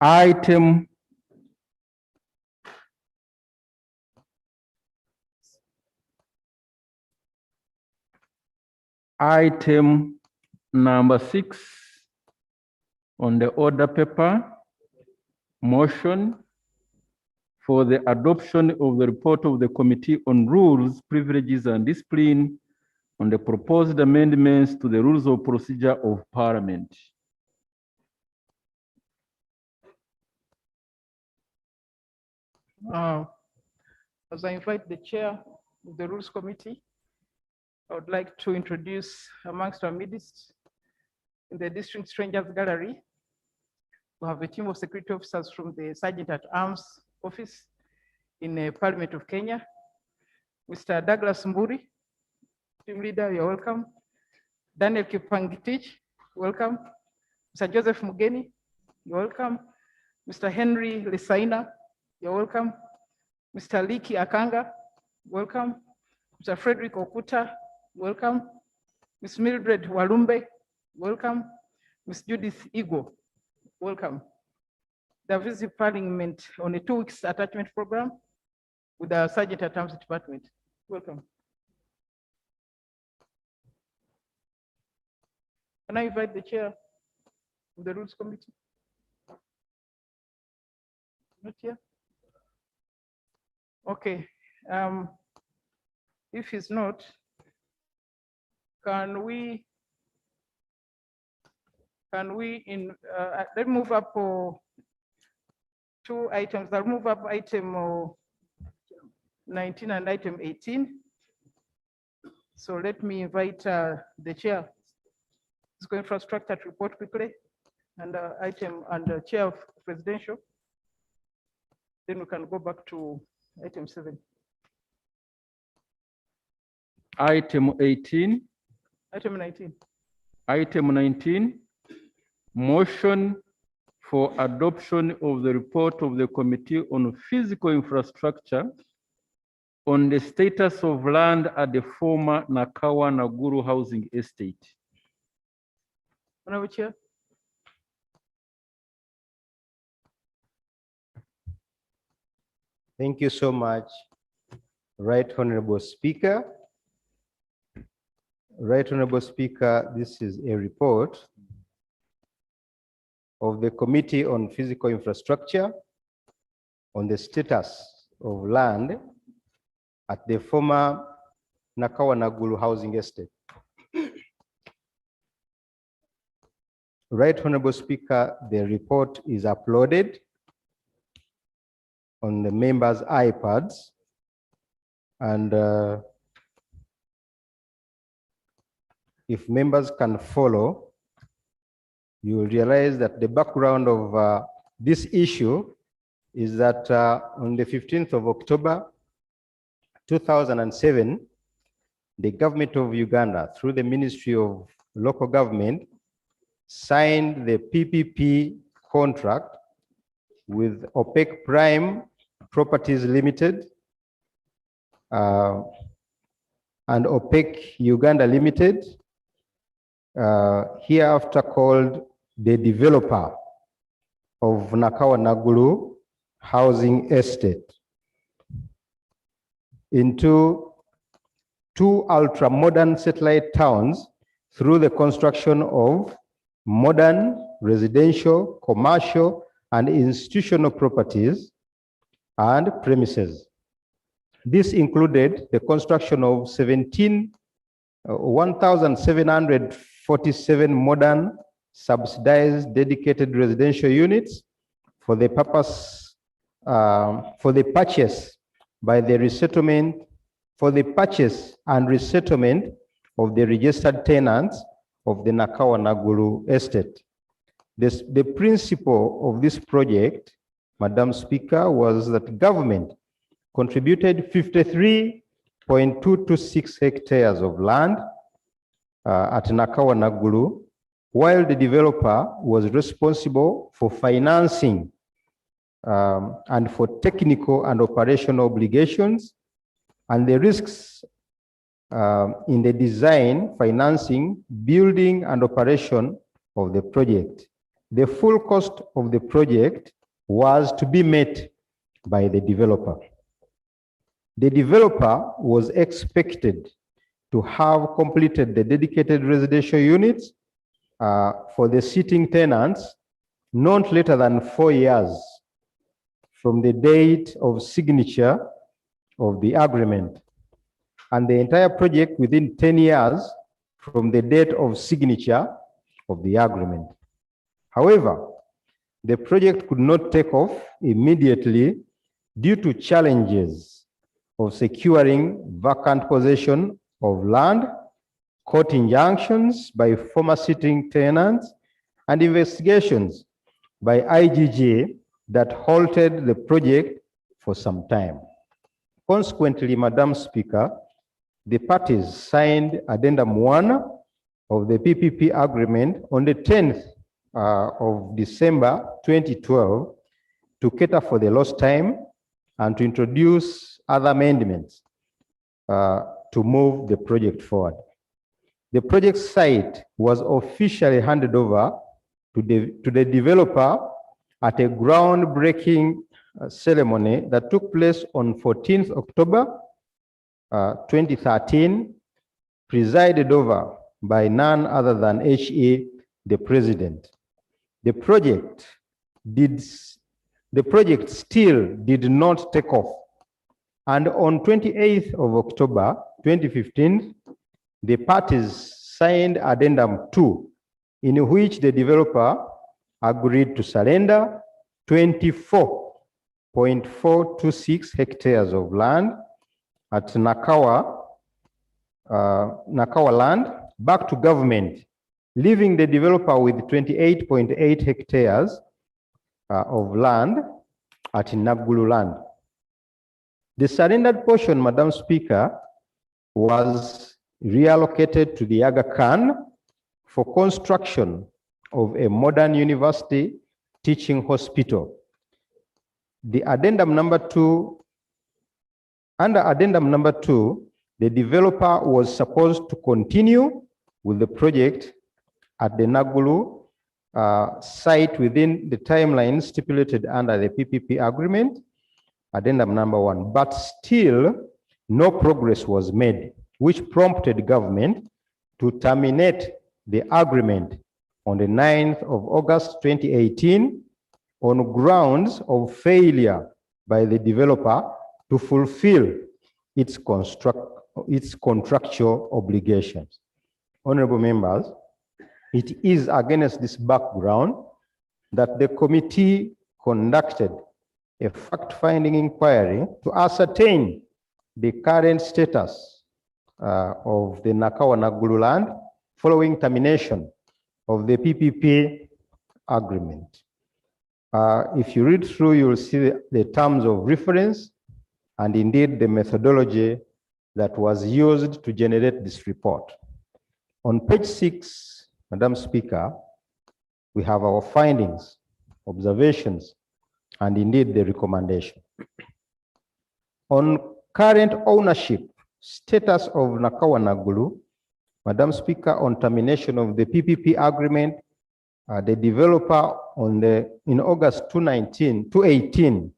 Item number 6 on the order paper, motion for the adoption of the report of the Committee on Rules, Privileges and Discipline on the proposed amendments to the Rules of Procedure of Parliament. As I invite the chair of the Rules Committee, I would like to introduce amongst our midst in the District Strangers Gallery, we have a team of security officers from the Sergeant at Arms Office in the Parliament of Kenya. Mr. Douglas Mburi, team leader, you're welcome. Daniel Kipangitich, welcome. Mr. Joseph Mugeni, you're welcome. Mr. Henry Lesaina, you're welcome. Mr. Liki Akanga, welcome. Mr. Frederick Okuta, welcome. Ms. Mildred Walumbe, welcome. Ms. Judith Igo, welcome. The visit Parliament on a 2 weeks attachment program with the Sergeant at Arms Department. Welcome. Can I invite the chair of the Rules Committee? Not here? Okay. If he's not, can we let me move up 2 items. I'll move up item 19 and item 18. So let me invite the chair. Let's go infrastructure to report quickly, and item and the chair of presidential. Then we can go back to item 7. Item 18. Item 19. Item 19. Motion for adoption of the report of the Committee on Physical Infrastructure on the status of land at the former Nakawa Naguru Housing Estate. Honorable Chair. Thank you so much, Right Honorable Speaker. Right Honorable Speaker, this is a report of the Committee on Physical Infrastructure on the status of land at the former Nakawa Naguru Housing Estate. Right Honorable Speaker, the report is uploaded on the members' iPads, and if members can follow, you will realize that the background of this issue is that on the 15th of October 2007, the government of Uganda, through the Ministry of Local Government, signed the PPP contract with OPEC Prime Properties Limited and OPEC Uganda Limited, hereafter called the developer of Nakawa Naguru Housing Estate, into 2 ultra-modern satellite towns through the construction of modern residential, commercial, and institutional properties and premises. This included the construction of 1,747 modern subsidized dedicated residential units for the purpose, for the purchase and resettlement of the registered tenants of the Nakawa Naguru estate. The principle of this project, Madam Speaker, was that government contributed 53.226 hectares of land at Nakawa Naguru, while the developer was responsible for financing and for technical and operational obligations and the risks in the design, financing, building, and operation of the project. the full cost of the project was to be met by the developer. The developer was expected to have completed the dedicated residential units for the sitting tenants not later than 4 years from the date of signature of the agreement, and the entire project within 10 years from the date of signature of the agreement. However, the project could not take off immediately due to challenges of securing vacant possession of land, court injunctions by former sitting tenants, and investigations by IGG that halted the project for some time. Consequently, Madam Speaker, the parties signed Addendum 1 of the PPP agreement on the 10th of December 2012 to cater for the lost time and to introduce other amendments to move the project forward. The project site was officially handed over to the developer at a groundbreaking ceremony that took place on 14th October 2013, presided over by none other than HE, the president. The project still did not take off. And on 28th of October 2015, the parties signed Addendum 2, in which the developer agreed to surrender 24.426 hectares of land at Nakawa land back to government, leaving the developer with 28.8 hectares of land at Nagulu land. The surrendered portion, Madam Speaker, was reallocated to the Aga Khan for construction of a modern university teaching hospital. The addendum number 2, under addendum number 2, the developer was supposed to continue with the project at the Nagulu site within the timeline stipulated under the PPP agreement, addendum number 1, but still no progress was made, which prompted government to terminate the agreement on the 9th of August 2018 on grounds of failure by the developer to fulfill its contractual obligations. Honorable members, it is against this background that the committee conducted a fact-finding inquiry to ascertain the current status of the Nakawa Nagulu land following termination of the PPP agreement. If you read through, you will see the terms of reference and indeed the methodology that was used to generate this report. On page 6, Madam Speaker, we have our findings, observations, and indeed the recommendation. On current ownership status of Nakawa Nagulu, Madam Speaker, on termination of the PPP agreement, the developer in August 2018,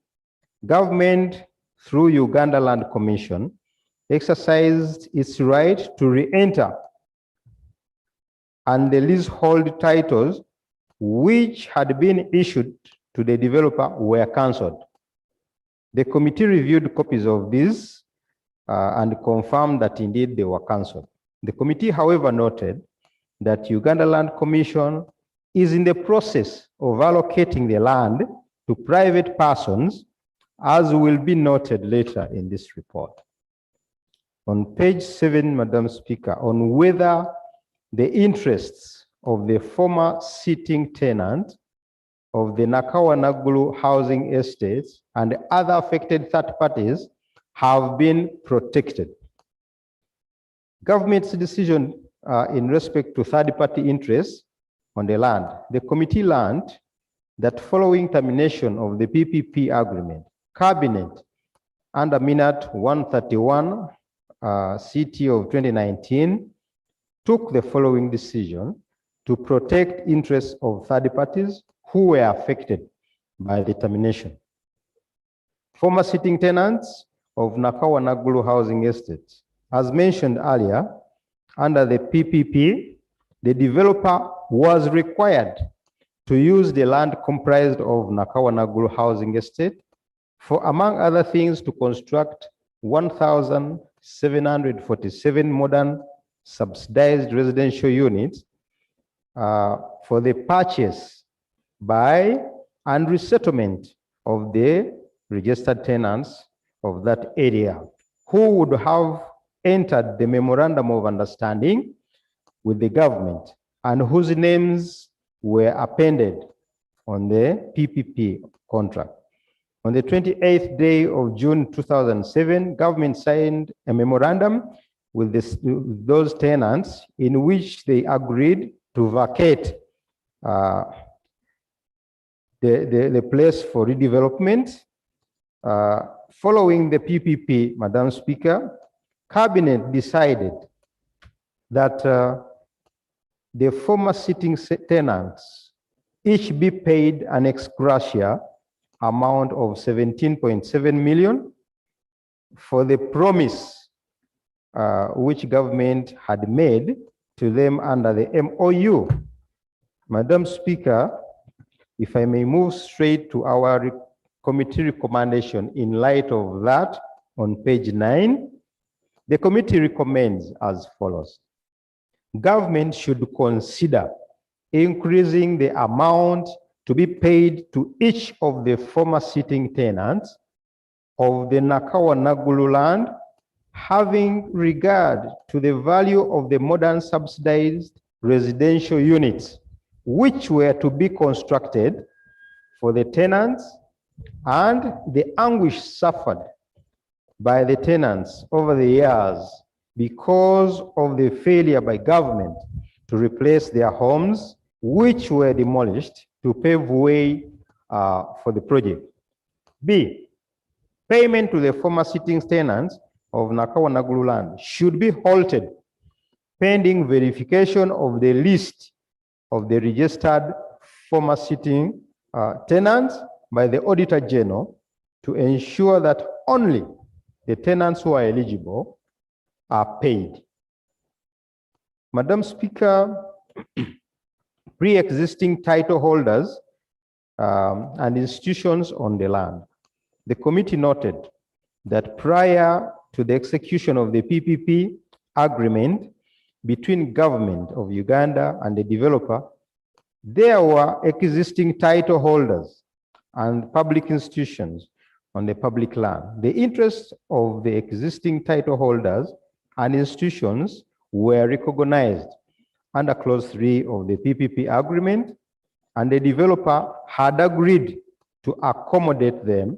government through Uganda Land Commission exercised its right to re-enter, and the leasehold titles which had been issued to the developer were cancelled. The committee reviewed copies of these and confirmed that indeed they were cancelled. The committee, however, noted that Uganda Land Commission is in the process of allocating the land to private persons, as will be noted later in this report. On page 7, Madam Speaker, on whether the interests of the former sitting tenant of the Nakawa Nagulu housing estates and other affected third parties have been protected. Government's decision in respect to third-party interests on the land, the committee learned that following termination of the PPP agreement, Cabinet under Minute 131 CT of 2019 took the following decision to protect interests of third parties who were affected by the termination. Former sitting tenants of Nakawa Nagulu Housing Estate. As mentioned earlier, under the PPP, the developer was required to use the land comprised of Nakawa Nagulu Housing Estate for, among other things, to construct 1,747 modern subsidized residential units for the purchase by and resettlement of the registered tenants of that area who would have entered the memorandum of understanding with the government and whose names were appended on the PPP contract. On the 28th day of June 2007, government signed a memorandum with those tenants in which they agreed to vacate the place for redevelopment. Following the PPP, Madam Speaker, Cabinet decided that the former sitting tenants each be paid an ex gratia amount of 17.7 million for the promise which government had made to them under the MOU. Madam Speaker, if I may move straight to our committee recommendation in light of that on page 9, the committee recommends as follows. Government should consider increasing the amount to be paid to each of the former sitting tenants of the Nakawa Nagulu land, having regard to the value of the modern subsidized residential units which were to be constructed for the tenants and the anguish suffered by the tenants over the years because of the failure by government to replace their homes which were demolished to pave way for the project. B, payment to the former sitting tenants of Nakawa Nagulu land should be halted pending verification of the list of the registered former sitting tenants by the Auditor General to ensure that only the tenants who are eligible are paid. Madam Speaker, pre-existing title holders and institutions on the land. The committee noted that prior to the execution of the PPP agreement between government of Uganda and the developer, there were existing title holders and public institutions on the public land. The interests of the existing title holders and institutions were recognized under clause 3 of the PPP agreement, and the developer had agreed to accommodate them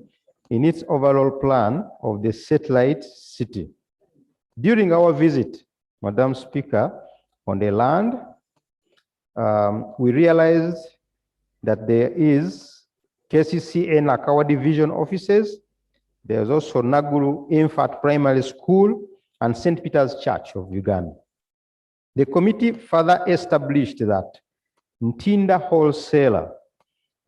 in its overall plan of the satellite city. During our visit, Madam Speaker, on the land, we realized that there is KCCA Nakawa Division offices. There's also Naguru Infant Primary School and St. Peter's Church of Uganda. The committee further established that Ntinda wholesaler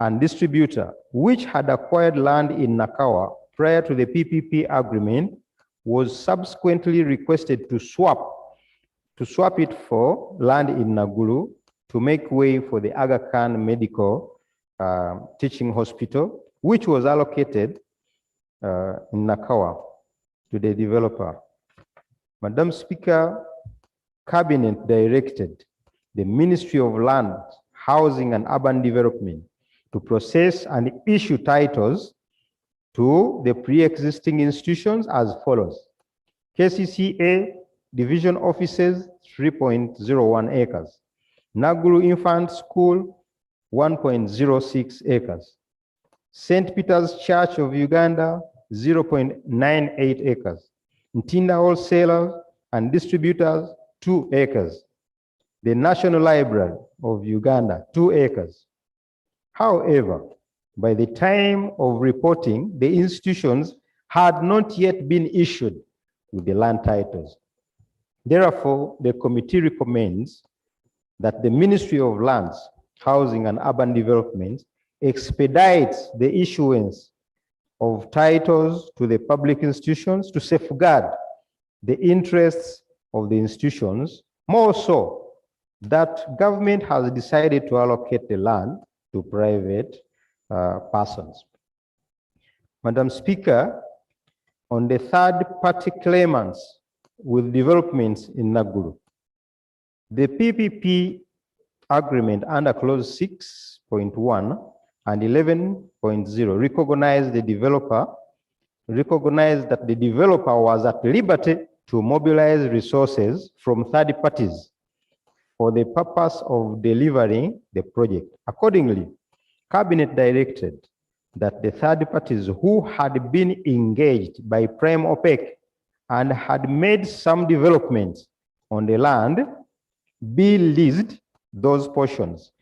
and distributor, which had acquired land in Nakawa prior to the PPP agreement, was subsequently requested to swap it for land in Naguru to make way for the Aga Khan Medical Teaching Hospital, which was allocated in Nakawa to the developer. Madam Speaker, Cabinet directed the Ministry of Land, Housing and Urban Development to process and issue titles to the pre-existing institutions as follows. KCCA Division Offices, 3.01 acres. Naguru Infant School, 1.06 acres. St. Peter's Church of Uganda, 0.98 acres. Ntinda Wholesalers and Distributors, 2 acres. The National Library of Uganda, 2 acres. However, by the time of reporting, the institutions had not yet been issued with the land titles. Therefore, the committee recommends that the Ministry of Lands, Housing and Urban Development expedites the issuance of titles to the public institutions to safeguard the interests of the institutions, more so that government has decided to allocate the land to private persons. Madam Speaker, on the third-party claimants with developments in Naguru, the PPP agreement under clause 6.1 and 11.0 recognized that the developer was at liberty to mobilize resources from third parties for the purpose of delivering the project. Accordingly, Cabinet directed that the third parties who had been engaged by Prime OPEC and had made some developments on the land be leased those portions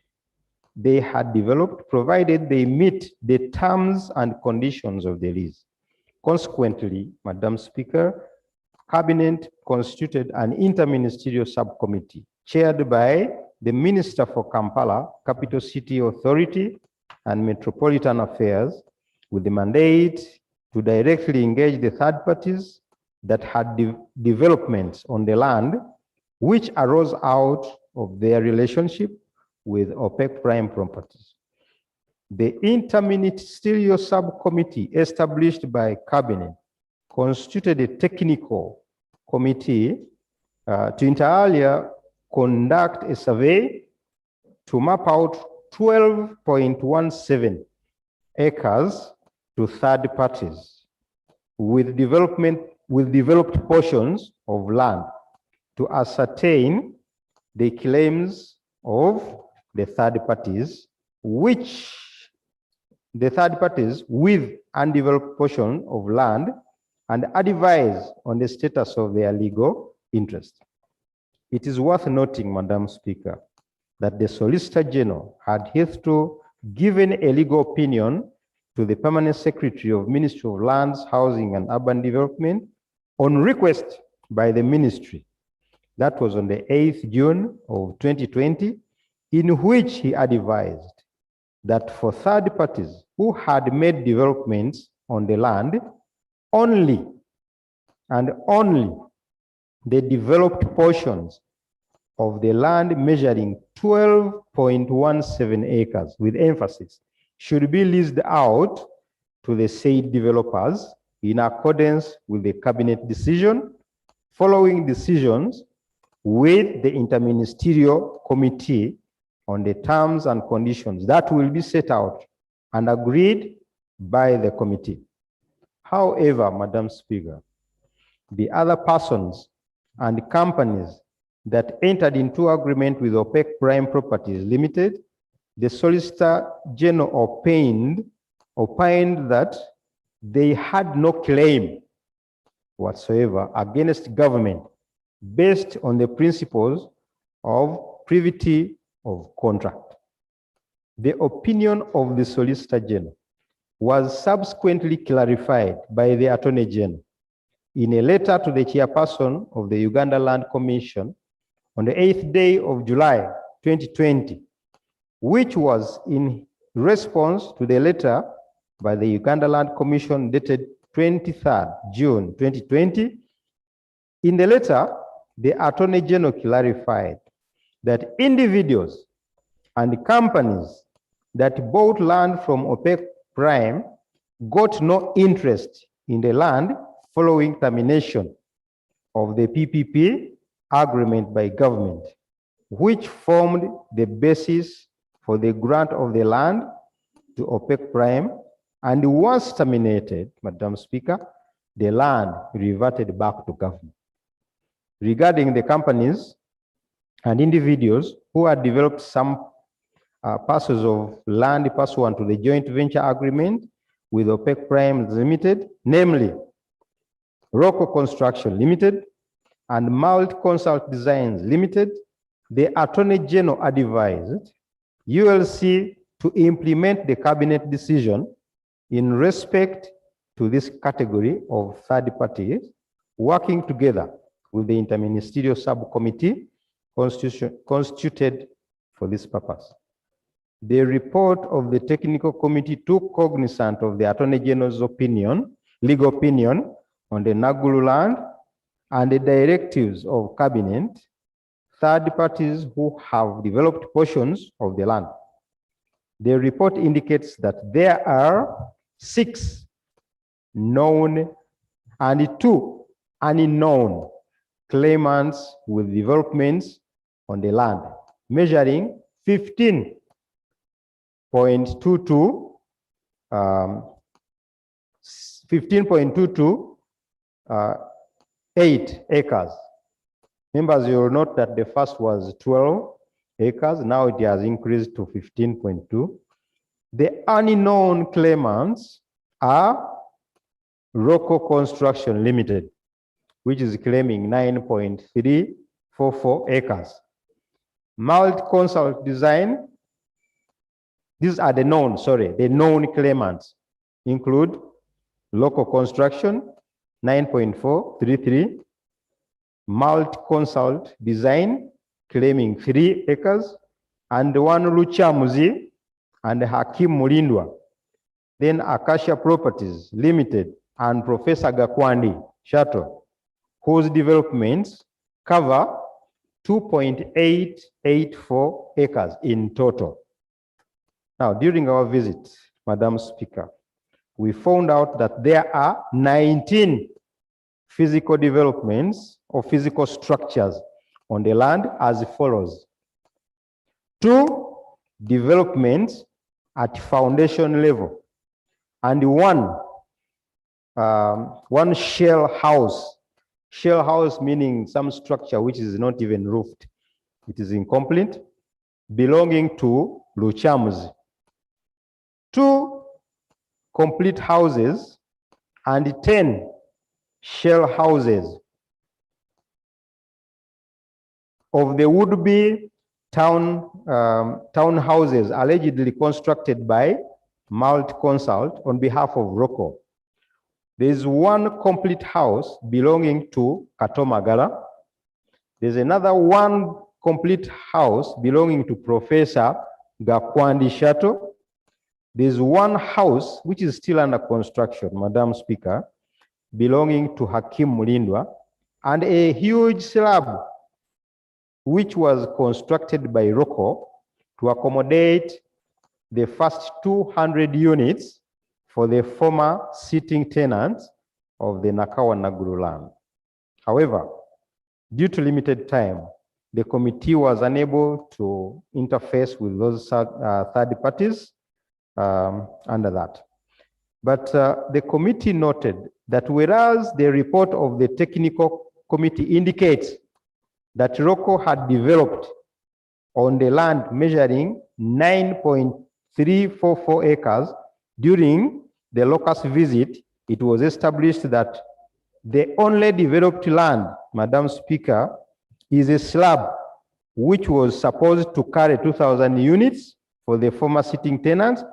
they had developed, provided they meet the terms and conditions of the lease. Consequently, Madam Speaker, Cabinet constituted an interministerial subcommittee chaired by the Minister for Kampala, Capital City Authority and Metropolitan Affairs, with the mandate to directly engage the third parties that had developments on the land which arose out of their relationship with OPEC Prime Properties. The interministerial subcommittee established by Cabinet constituted a technical committee to inter alia conduct a survey to map out 12.17 acres to third parties with developed portions of land to ascertain the claims of the third parties, which the third parties with undeveloped portion of land, and advise on the status of their legal interest. It is worth noting, Madam Speaker, that the Solicitor General had hitherto given a legal opinion to the Permanent Secretary of Ministry of Lands, Housing and Urban Development on request by the Ministry. That was on the 8th June of 2020, in which he advised that for third parties who had made developments on the land, only and only the developed portions of the land measuring 12.17 acres, with emphasis, should be leased out to the said developers in accordance with the Cabinet decision, following decisions with the interministerial committee on the terms and conditions that will be set out and agreed by the committee. However, Madam Speaker, the other persons and companies that entered into agreement with OPEC Prime Properties Limited, the Solicitor General opined that they had no claim whatsoever against government based on the principles of privity of contract. The opinion of the Solicitor General was subsequently clarified by the Attorney General in a letter to the chairperson of the Uganda Land Commission on the 8th day of July 2020, which was in response to the letter by the Uganda Land Commission dated 23rd June 2020. In the letter, the Attorney General clarified that individuals and companies that bought land from OPEC Prime got no interest in the land following termination of the PPP agreement by government, which formed the basis for the grant of the land to OPEC Prime, and once terminated, Madam Speaker, the land reverted back to government. Regarding the companies and individuals who had developed some parcels of land pursuant to the joint venture agreement with OPEC Prime Limited, namely Rocco Construction Limited and Multi Consult Designs Limited, the Attorney General advised ULC to implement the Cabinet decision in respect to this category of third parties, working together with the interministerial subcommittee constituted for this purpose. The report of the technical committee took cognizance of the Attorney General's legal opinion on the Naguru land and the directives of cabinet, third parties who have developed portions of the land. The report indicates that there are 6 known and 2 unknown claimants with developments on the land, measuring 15.22 8 acres. Members, you will note that the first was 12 acres. Now it has increased to 15.2. The unknown claimants are Rocco Construction Limited, which is claiming 9.344 acres. Multi-consult design, these are the known claimants include local construction, 9.433, multi-consult design, claiming 3 acres, and one Luchamuzi and Hakim Mulindwa. Then Acacia Properties Limited and Professor Gakwandi Shato, whose developments cover 2.884 acres in total. Now, during our visit, Madam Speaker, we found out that there are 19 physical developments or physical structures on the land as follows. 2 developments at foundation level, and one shell house. Shell house meaning some structure which is not even roofed. It is incomplete, belonging to Luchamuzi. 2 complete houses and 10 shell houses of the would-be townhouses allegedly constructed by Multi-Consult on behalf of Rocco. There is 1 complete house belonging to Katomagala. There's another 1 complete house belonging to Professor Gakwandi Shato. There's 1 house which is still under construction, Madam Speaker, belonging to Hakim Mulindwa, and a huge slab which was constructed by Rocco to accommodate the first 200 units for the former sitting tenants of the Naguru land. However, due to limited time, the committee was unable to interface with those third parties under that. But the committee noted that whereas the report of the technical committee indicates that Rocco had developed on the land measuring 9.344 acres during the locust visit, it was established that the only developed land, Madam Speaker, is a slab which was supposed to carry 2,000 units for the former sitting tenants,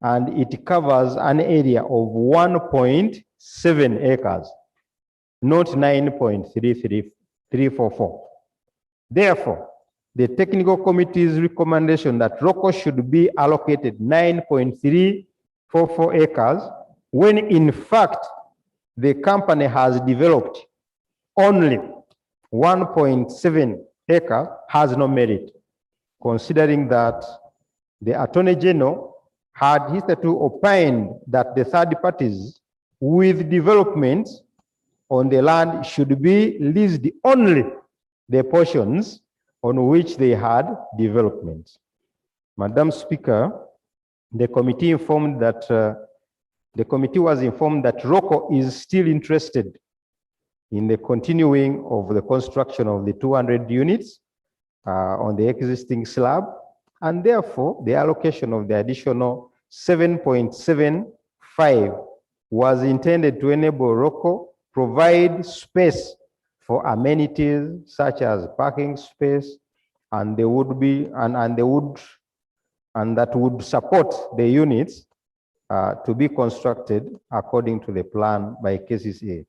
and it covers an area of 1.7 acres, not 9.344. Therefore, the technical committee's recommendation that Rocco should be allocated 9.344 acres, when in fact the company has developed only 1.7 acres, has no merit, considering that the Attorney General had hitherto opined that the third parties with developments on the land should be leased only the portions on which they had developments. Madam Speaker, the committee was informed that Rocco is still interested in the continuing of the construction of the 200 units on the existing slab, and therefore the allocation of the additional 7.75 was intended to enable Rocco provide space for amenities such as parking space, and that would support the units to be constructed according to the plan by KCCA.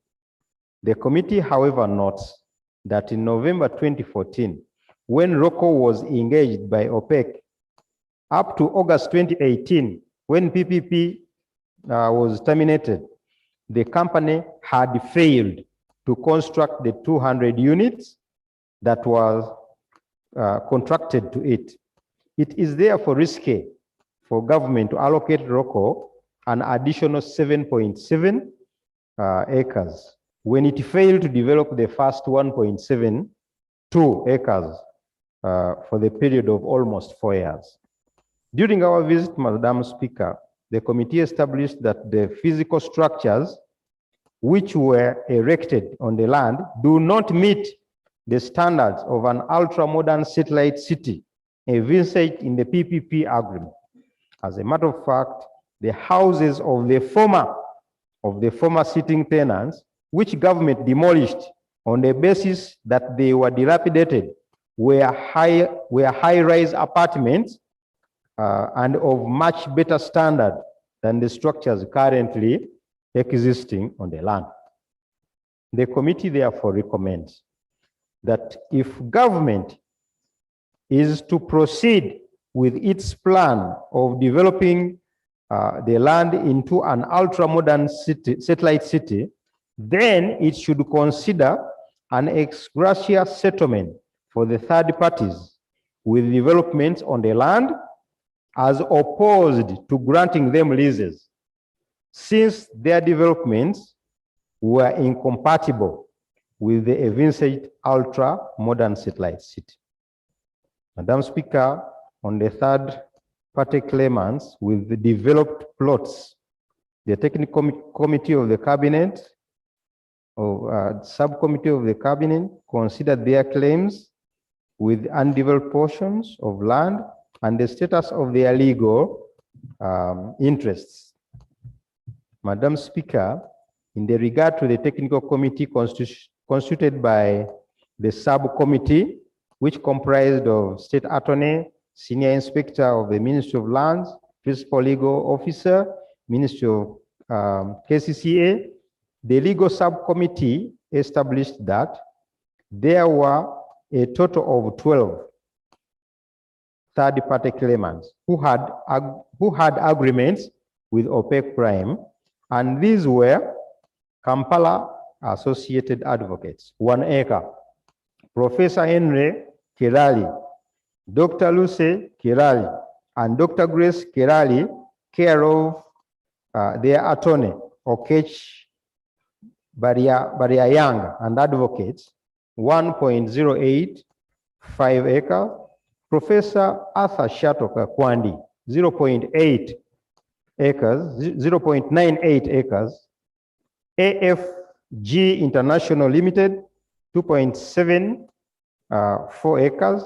The committee, however, notes that in November 2014, when Rocco was engaged by OPEC Up to August 2018, when PPP was terminated, the company had failed to construct the 200 units that was contracted to it. It is therefore risky for government to allocate ROCO an additional 7.7 acres when it failed to develop the first 1.72 acres for the period of almost 4 years. During our visit, Madam Speaker, the committee established that the physical structures which were erected on the land do not meet the standards of an ultra-modern satellite city envisaged in the PPP agreement. As a matter of fact, the houses of the former sitting tenants, which government demolished on the basis that they were dilapidated, were high-rise apartments and of much better standard than the structures currently existing on the land. The committee therefore recommends that if government is to proceed with its plan of developing the land into an ultra-modern satellite city, then it should consider an ex gratia settlement for the third parties with developments on the land as opposed to granting them leases, since their developments were incompatible with the envisaged ultra-modern satellite city. Madam Speaker, on the third-party claimants with the developed plots, the technical committee of the cabinet, subcommittee of the cabinet considered their claims with undeveloped portions of land and the status of their legal interests. Madam Speaker, in the regard to the technical committee constituted by the subcommittee, which comprised of State Attorney, Senior Inspector of the Ministry of Lands, Principal Legal Officer, Ministry of KCCA, the legal subcommittee established that there were a total of 12 third-party claimants who had agreements with OPEC Prime, and these were Kampala Associated Advocates, 1 acre, Professor Henry Kirali, Dr. Luce Kirali, and Dr. Grace Kirali, care of their attorney, Okech Young, and advocates, 1.085 acres, Professor Arthur Shatoka Kwandi, 0.8 acres, 0.98 acres, AFG International Limited, 2.74 acres,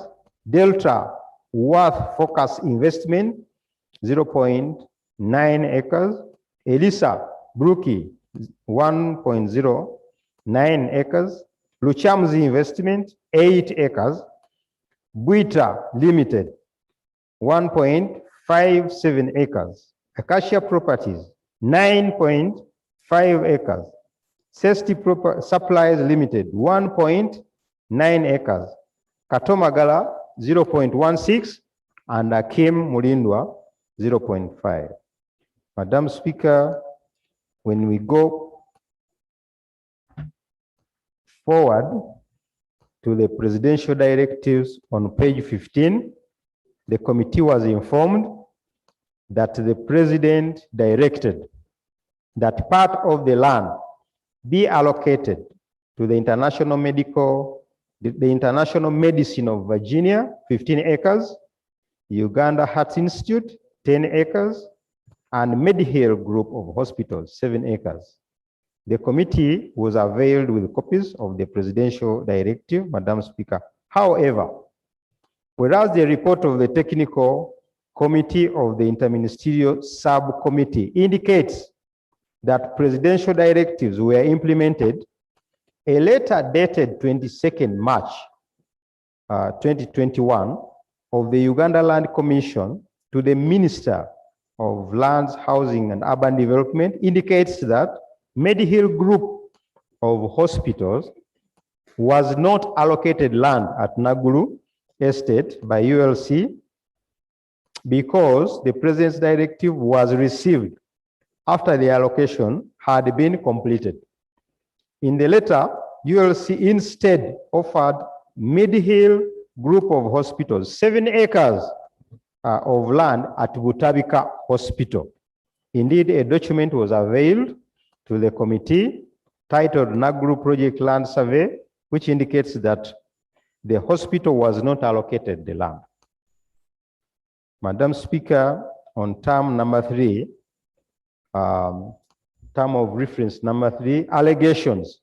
Delta Worth Focus Investment, 0.9 acres, Elisa Brookie, 1.09 acres, Luchamzi Investment, 8 acres, Buita Limited, 1.57 acres, Acacia Properties, 9.5 acres, Sesti Supplies Limited, 1.9 acres, Katomagala, 0.16, and Akim Mulindwa, 0.5. Madam Speaker, when we go forward to the presidential directives on page 15, the committee was informed that the president directed that part of the land be allocated to the International Medicine of Virginia, 15 acres, Uganda Heart Institute, 10 acres, and Medihill Group of Hospitals, 7 acres. The committee was availed with copies of the presidential directive, Madam Speaker. However, whereas the report of the technical committee of the interministerial subcommittee indicates that presidential directives were implemented, a letter dated 22nd March 2021 of the Uganda Land Commission to the Minister of Lands, Housing and Urban Development indicates that Medihill Group of Hospitals was not allocated land at Naguru Estate by ULC because the President's directive was received after the allocation had been completed. In the letter, ULC instead offered Mid-Hill Group of Hospitals 7 acres of land at Butabika Hospital. Indeed, a document was availed to the committee titled Naguru Project Land Survey, which indicates that the hospital was not allocated the land. Madam Speaker, on term number 3, term of reference number 3, allegations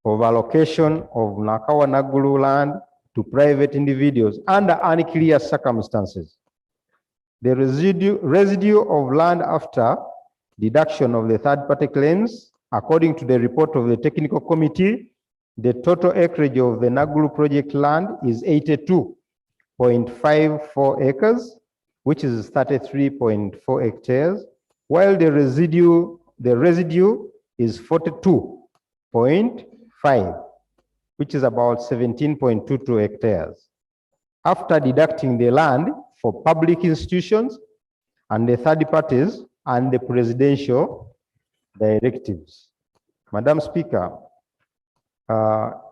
of allocation of Nakawa Naguru land to private individuals under unclear circumstances. The residue of land after deduction of the third-party claims, according to the report of the technical committee, the total acreage of the Naguru project land is 82.54 acres, which is 33.4 hectares, while the residue is 42.5, which is about 17.22 hectares. After deducting the land for public institutions and the third parties and the presidential directives. Madam Speaker,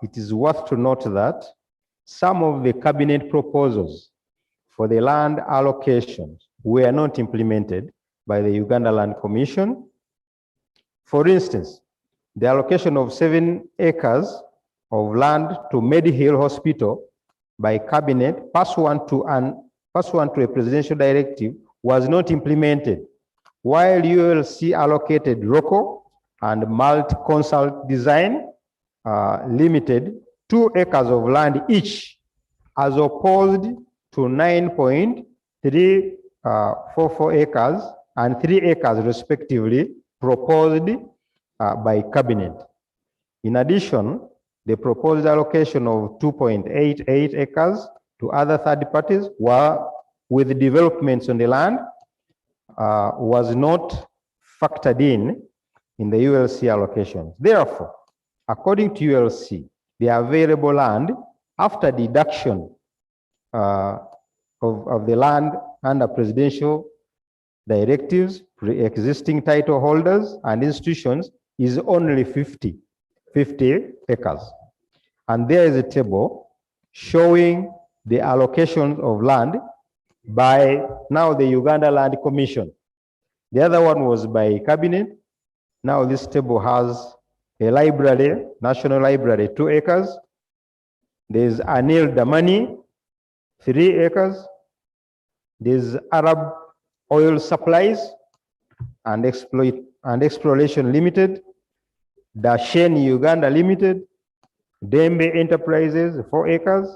it is worth to note that some of the cabinet proposals for the land allocations were not implemented by the Uganda Land Commission. For instance, the allocation of 7 acres of land to Mid-Hill Hospital by cabinet pursuant to a presidential directive was not implemented, while ULC allocated local and multi-consult design limited 2 acres of land each, as opposed to 9.344 acres and 3 acres respectively proposed by cabinet. In addition, the proposed allocation of 2.88 acres to other third parties with developments on the land was not factored in the ULC allocation. Therefore, according to ULC, the available land after deduction of the land under presidential directives, pre-existing title holders and institutions is only 50 acres. And there is a table showing the allocation of land by now the Uganda Land Commission. The other one was by cabinet. Now this table has a library, National Library, 2 acres. There's Anil Damani, 3 acres. There's Arab Oil Supplies and Exploration Limited, Dashen Uganda Limited, Dembe Enterprises, 4 acres,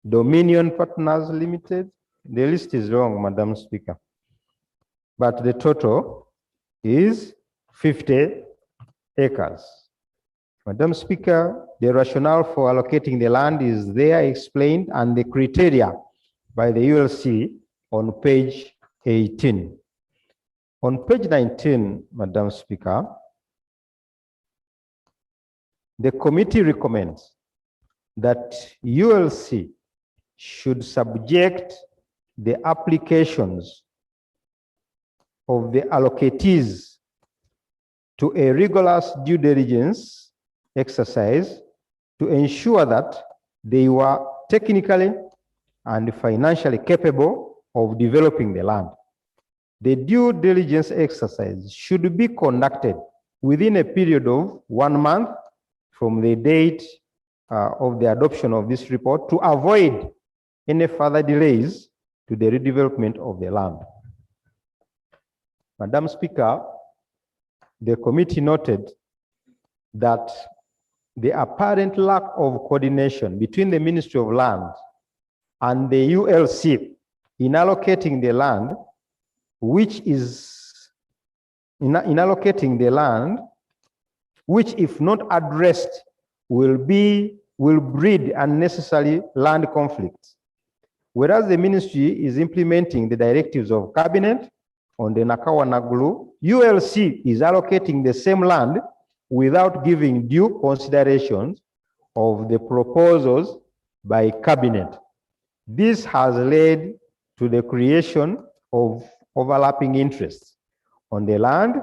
Dominion Partners Limited. The list is long, Madam Speaker, but the total is 50 acres. Madam Speaker, the rationale for allocating the land is there explained and the criteria by the ULC on page 18. On page 19, Madam Speaker, the committee recommends that ULC should subject the applications of the alloctees to a rigorous due diligence exercise to ensure that they were technically and financially capable of developing the land. The due diligence exercise should be conducted within a period of 1 month from the date of the adoption of this report to avoid any further delays to the redevelopment of the land. Madam Speaker, the committee noted that the apparent lack of coordination between the Ministry of Land and the ULC in allocating the land, which if not addressed will breed unnecessary land conflicts. Whereas the ministry is implementing the directives of cabinet on the Nakawa Naguru, ULC is allocating the same land without giving due considerations of the proposals by cabinet. This has led to the creation of overlapping interests on the land,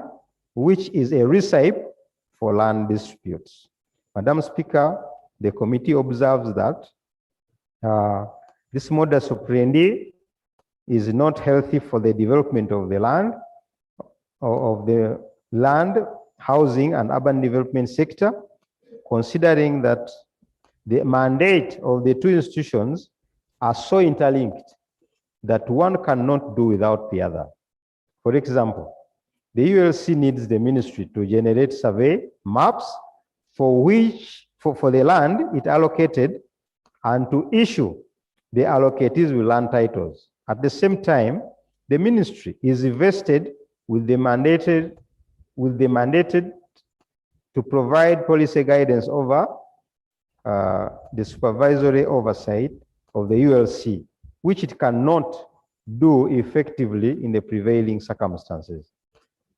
which is a recipe for land disputes. Madam Speaker, the committee observes that this modus operandi is not healthy for the development of the land, housing, and urban development sector, considering that the mandate of the two institutions are so interlinked that one cannot do without the other. For example, the ULC needs the ministry to generate survey maps for the land it allocated and to issue the alloctees with land titles. At the same time, the ministry is vested with the mandated to provide policy guidance over the supervisory oversight of the ULC, which it cannot do effectively in the prevailing circumstances.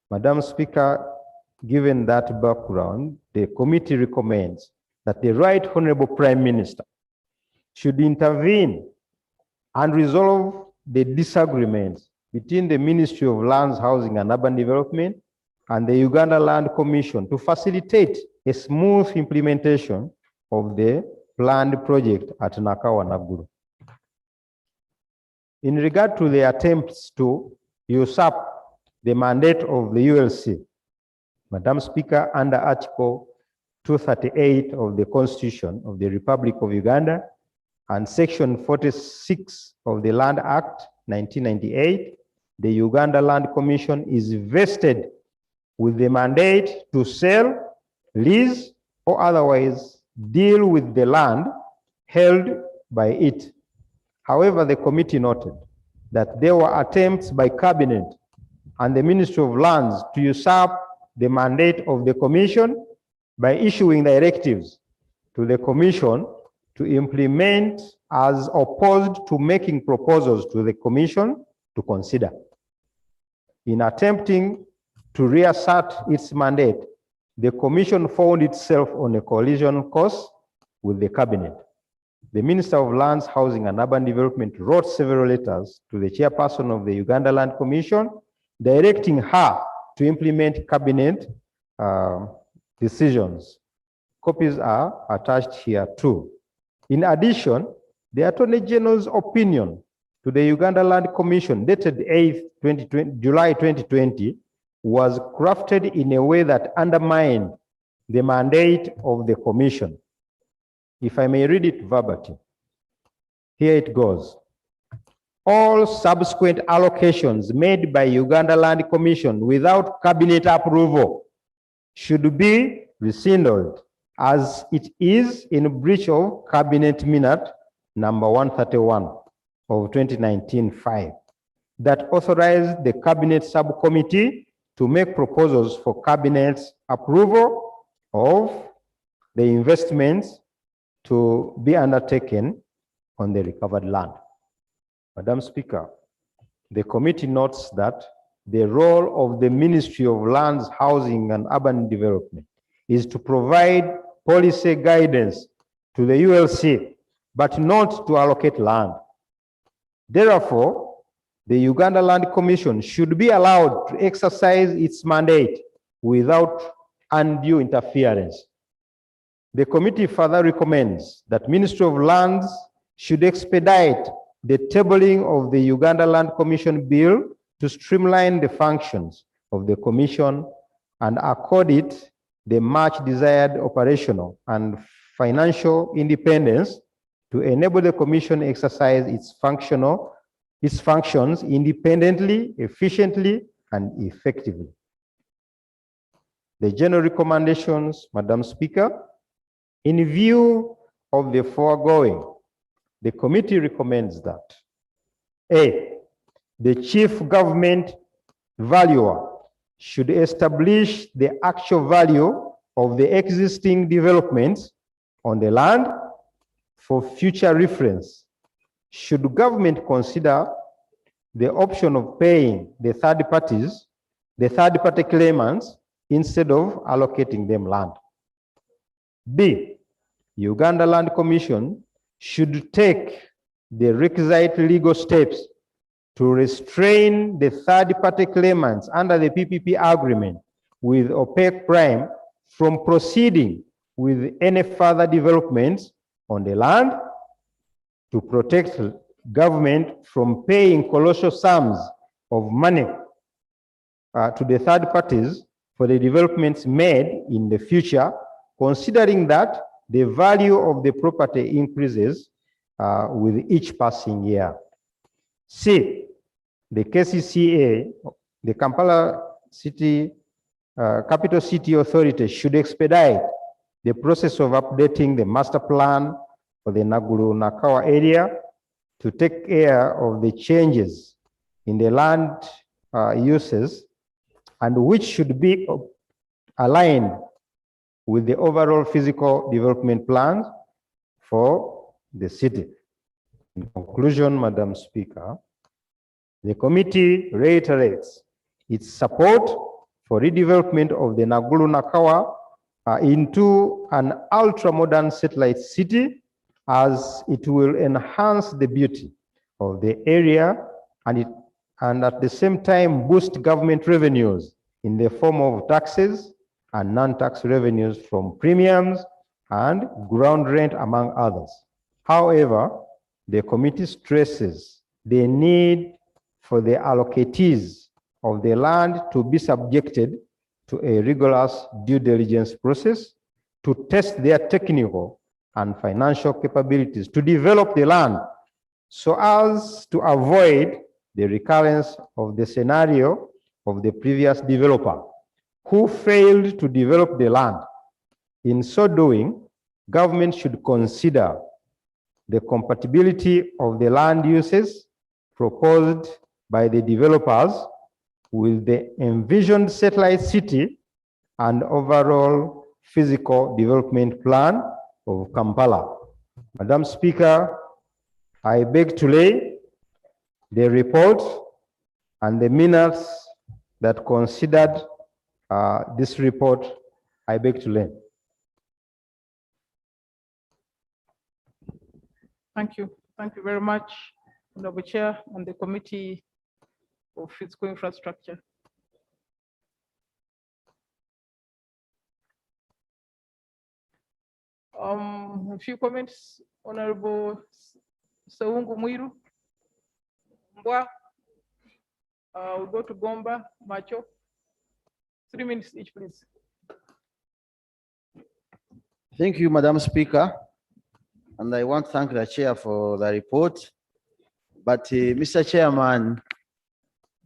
Madam Speaker, given that background, the committee recommends that the Right Honorable Prime Minister should intervene and resolve the disagreements between the Ministry of Lands, Housing and Urban Development and the Uganda Land Commission to facilitate a smooth implementation of the planned project at Nakawa-Naguru. In regard to the attempts to usurp the mandate of the ULC, Madam Speaker, under Article 238 of the Constitution of the Republic of Uganda and Section 46 of the Land Act 1998, the Uganda Land Commission is vested with the mandate to sell, lease, or otherwise deal with the land held by it. However, the committee noted that there were attempts by Cabinet and the Ministry of Lands to usurp the mandate of the Commission by issuing directives to the Commission to implement as opposed to making proposals to the Commission to consider. In attempting to reassert its mandate, the Commission found itself on a collision course with the Cabinet. The Minister of Lands, Housing and Urban Development wrote several letters to the chairperson of the Uganda Land Commission, directing her to implement Cabinet decisions. Copies are attached here too. In addition, the Attorney General's opinion to the Uganda Land Commission dated July 2020 was crafted in a way that undermined the mandate of the Commission. If I may read it verbatim, here it goes. All subsequent allocations made by Uganda Land Commission without Cabinet approval should be rescinded as it is in breach of Cabinet Minute number 131 of 2019-5 that authorized the Cabinet Subcommittee to make proposals for Cabinet's approval of the investments to be undertaken on the recovered land. Madam Speaker, the committee notes that the role of the Ministry of Lands, Housing and Urban Development is to provide policy guidance to the ULC, but not to allocate land. Therefore, the Uganda Land Commission should be allowed to exercise its mandate without undue interference. The committee further recommends that Ministry of Lands should expedite the tabling of the Uganda Land Commission bill to streamline the functions of the commission and accord it the much desired operational and financial independence to enable the commission exercise its functions independently, efficiently, and effectively. The general recommendations, Madam Speaker, in view of the foregoing, the committee recommends that A, the chief government valuer should establish the actual value of the existing developments on the land for future reference. Should government consider the option of paying the third party claimants instead of allocating them land? B, Uganda Land Commission should take the requisite legal steps to restrain the third-party claimants under the PPP agreement with OPEC Prime from proceeding with any further developments on the land, to protect government from paying colossal sums of money to the third parties for the developments made in the future, considering that the value of the property increases with each passing year. C, the KCCA, the Kampala City Capital City Authority should expedite the process of updating the master plan for the Naguru-Nakawa area to take care of the changes in the land uses, and which should be aligned with the overall physical development plans for the city. In conclusion, Madam Speaker, the committee reiterates its support for redevelopment of the Naguru-Nakawa into an ultra-modern satellite city, as it will enhance the beauty of the area and at the same time boost government revenues in the form of taxes and non-tax revenues from premiums and ground rent, among others. However, the committee stresses the need for the allocatees of the land to be subjected to a rigorous due diligence process to test their technical and financial capabilities to develop the land, so as to avoid the recurrence of the scenario of the previous developer who failed to develop the land. In so doing, government should consider the compatibility of the land uses proposed by the developers with the envisioned satellite city and overall physical development plan of Kampala. Madam Speaker, I beg to lay the report and the minutes that considered this report, I beg to lay. Thank you. Thank you very much, Honorable Chair, and the Committee of Physical Infrastructure. A few comments, Honorable Saungu Mwiru, Mbwa, we'll go to Gomba, Macho. 3 minutes each, please. Thank you, Madam Speaker. And I want to thank the chair for the report. But Mr. Chairman,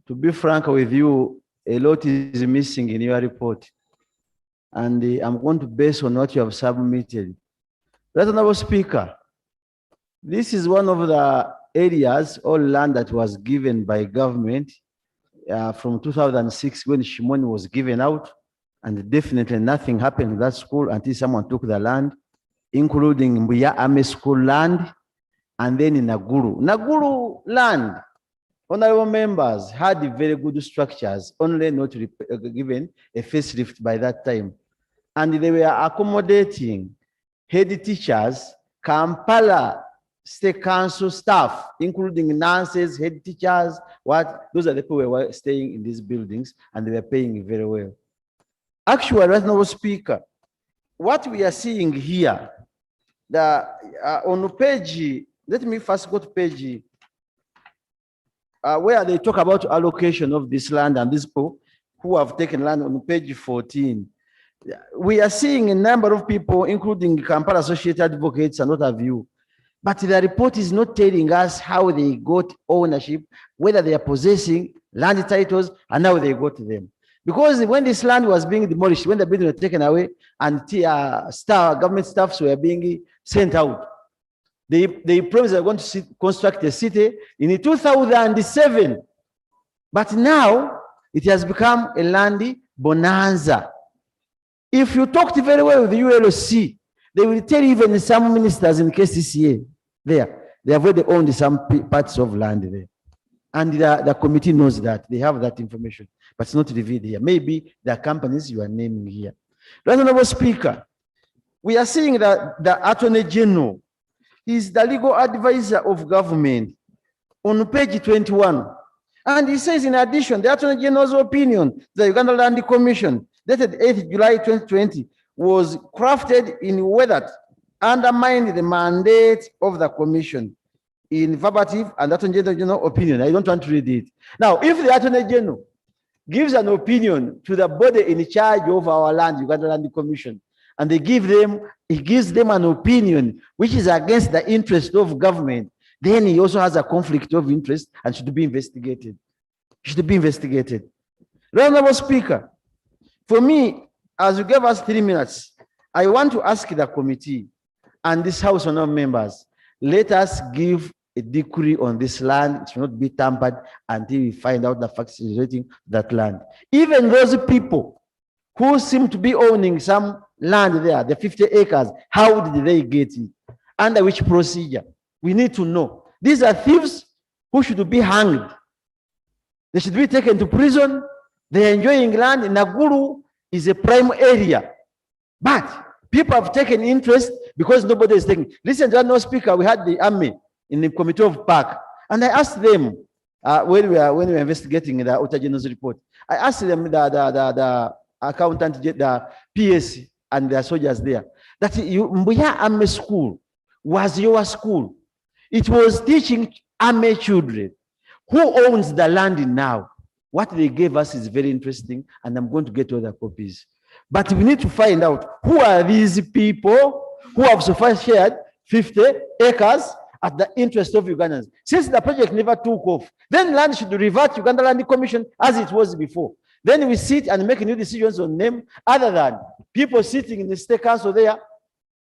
to be frank with you, a lot is missing in your report. And I'm going to base on what you have submitted. Honorable Speaker, this is one of the areas or land that was given by government from 2006 when Shimoni was given out, and definitely nothing happened to that school until someone took the land, including Mbuya Army School land, and then in Naguru. Naguru land, honorable members, had very good structures, only not given a facelift by that time. And they were accommodating head teachers, Kampala State Council staff, including nurses, head teachers, those are the people who were staying in these buildings, and they were paying very well. Actually, Honorable Speaker, what we are seeing here, on page, let me first go to page where they talk about allocation of this land and these people who have taken land on page 14. We are seeing a number of people, including Kampala Associated Advocates and what have you. But the report is not telling us how they got ownership, whether they are possessing land titles and how they got them. Because when this land was being demolished, when the building was taken away and government staffs were being sent out, they promised they were going to construct a city in 2007. But now it has become a land bonanza. If you talked very well with the ULC, they will tell even some ministers in KCCA there, they have already owned some parts of land there. And the committee knows that, they have that information, but it's not revealed here. Maybe the companies you are naming here. Honorable Speaker, we are seeing that the Attorney General is the legal advisor of government. On page 21, And he says, in addition, the Attorney General's opinion, the Uganda Land Commission, dated 8th July 2020, was crafted in a way that undermined the mandate of the commission in verbatim and Attorney General opinion. I don't want to read it. Now, if the Attorney General gives an opinion to the body in charge of our land, Uganda Land Commission, and he gives them an opinion which is against the interest of government, then he also has a conflict of interest and should be investigated. Should be investigated. Honorable Speaker, for me, as you gave us 3 minutes, I want to ask the committee and this House honorable members, let us give a decree on this land. It should not be tampered until we find out the facts relating to that land. Even those people who seem to be owning some land there, the 50 acres, how did they get it? Under which procedure? We need to know. These are thieves who should be hanged. They should be taken to prison. They are enjoying land. Naguru is a prime area. But people have taken interest because nobody is taking. Listen, Honorable Speaker, we had the army in the committee of park, and I asked them when we were investigating the Auditor General's report. I asked them, the accountant, the PS, and the soldiers there, that Mbuya Army School was your school. It was teaching army children. Who owns the land now? What they gave us is very interesting, and I'm going to get other copies. But we need to find out who are these people who have so far shared 50 acres at the interest of Ugandans. Since the project never took off, then land should revert to Uganda Land Commission as it was before. Then we sit and make new decisions on them, other than people sitting in the state council there,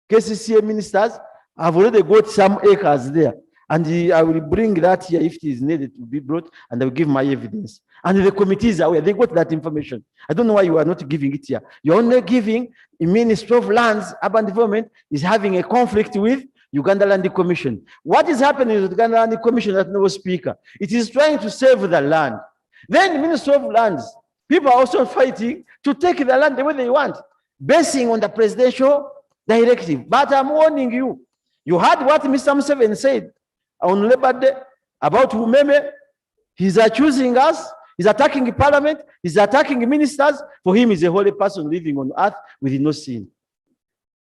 KCCA ministers have already got some acres there. And I will bring that here if it is needed to be brought, and I will give my evidence. And the committees are aware, they got that information. I don't know why you are not giving it here. You're only giving the Ministry of Lands, Urban Development is having a conflict with Uganda Land Commission. What is happening with Uganda Land Commission, that no speaker? It is trying to save the land. Then the Ministry of Lands, people are also fighting to take the land the way they want, basing on the presidential directive. But I'm warning you, you heard what Mr. Museveni said on Labor Day about Umeme. He's accusing us, he's attacking parliament, he's attacking ministers. For him, he's a holy person living on earth with no sin.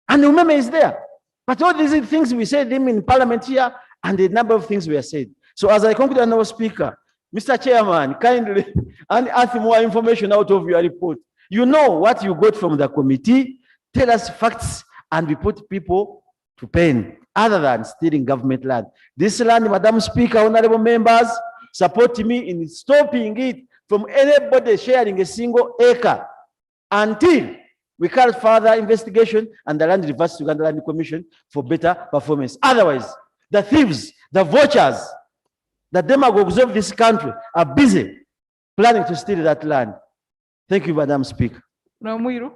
And Umeme is there. But all these things we said him in parliament here, and a number of things were said. So as I conclude, our speaker, Mr. Chairman, kindly unearth more information out of your report. You know what you got from the committee. Tell us facts, and we put people to pain, other than stealing government land. This land, Madam Speaker, honorable members, support me in stopping it from anybody sharing a single acre until we carry further investigation and the land reverts to Uganda Land Commission for better performance. Otherwise, the thieves, the vultures, the demagogues of this country are busy planning to steal that land. Thank you, Madam Speaker. Now, Muiru.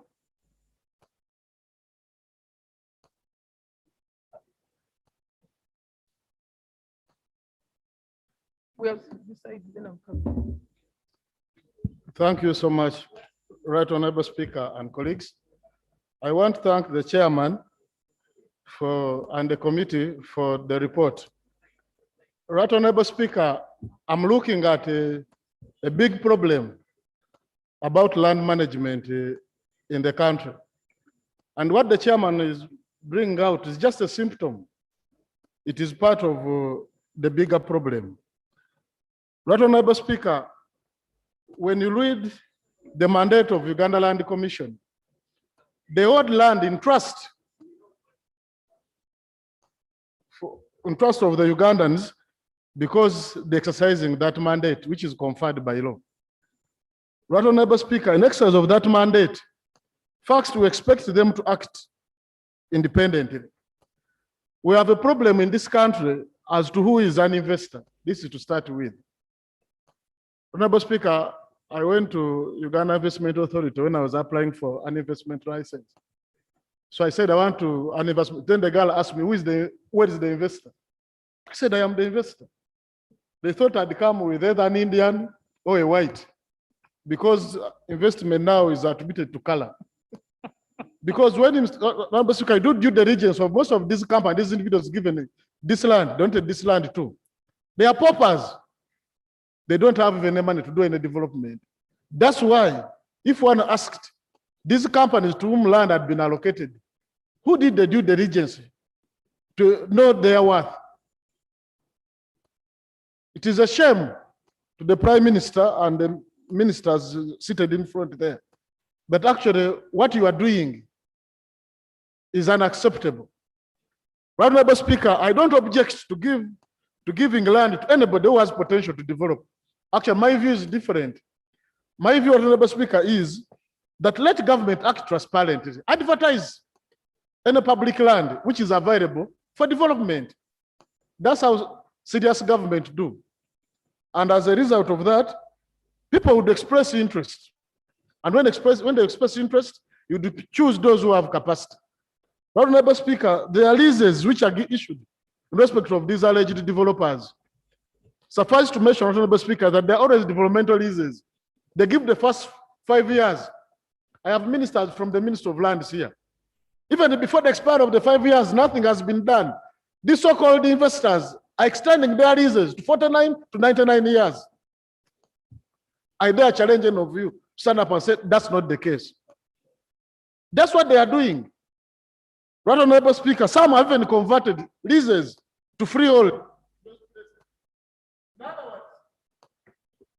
We have decided, then I'm coming. Thank you so much, Right Honorable Speaker and colleagues. I want to thank the chairman and the committee for the report. Right Honorable Speaker, I'm looking at a big problem about land management in the country. And what the chairman is bringing out is just a symptom. It is part of the bigger problem. Right Honorable Speaker, when you read the mandate of Uganda Land Commission, they hold land in trust, in trust of the Ugandans, because they're exercising that mandate, which is conferred by law. Right Honorable Speaker, in exercise of that mandate, first we expect them to act independently. We have a problem in this country as to who is an investor. This is to start with. Honorable Speaker, I went to Uganda Investment Authority when I was applying for an investment license. So I said, I want to an investment. Then the girl asked me, where is the investor? I said, I am the investor. They thought I'd come with either an Indian or a white, because investment now is attributed to color. Because when Honorable Speaker, I do due diligence of most of these companies, these individuals given this land, don't take this land too. They are paupers. they don't have any money to do any development. That's why, if one asked these companies to whom land had been allocated, who did the due diligence to know their worth? It is a shame to the Prime Minister and the ministers seated in front there. But actually, what you are doing is unacceptable. Right, Honorable Speaker, I don't object to giving land to anybody who has potential to develop. Actually, my view is different. My view, Honorable Speaker, is that let government act transparently. Advertise any public land which is available for development. That's how serious government do. And as a result of that, people would express interest. And when they express interest, you choose those who have capacity. But, Honorable Speaker, there are leases which are issued in respect of these alleged developers. Suffice to mention, Honorable Speaker, that there are always developmental leases. They give the first 5 years. I have ministers from the Ministry of Lands here. Even before the expiry of the 5 years, nothing has been done. These so-called investors are extending their leases to 49 to 99 years. I dare challenge any of you to stand up and say that's not the case. That's what they are doing. Right, Honorable Speaker, some have even converted leases to freehold.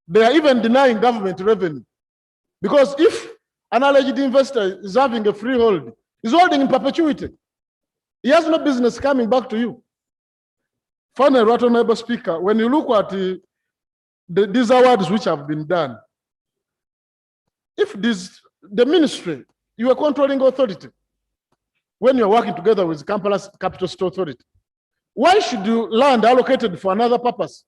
They are even denying government revenue. Because if an alleged investor is having a freehold, he's holding in perpetuity. He has no business coming back to you. Finally, Right, Honorable Speaker, when you look at these awards which have been done, if the ministry, you are controlling authority, when you're working together with Kampala's Capital City Authority, why should you land allocated for another purpose?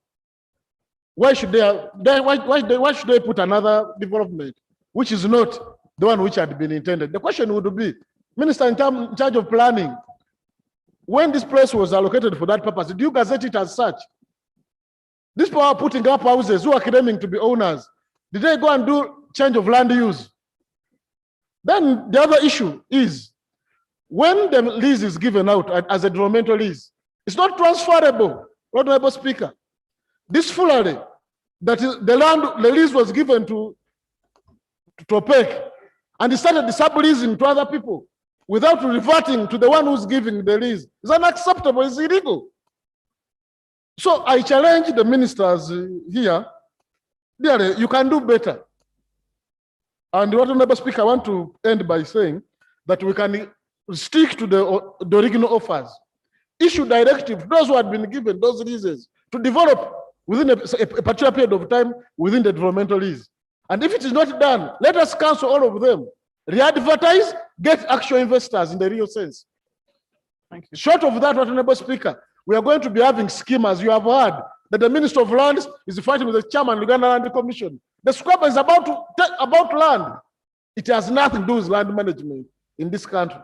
Why should why should they put another development which is not the one which had been intended? The question would be, Minister in charge of planning, when this place was allocated for that purpose, did you gazette it as such? These people are putting up houses who are claiming to be owners. Did they go and do change of land use? Then the other issue is, when the lease is given out as a developmental lease, it's not transferable, Honorable Speaker. This foolery, that is, the lease was given to OPEC, and he started subleasing to other people without reverting to the one who's giving the lease. It's unacceptable, it's illegal. So I challenge the ministers here, dearly, you can do better. And Honorable Speaker, I want to end by saying that we can stick to the original offers. Issue directive, those who had been given those leases to develop within a particular period of time within the developmental lease. And if it is not done, let us cancel all of them. Re-advertise, get actual investors in the real sense. Thank you. Short of that, Honorable Speaker, we are going to be having schemers. You have heard that the Minister of Lands is fighting with the chairman of the Uganda Land Commission. The scrapper is about land. It has nothing to do with land management in this country.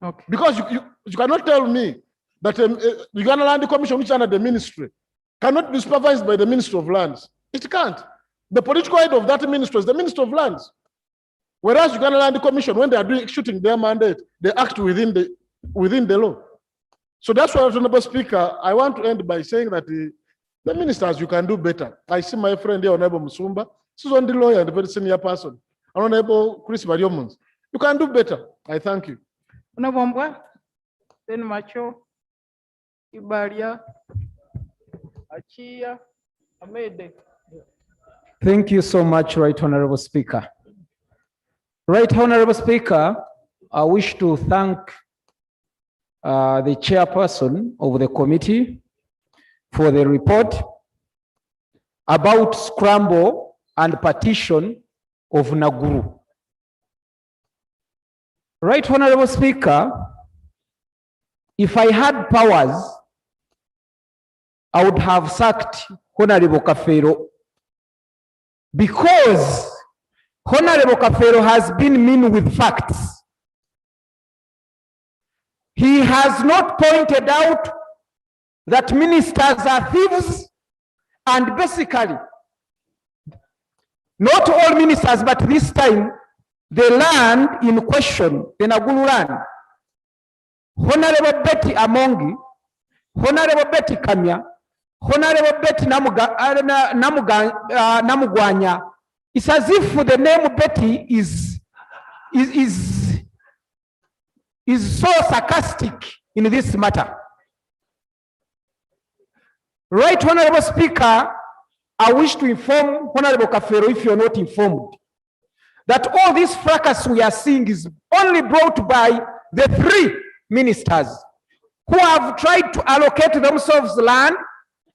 Okay. Because you cannot tell me that the Uganda Land Commission, which is under the ministry, cannot be supervised by the Ministry of Lands. It can't. The political head of that ministry is the Minister of Lands. Whereas Uganda Land Commission, when they are executing their mandate, they act within the law. So that's why, Honorable Speaker, I want to end by saying that the ministers, you can do better. I see my friend here, Honorable Musumba. She's on the lawyer and a very senior person. Honorable Chris Mariomons. You can do better. I thank you. Honorable then Macho, Ibaria, Achia, Amede. Thank you so much, Right Honorable Speaker. Right Honorable Speaker, I wish to thank the chairperson of the committee for the report about scramble and partition of Naguru. Right Honorable Speaker, if I had powers, I would have sacked Honorable Kafero, because Honorable Kafero has been mean with facts. He has not pointed out that ministers are thieves, and basically, not all ministers, but this time, the land in question, the Naguru land, Honorable Betty Amongi, Honorable Betty Kamya, Honorable Betty Namugwanya, it's as if the name Betty is so sarcastic in this matter. Right, Honorable Speaker, I wish to inform Honorable Kafero, if you're not informed, that all this fracas we are seeing is only brought by the 3 ministers who have tried to allocate themselves land,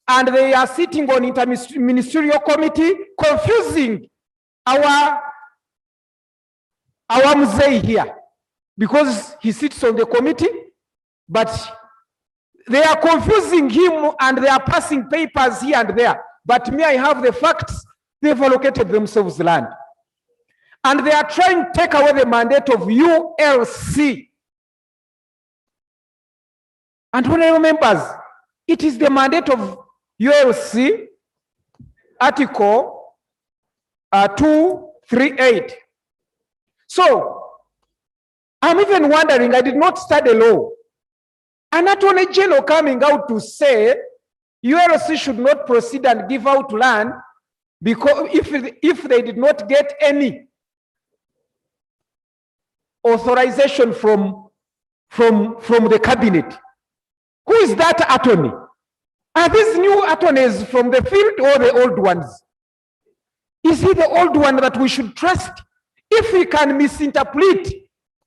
and they are sitting on interministerial committee, confusing our Mzee here, because he sits on the committee, but they are confusing him and they are passing papers here and there. But me, I have the facts. They've allocated themselves land. And they are trying to take away the mandate of ULC. And honorable members, it is the mandate of ULC, Article 238. So, I'm even wondering, I did not study law. An attorney general coming out to say ULC should not proceed and give out land because if they did not get any authorization from the cabinet. Who is that attorney? Are these new attorneys from the field or the old ones? Is he the old one that we should trust? If we can misinterpret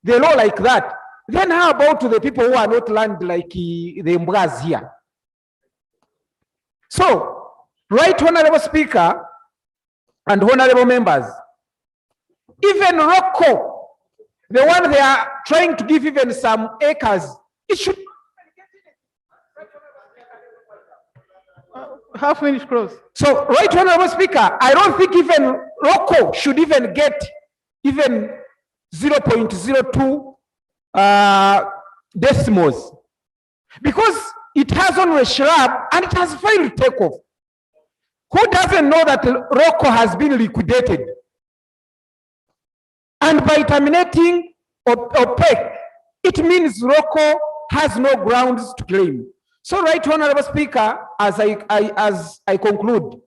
the law like that, then how about the people who are not land like the Mbraz here? So, right, Honorable Speaker and honorable members, even Rocco, the one they are trying to give even some acres, it should Half minute close. So, right, Honorable Speaker, I don't think even Rocco should even get even 0.02 decimals, because it has only a shrub and it has failed takeoff. Who doesn't know that Rocco has been liquidated? And by terminating OPEC, it means Rocco has no grounds to claim. So, right, Honorable Speaker, as I conclude,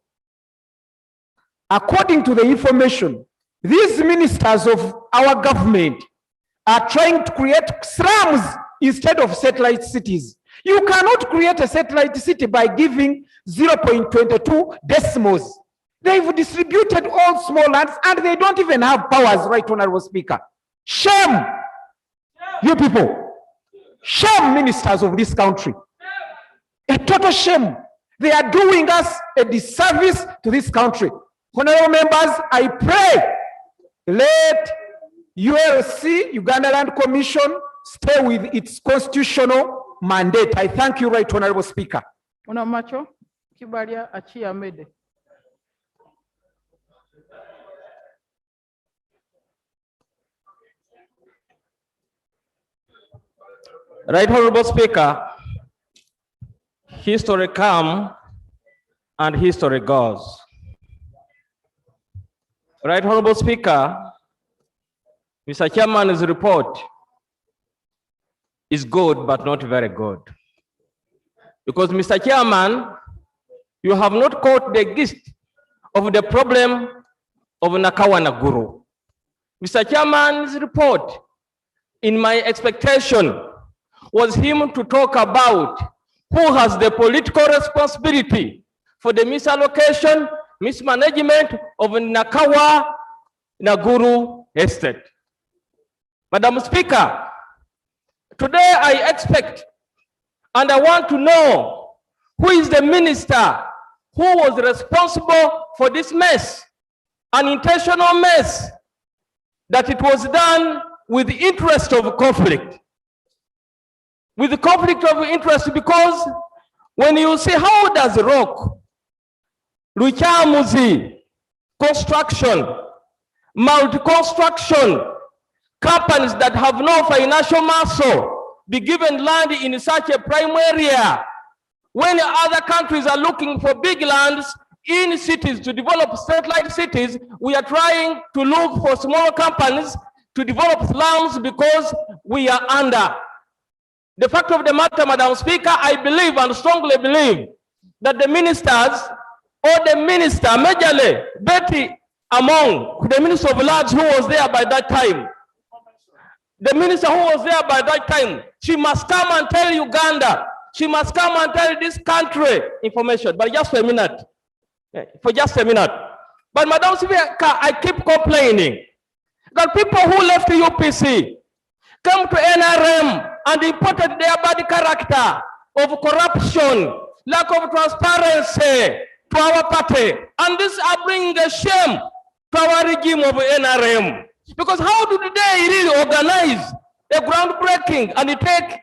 according to the information, these ministers of our government are trying to create slums instead of satellite cities. You cannot create a satellite city by giving 0.22 decimals. They've distributed all small lands and they don't even have powers, right, Honorable Speaker. Shame, you people. Shame, ministers of this country. A total shame. They are doing us a disservice to this country. Honorable members, I pray, let ULC, Uganda Land Commission, stay with its constitutional mandate. I thank you, right, Honorable Speaker. Una macho, Kibalia Achia Mede. Right, Honorable Speaker, history comes and history goes. Right, Honorable Speaker, Mr. Chairman's report is good, but not very good. Because, Mr. Chairman, you have not caught the gist of the problem of Nakawa-Naguru. Mr. Chairman's report, in my expectation, was him to talk about who has the political responsibility for the misallocation, mismanagement of Nakawa-Naguru estate. Madam Speaker, today I expect and I want to know who is the minister who was responsible for this mess, an intentional mess, that it was done with the interest of conflict. With the conflict of interest, because when you see how does rock, Ruchamuzi, construction, multi-construction, companies that have no financial muscle be given land in such a prime area, when other countries are looking for big lands in cities to develop satellite cities, we are trying to look for small companies to develop slums because we are under. The fact of the matter, Madam Speaker, I believe and strongly believe that the ministers or the minister, majorly Betty among the Minister of Lands who was there by that time, the minister who was there by that time, she must come and tell Uganda, she must come and tell this country information, but just for a minute, for just a minute. But Madam Speaker, I keep complaining that people who left the UPC come to NRM and imported their bad character of corruption, lack of transparency to our party. And this are bringing a shame to our regime of NRM. Because how do they really organize a groundbreaking and take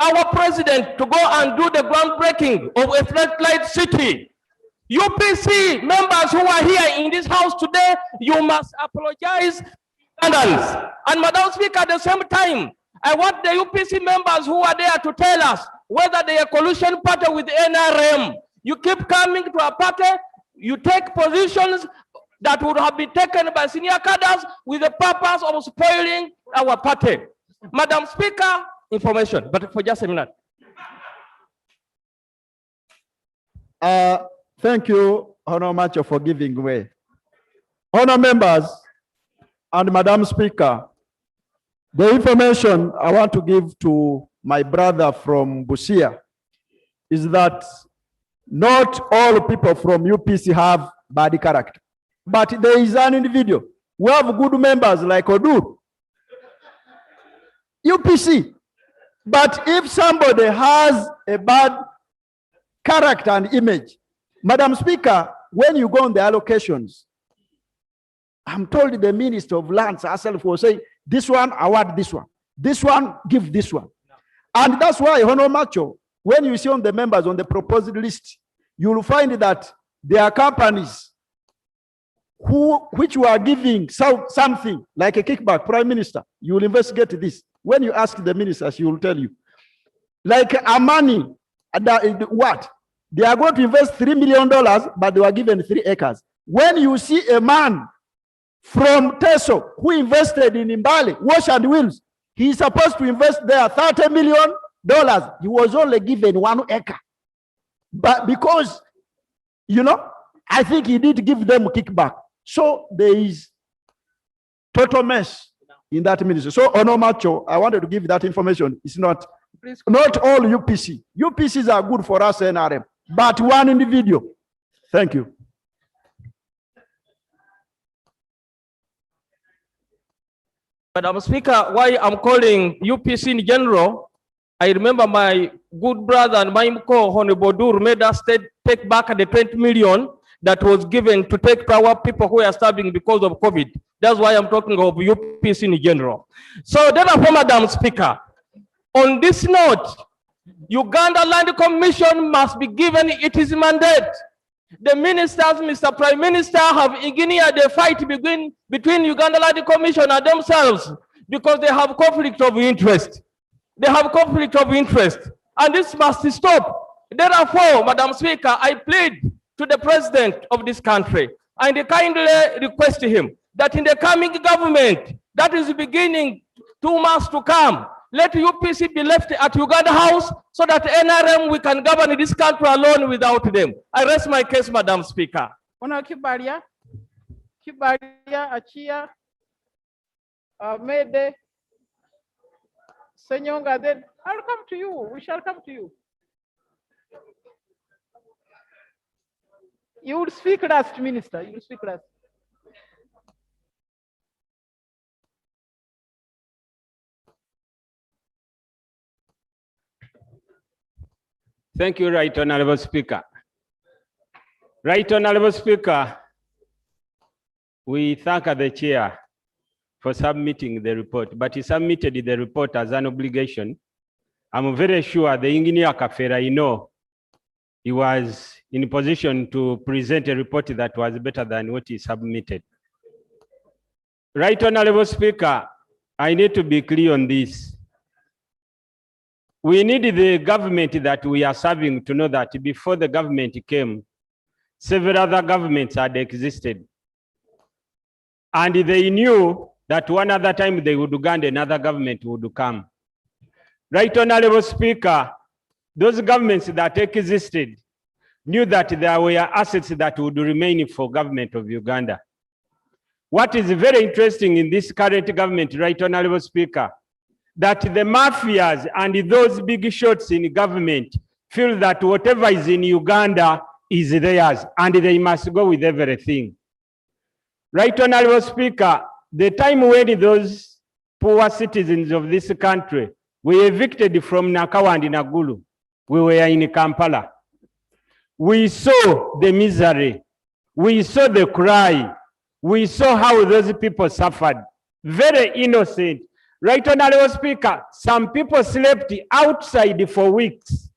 our president to go and do the groundbreaking of a floodlight city? UPC members who are here in this house today, you must apologize. And Madam Speaker, at the same time, I want the UPC members who are there to tell us whether they are coalition party with NRM. You keep coming to a party, you take positions that would have been taken by senior cadres with the purpose of spoiling our party. Madam Speaker, information, but for just a minute. Thank you, Honour Macho, for giving way. Honour members and Madam Speaker, the information I want to give to my brother from Busia is that not all people from UPC have bad character, but there is an individual. We have good members like Odur, UPC. But if somebody has a bad character and image, Madam Speaker, when you go on the allocations, I'm told the Minister of Lands herself will say, this one, award this one, give this one. And that's why, Honour Macho, when you see on the members on the proposed list, you will find that there are companies which were giving something like a kickback. Prime Minister, you will investigate this. When you ask the minister, she will tell you. Like Amani, what? They are going to invest $3 million, but they were given 3 acres. When you see a man from Teso who invested in Imbali, Wash and Wheels, he is supposed to invest there $30 million. He was only given 1 acre. But because, you know, I think he did give them kickback. So there is total mess in that ministry. So, Honour Macho, I wanted to give that information. It's not all UPC. UPCs are good for us, NRM, but one individual. Thank you. Madam Speaker, why I'm calling UPC in general, I remember my good brother and my Honorable Bodur made us take back the 20 million that was given to take to our people who are starving because of COVID. That's why I'm talking of UPC in general. So therefore, Madam Speaker, on this note, Uganda Land Commission must be given its mandate. The ministers, Mr. Prime Minister, have engineered a fight between Uganda Land Commission and themselves because they have conflict of interest. They have conflict of interest, and this must stop. Therefore, Madam Speaker, I plead to the president of this country and I kindly request him that in the coming government that is beginning 2 months to come, let UPC be left at Uganda House so that NRM we can govern this country alone without them. I rest my case, Madam Speaker. Honour Kibaria, Achia, Mede, Senyonga, then I'll come to you. We shall come to you. You will speak last, Minister. You will speak last. Thank you, Right Honorable Speaker. Right Honorable Speaker, we thank the chair for submitting the report, but he submitted the report as an obligation. I'm very sure the engineer Kafera, he was in position to present a report that was better than what he submitted. Right Honorable Speaker, I need to be clear on this. We need the government that we are serving to know that before the government came, several other governments had existed. And they knew that one other time they would go and another government would come. Right Honorable Speaker, those governments that existed knew that there were assets that would remain for government of Uganda. What is very interesting in this current government, Right Honorable Speaker, that the mafias and those big shots in government feel that whatever is in Uganda is theirs and they must go with everything. Right Honorable Speaker, the time when those poor citizens of this country were evicted from Nakawa and Naguru, we were in Kampala. We saw the misery. We saw the cry. We saw how those people suffered. Very innocent. Right Honorable Speaker, some people slept outside for weeks.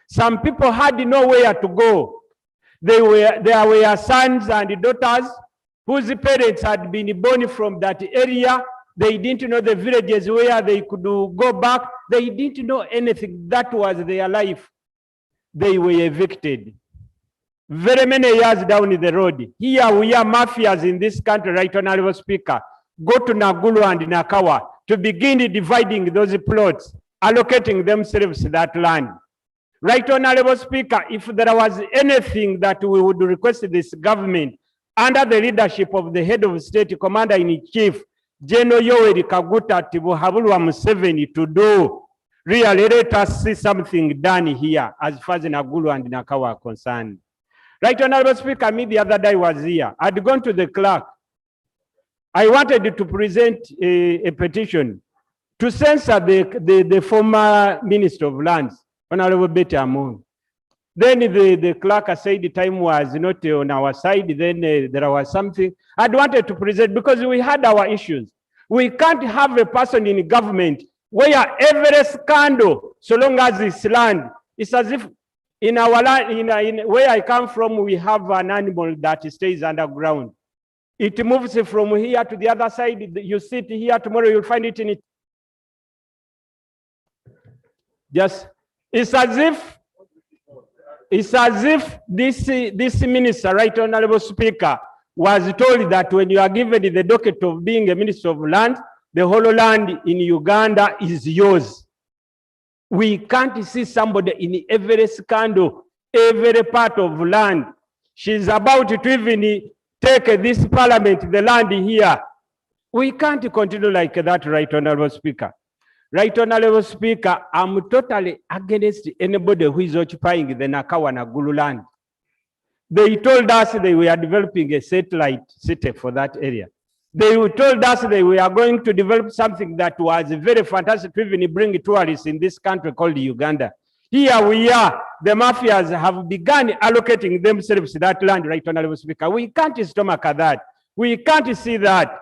Some people had nowhere to go. There were sons and daughters whose parents had been born from that area. They didn't know the villages where they could go back. They didn't know anything. That was their life. They were evicted. Very many years down the road. Here we are mafias in this country, Right Honorable Speaker. Go to Naguru and Nakawa to begin dividing those plots, allocating themselves that land. Right Honorable Speaker, if there was anything that we would request this government under the leadership of the head of state, Commander-in-Chief, General Yoweri Kaguta Tibuhaburwa Museveni to do, really let us see something done here as far as Naguru and Nakawa are concerned. Right Honorable Speaker, me the other day was here. I'd gone to the clerk. I wanted to present a petition to censor the former Minister of Lands, Honorable Betty Amon. Then the clerk said the time was not on our side. Then there was something I'd wanted to present because we had our issues. We can't have a person in government where every scandal, so long as it's land, it's as if in our land, where I come from, we have an animal that stays underground. It moves from here to the other side. You sit here, tomorrow you'll find it in it. Just, it's as if this minister, Right Honorable Speaker, was told that when you are given the docket of being a minister of land, the whole land in Uganda is yours. We can't see somebody in every scandal, every part of land. She's about to even take this parliament, the land here. We can't continue like that, Right Honorable Speaker. Right Honorable Speaker, I'm totally against anybody who is occupying the Nakawa Naguru land. They told us they were developing a satellite city for that area. They told us they were going to develop something that was very fantastic to even bring tourists in this country called Uganda. Here we are, the mafias have begun allocating themselves that land, Right Honorable Speaker. We can't stomach that. We can't see that.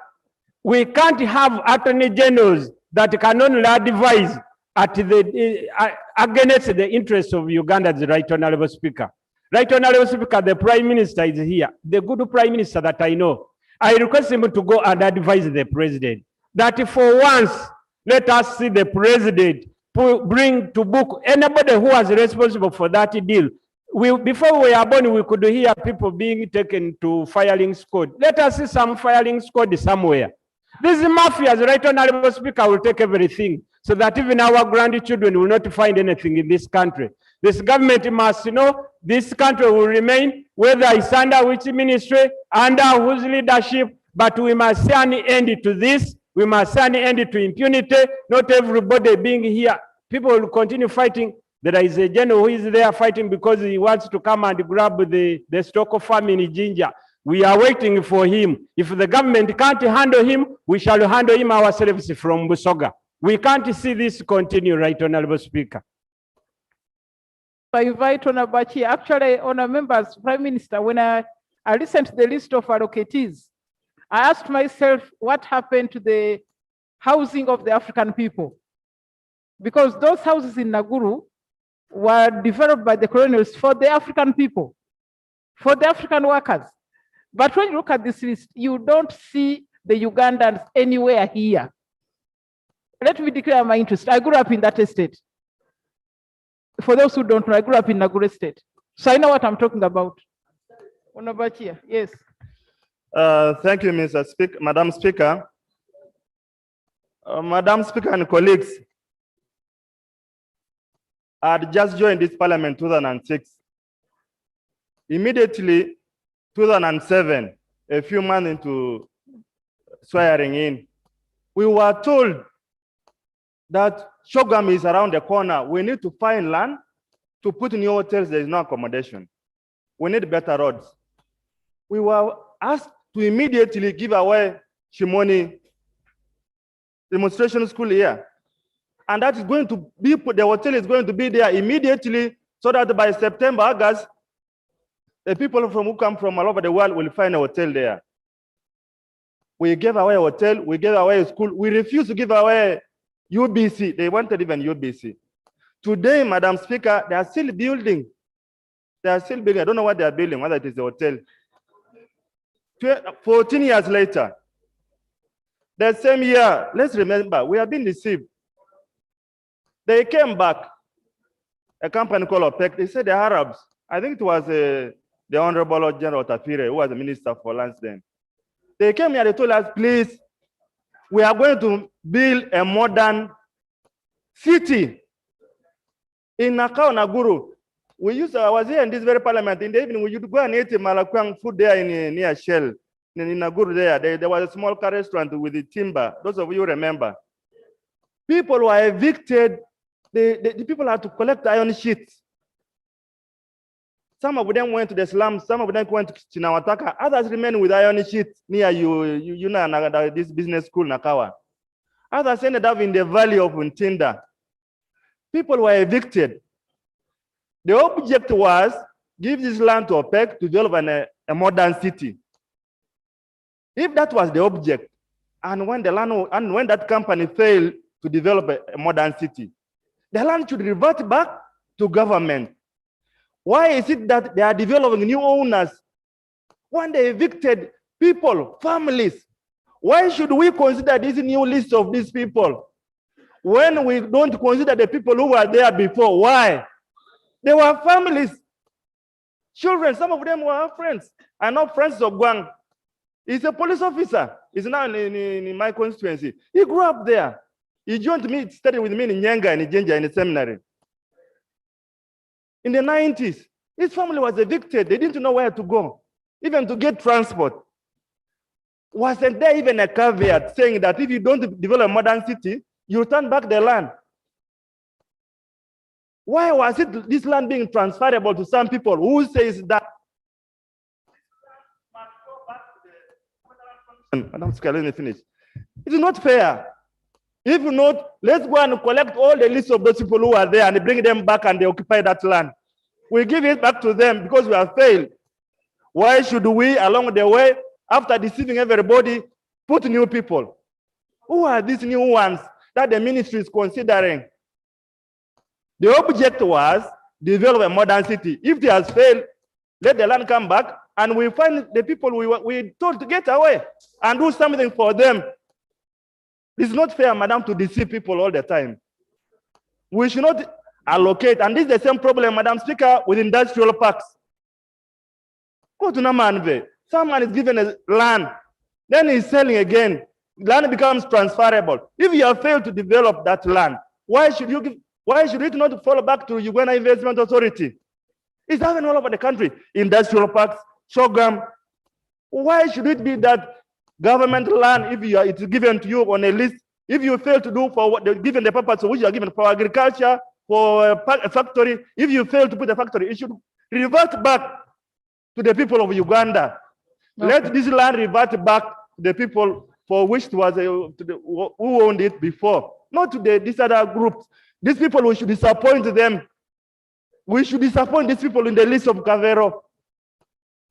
We can't have attorney generals that can only advise at against the interests of Uganda's, Right Honorable Speaker. Right Honorable Speaker, the Prime Minister is here. The good Prime Minister that I know. I request him to go and advise the President that for once, let us see the President bring to book anybody who was responsible for that deal. Before we are born, we could hear people being taken to firing squad. Let us see some firing squad somewhere. These mafias, Right Honorable Speaker, will take everything so that even our grandchildren will not find anything in this country. This government must know this country will remain, whether it's under which ministry, under whose leadership, but we must see an end to this. We must see an end to impunity. Not everybody being here. People will continue fighting. There is a general who is there fighting because he wants to come and grab the stock of farm in Jinja. We are waiting for him. If the government can't handle him, we shall handle him ourselves from Busoga. We can't see this continue, Right Honorable Speaker. I invite Honorable Bachi. Actually, Honorable members, Prime Minister, when I listened to the list of allocatees, I asked myself what happened to the housing of the African people. Because those houses in Naguru were developed by the colonials for the African people, for the African workers. But when you look at this list, you don't see the Ugandans anywhere here. Let me declare my interest. I grew up in that estate. For those who don't know, I grew up in Naguru State. So I know what I'm talking about. Honorable Chair, yes. Thank you, Mr. Speaker, Madam Speaker. Madam Speaker and colleagues, I had just joined this parliament in 2006. Immediately, 2007, a few months into swearing in, we were told that Shogam is around the corner. We need to find land to put new hotels. There is no accommodation. We need better roads. We were asked to immediately give away Shimoni demonstration school here. And that is going to be, the hotel is going to be there immediately so that by September, August, the people who come from all over the world will find a hotel there. We gave away a hotel, we gave away a school. We refused to give away UBC. They wanted even UBC. Today, Madam Speaker, they are still building. They are still building. I don't know what they are building, whether it is a hotel. 14 years later, the same year, let's remember, we have been deceived. They came back, a company called OPEC. They said the Arabs, I think it was the Honorable General Tafire, who was the Minister for Lands then. They came here, they told us, please, we are going to build a modern city in Nakao Naguru. I was here in this very parliament. In the evening, we used to go and eat malakwang food there near Shell. In Naguru there was a small car restaurant with the timber. Those of you remember. People were evicted. The people had to collect iron sheets. Some of them went to the slums. Some of them went to Chinawataka. Others remained with iron sheets near you know, this business school, Nakawa. Others ended up in the valley of Ntinda. People were evicted. The object was give this land to OPEC to develop a modern city. If that was the object, and when that company failed to develop a modern city, the land should revert back to government. Why is it that they are developing new owners when they evicted people, families? Why should we consider this new list of these people when we don't consider the people who were there before? Why? They were families, children. Some of them were our friends. I know Francis Ogwang. He's a police officer. He's now in my constituency. He grew up there. He joined me, studied with me in Nyenga and Jinja in the seminary. In the 90s, his family was evicted. They didn't know where to go, even to get transport. Wasn't there even a caveat saying that if you don't develop a modern city, you turn back the land? Why was it this land being transferable to some people? Who says that? Madam Speaker, let me finish. It's not fair. If not, let's go and collect all the lists of those people who are there and bring them back and they occupy that land. We give it back to them because we have failed. Why should we, along the way, after deceiving everybody, put new people? Who are these new ones that the ministry is considering? The object was develop a modern city. If it has failed, let the land come back and we find the people we told to get away and do something for them. It's not fair, madam, to deceive people all the time. We should not allocate, and this is the same problem, Madam Speaker, with industrial parks. Go to Namanve. Someone is given a land, then he's selling again. Land becomes transferable. If you have failed to develop that land, why should it not fall back to Uganda Investment Authority? It's happening all over the country. Industrial parks, Shogam. Why should it be that government land, if it's given to you on a list, if you fail to do for what given the purpose for which you are given, for agriculture, for a factory, if you fail to put a factory, it should revert back to the people of Uganda. Okay. Let this land revert back to the people for which it was who owned it before, not to these other groups. These people, we should disappoint them. We should disappoint these people in the list of Cavero.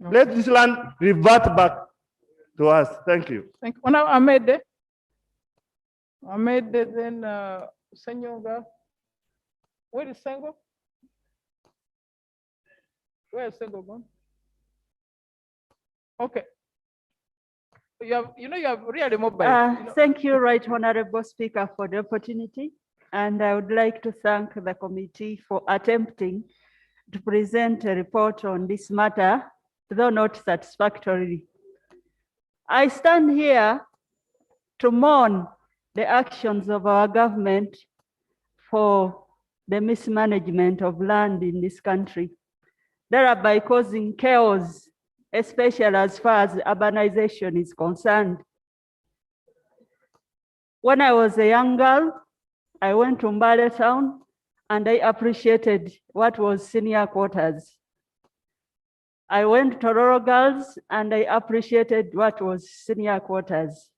Okay. Let this land revert back to us. Thank you. Thank you. Now, Ahmed, then Senyoga. Where is Sengo? Where is Sengo gone? Okay. You have really mobile. Thank you, Right Honorable Speaker, for the opportunity. And I would like to thank the committee for attempting to present a report on this matter, though not satisfactorily. I stand here to mourn the actions of our government for the mismanagement of land in this country. thereby causing chaos, especially as far as urbanization is concerned. When I was a young girl, I went to Mbale town and I appreciated what was senior quarters. I went to Roro Girls and I appreciated what was senior quarters.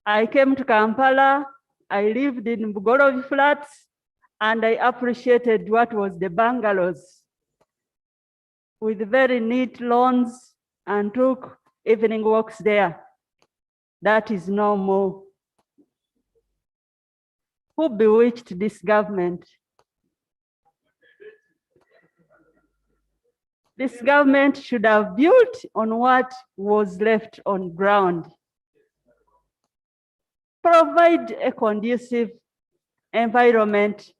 I came to Kampala, I lived in Bugorovi flats, and I appreciated what was the bungalows with very neat lawns and took evening walks there. That is no more. Who bewitched this government? This government should have built on what was left on ground. Provide a conducive environment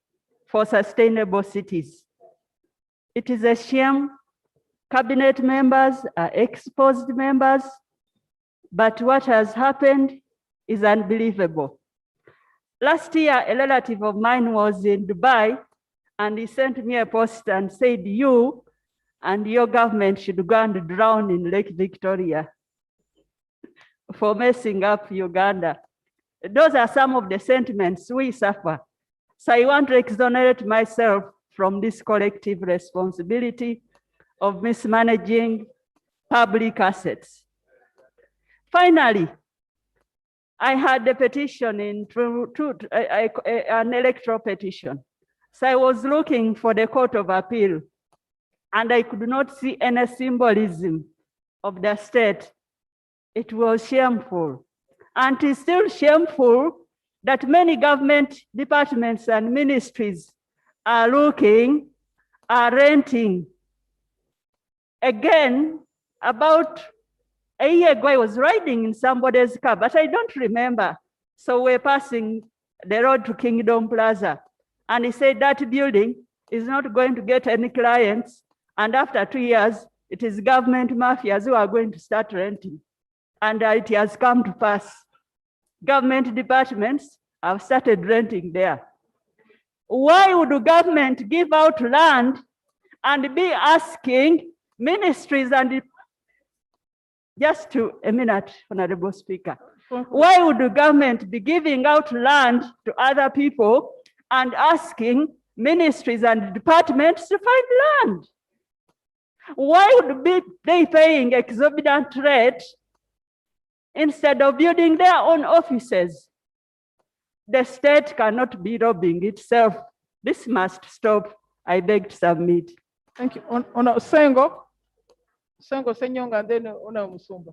for sustainable cities. It is a shame cabinet members are exposed members, but what has happened is unbelievable. Last year, a relative of mine was in Dubai and he sent me a post and said, you and your government should go and drown in Lake Victoria for messing up Uganda. Those are some of the sentiments we suffer. So I want to exonerate myself from this collective responsibility of mismanaging public assets. Finally, I had a petition an electoral petition. So I was looking for the Court of Appeal and I could not see any symbolism of the state. It was shameful. And it's still shameful that many government departments and ministries are renting. Again, about a year ago, I was riding in somebody's car, but I don't remember. So we're passing the road to Kingdom Plaza. And he said that building is not going to get any clients. And after 2 years, it is government mafias who are going to start renting. And it has come to pass. Government departments have started renting there. Why would the government give out land and be asking ministries and just a minute, Honorable Speaker. Why would the government be giving out land to other people and asking ministries and departments to find land? Why would they be paying exorbitant rate instead of building their own offices? The state cannot be robbing itself. This must stop. I beg to submit. Thank you. On Sengo Senyonga, and then Ona Musumba.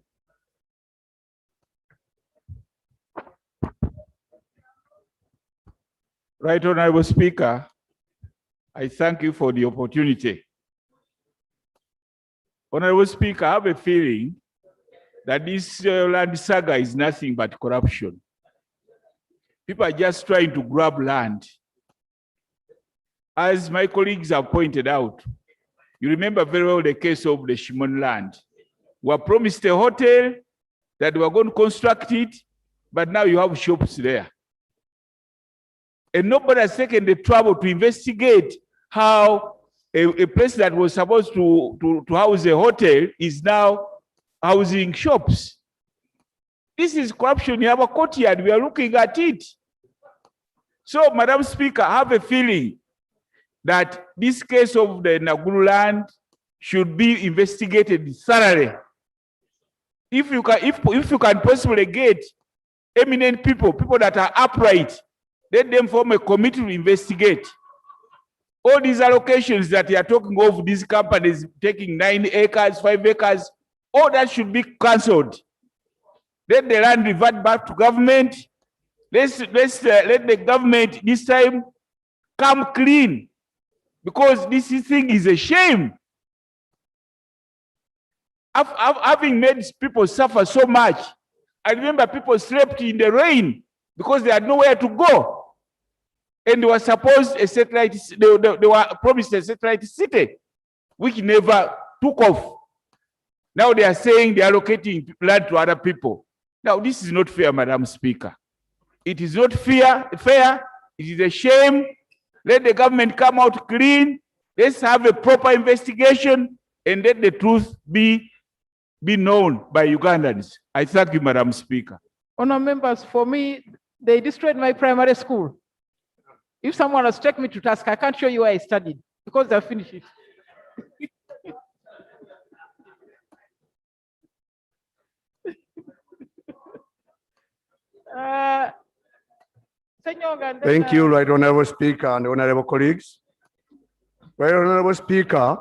Right Honorable Speaker, I thank you for the opportunity. Honorable Speaker, I have a feeling that this land saga is nothing but corruption. People are just trying to grab land. As my colleagues have pointed out, you remember very well the case of the Shimon land. We were promised a hotel that we were going to construct it, but now you have shops there. And nobody has taken the trouble to investigate how a place that was supposed to house a hotel is now housing shops. This is corruption in our courtyard. We are looking at it. So, Madam Speaker, I have a feeling that this case of the Naguru land should be investigated thoroughly. If you can possibly get eminent people that are upright, let them form a committee to investigate. All these allocations that you are talking of, these companies taking 9 acres, 5 acres, all that should be cancelled. Let the land revert back to government. Let the government this time come clean, because this thing is a shame. Having made people suffer so much, I remember people slept in the rain because they had nowhere to go. And they were supposed a satellite, they were promised a satellite city, which never took off. Now they are saying they are allocating land to other people. Now this is not fair, Madam Speaker. It is not fair. It is a shame. Let the government come out clean Let's have a proper investigation and let the truth be known by Ugandans. I thank you, Madam Speaker. Honour members, for me, they destroyed my primary school. If someone has taken me to task, I can't show you where I studied because I finished it. Thank you, Right Honorable Speaker and honorable colleagues. Right Honorable Speaker,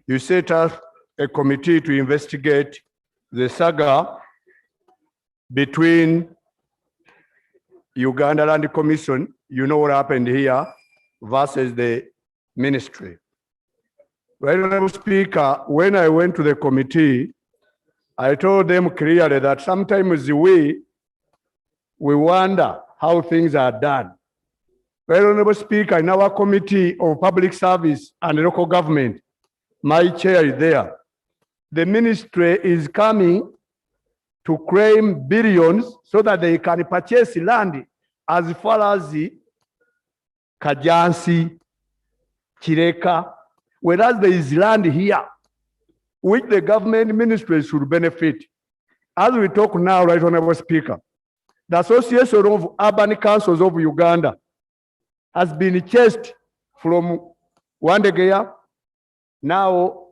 you set up a committee to investigate the saga between Uganda Land Commission, you know what happened here, versus the ministry. Right Honorable Speaker, when I went to the committee, I told them clearly that sometimes we wonder how things are done. Right Honorable Speaker, in our Committee of Public Service and Local Government, my chair is there. The ministry is coming to claim billions so that they can purchase land as far as the Kajansi, Chireka, whereas there is land here, which the government ministry should benefit. As we talk now, Right Honorable Speaker, the Association of Urban Councils of Uganda has been chased from Wandegeya, now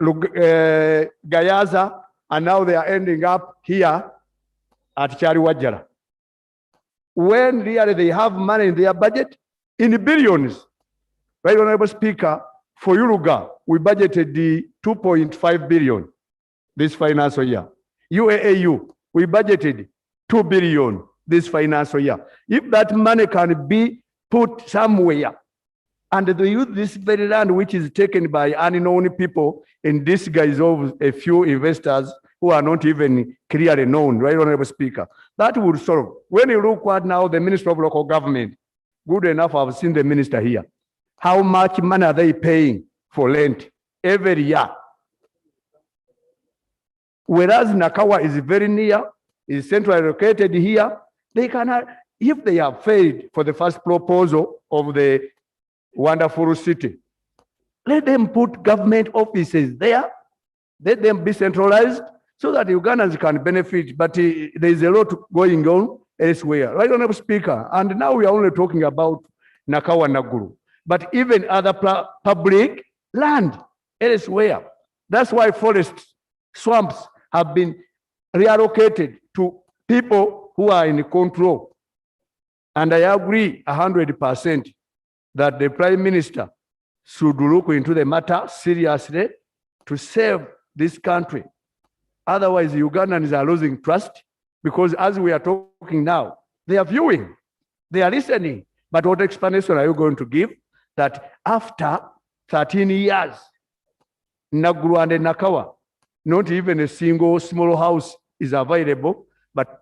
Gayaza, and now they are ending up here at Chariwajara. When really they have money in their budget in billions. Right Honorable Speaker, for Uruga, we budgeted the 2.5 billion this financial year. UAAU, we budgeted 2 billion this financial year. If that money can be put somewhere and they use this very land which is taken by unknown people in disguise of a few investors who are not even clearly known, Right Honorable Speaker, that would solve. When you look at now the Minister of Local Government, good enough, I've seen the minister here. How much money are they paying for rent every year? Whereas Nakawa is very near, is centrally located here, they cannot, if they have failed for the first proposal of the wonderful city, let them put government offices there, let them be centralized so that Ugandans can benefit, but there is a lot going on elsewhere. Right Honorable Speaker, and now we are only talking about Nakawa Naguru, but even other public land elsewhere. That's why forests, swamps have been reallocated to people who are in control. And I agree 100% that the Prime Minister should look into the matter seriously to save this country. Otherwise, Ugandans are losing trust because as we are talking now, they are viewing, they are listening. But what explanation are you going to give that after 13 years, Naguru and Nakawa, not even a single small house is available, but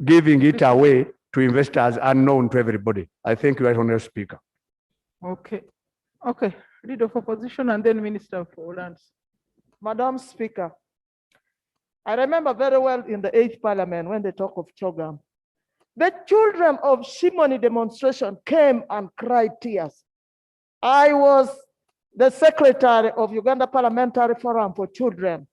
giving it away to investors unknown to everybody. I thank you, Right Honorable Speaker. Okay. Okay. Leader of Opposition and then Minister for Lands. Madam Speaker, I remember very well in the 8th Parliament when they talk of Chogam. The children of Shimoni demonstration came and cried tears. I was the secretary of Uganda Parliamentary Forum for Children.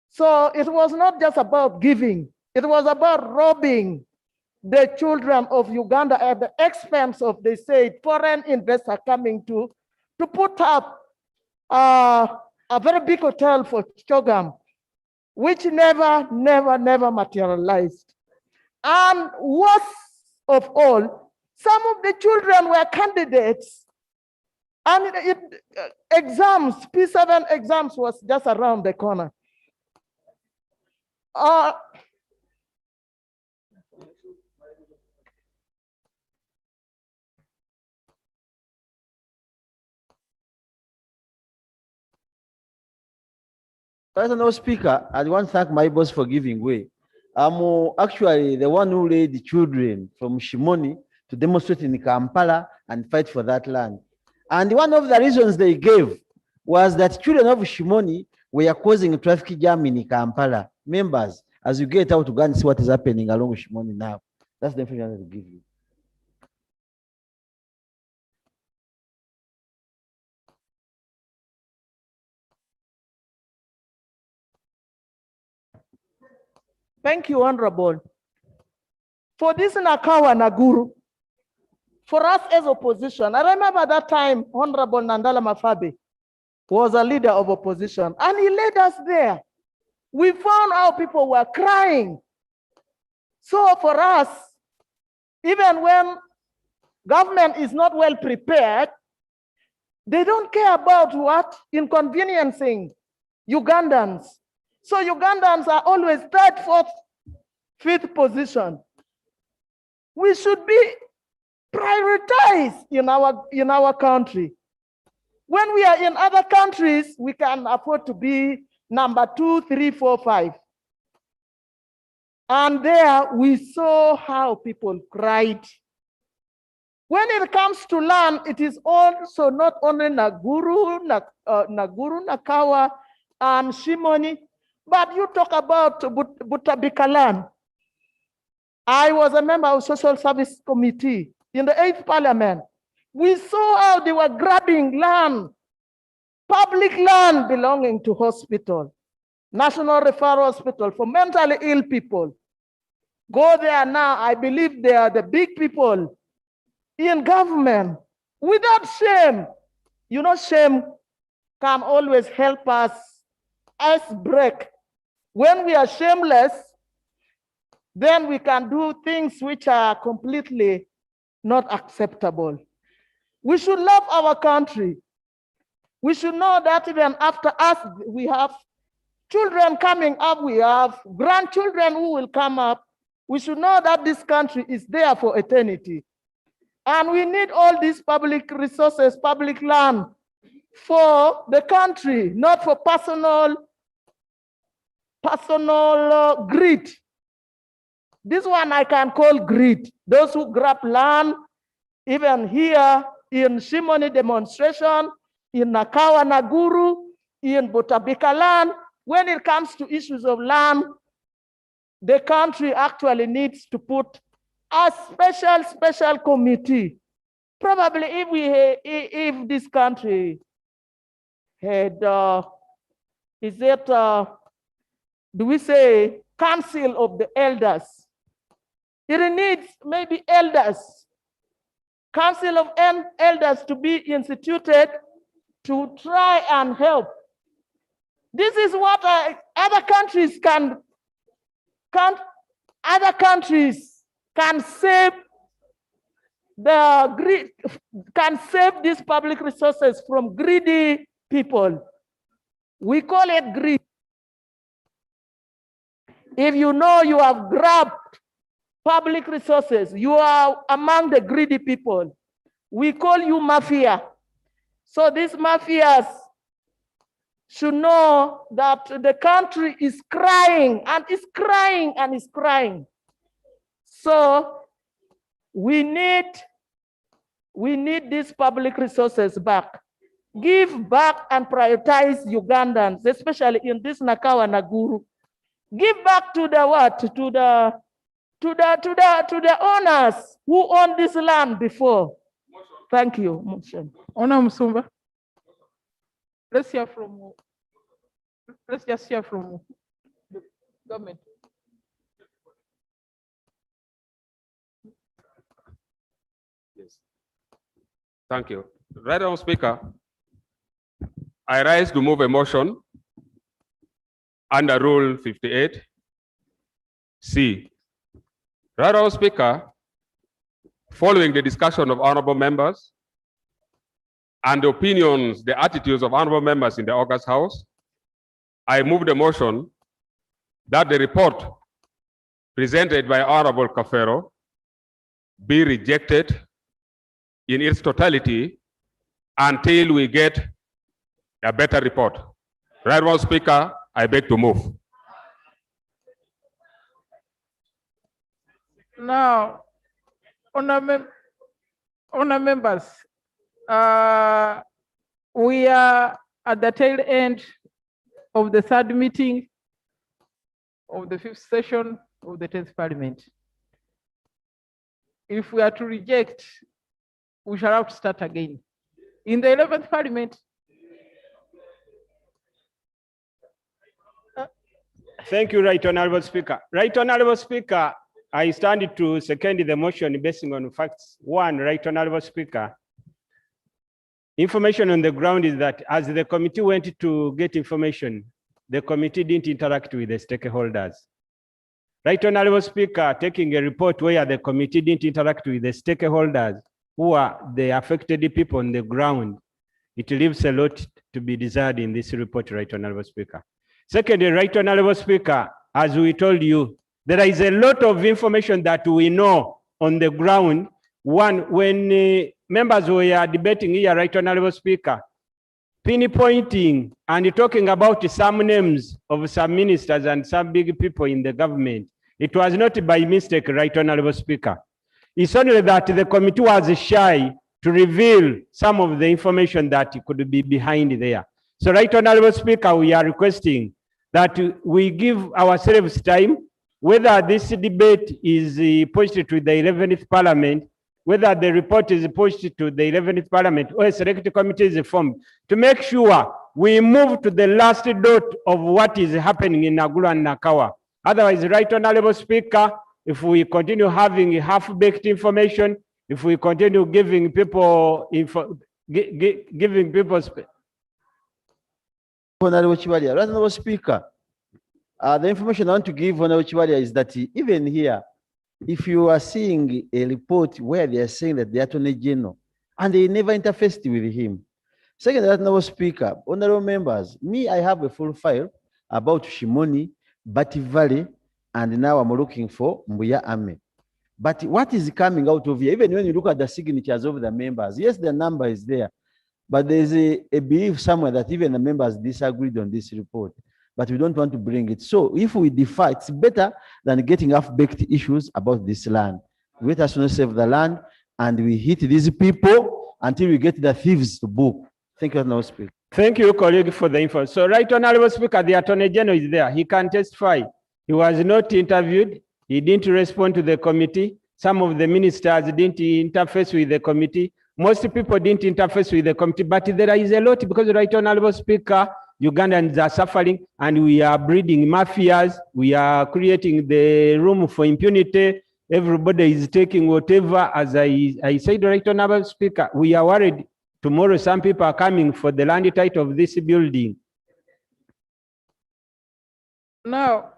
So it was not just about giving, it was about robbing the children of Uganda at the expense of, they say, foreign investor coming to put up a very big hotel for Chogam, which never materialized. And worst of all, some of the children were candidates, and exams, P7 exams was just around the corner. Honorable Speaker, I want to thank my boss for giving way. I'm actually the one who led the children from Shimoni to demonstrate in Kampala and fight for that land. And one of the reasons they gave was that children of Shimoni were causing a traffic jam in Kampala. Members, as you get out to go and see what is happening along Shimoni now, that's the information I will give you. Thank you, Honorable. For this Nakawa Naguru, for us as opposition, I remember that time Honorable Nandala Mafabe was a leader of opposition and he led us there. We found our people were crying. So for us, even when government is not well prepared, they don't care about what? Inconveniencing Ugandans. So Ugandans are always third, fourth, fifth position. We should be prioritized in our country. When we are in other countries, we can afford to be number 2, 3, 4, 5. And there we saw how people cried. When it comes to land, it is also not only Naguru, Nakawa, and Shimoni, but you talk about Butabikalan. I was a member of Social Service Committee in the 8th Parliament. We saw how they were grabbing land, public land belonging to hospital, National Referral Hospital for mentally ill people. Go there now, I believe they are the big people in government without shame. You know, shame can always help us break. When we are shameless, then we can do things which are completely not acceptable. We should love our country. We should know that even after us, we have children coming up, we have grandchildren who will come up. We should know that this country is there for eternity. And we need all these public resources, public land for the country, not for personal greed. This one I can call greed. Those who grab land, even here in Shimoni demonstration, in Nakawa Naguru, in Butabika land, when it comes to issues of land, the country actually needs to put a special committee. Probably if this country had, do we say, council of the elders? It needs maybe elders, council of elders to be instituted to try and help. This is what other countries can save can save these public resources from greedy people. We call it greed. If you know you have grabbed public resources, you are among the greedy people. We call you mafia. So these mafias should know that the country is crying and is crying and is crying. So we need these public resources back. Give back and prioritize Ugandans, especially in this Nakawa Naguru. Give back to the what? To the owners who owned this land before. Thank you. Honor Musumba. Let's just hear from the government. Yes. Thank you. Right on, Speaker. I rise to move a motion under Rule 58C. Right on, Speaker, following the discussion of honorable members and the opinions, the attitudes of honorable members in the August House, I move the motion that the report presented by Honorable Kafero be rejected in its totality until we get a better report. Right on, Speaker, I beg to move. Now, honor members, we are at the tail end of the third meeting of the 5th session of the 10th Parliament. If we are to reject, we shall have to start again. In the 11th Parliament, Thank you, Right Honorable Speaker. Right Honorable Speaker, I stand to second the motion based on facts. One, Right Honorable Speaker, information on the ground is that as the committee went to get information, the committee didn't interact with the stakeholders. Right Honorable Speaker, taking a report where the committee didn't interact with the stakeholders who are the affected people on the ground, it leaves a lot to be desired in this report, Right Honorable Speaker. Secondly, Right Honorable Speaker, as we told you, there is a lot of information that we know on the ground. One, when members were debating here, Right Honorable Speaker, pinpointing and talking about some names of some ministers and some big people in the government, it was not by mistake, Right Honorable Speaker. It's only that the committee was shy to reveal some of the information that could be behind there. So, Right Honorable Speaker, we are requesting that we give ourselves time, whether this debate is pushed to the 11th Parliament, whether the report is pushed to the 11th Parliament, or a select committee is formed, to make sure we move to the last dot of what is happening in Naguru and Nakawa. Otherwise, Right Honorable Speaker, if we continue having half-baked information, if we continue giving people Honorable Chivalia, Honorable Speaker, the information I want to give Honorable Chivalia is that even here, if you are seeing a report where they are saying that the Attorney General, and they never interfaced with him. Second, Honorable Speaker, honorable members, me, I have a full file about Shimoni, Bati Valley, and now I'm looking for Mbuya Ame. But what is coming out of here, even when you look at the signatures of the members, yes, the number is there, but there's a belief somewhere that even the members disagreed on this report, but we don't want to bring it. So if we defy, it's better than getting half-baked issues about this land. Let us not save the land, and we hit these people until we get the thieves to book. Thank you, Honorable Speaker. Thank you, colleague, for the info. So, Right Honorable Speaker, the Attorney General is there. He can testify. He was not interviewed. He didn't respond to the committee. Some of the ministers didn't interface with the committee. Most people didn't interface with the committee, but there is a lot because, Right Honorable Speaker, Ugandans are suffering and we are breeding mafias. We are creating the room for impunity. Everybody is taking whatever. As I said, Right Honorable Speaker, we are worried tomorrow some people are coming for the land title of this building. Now,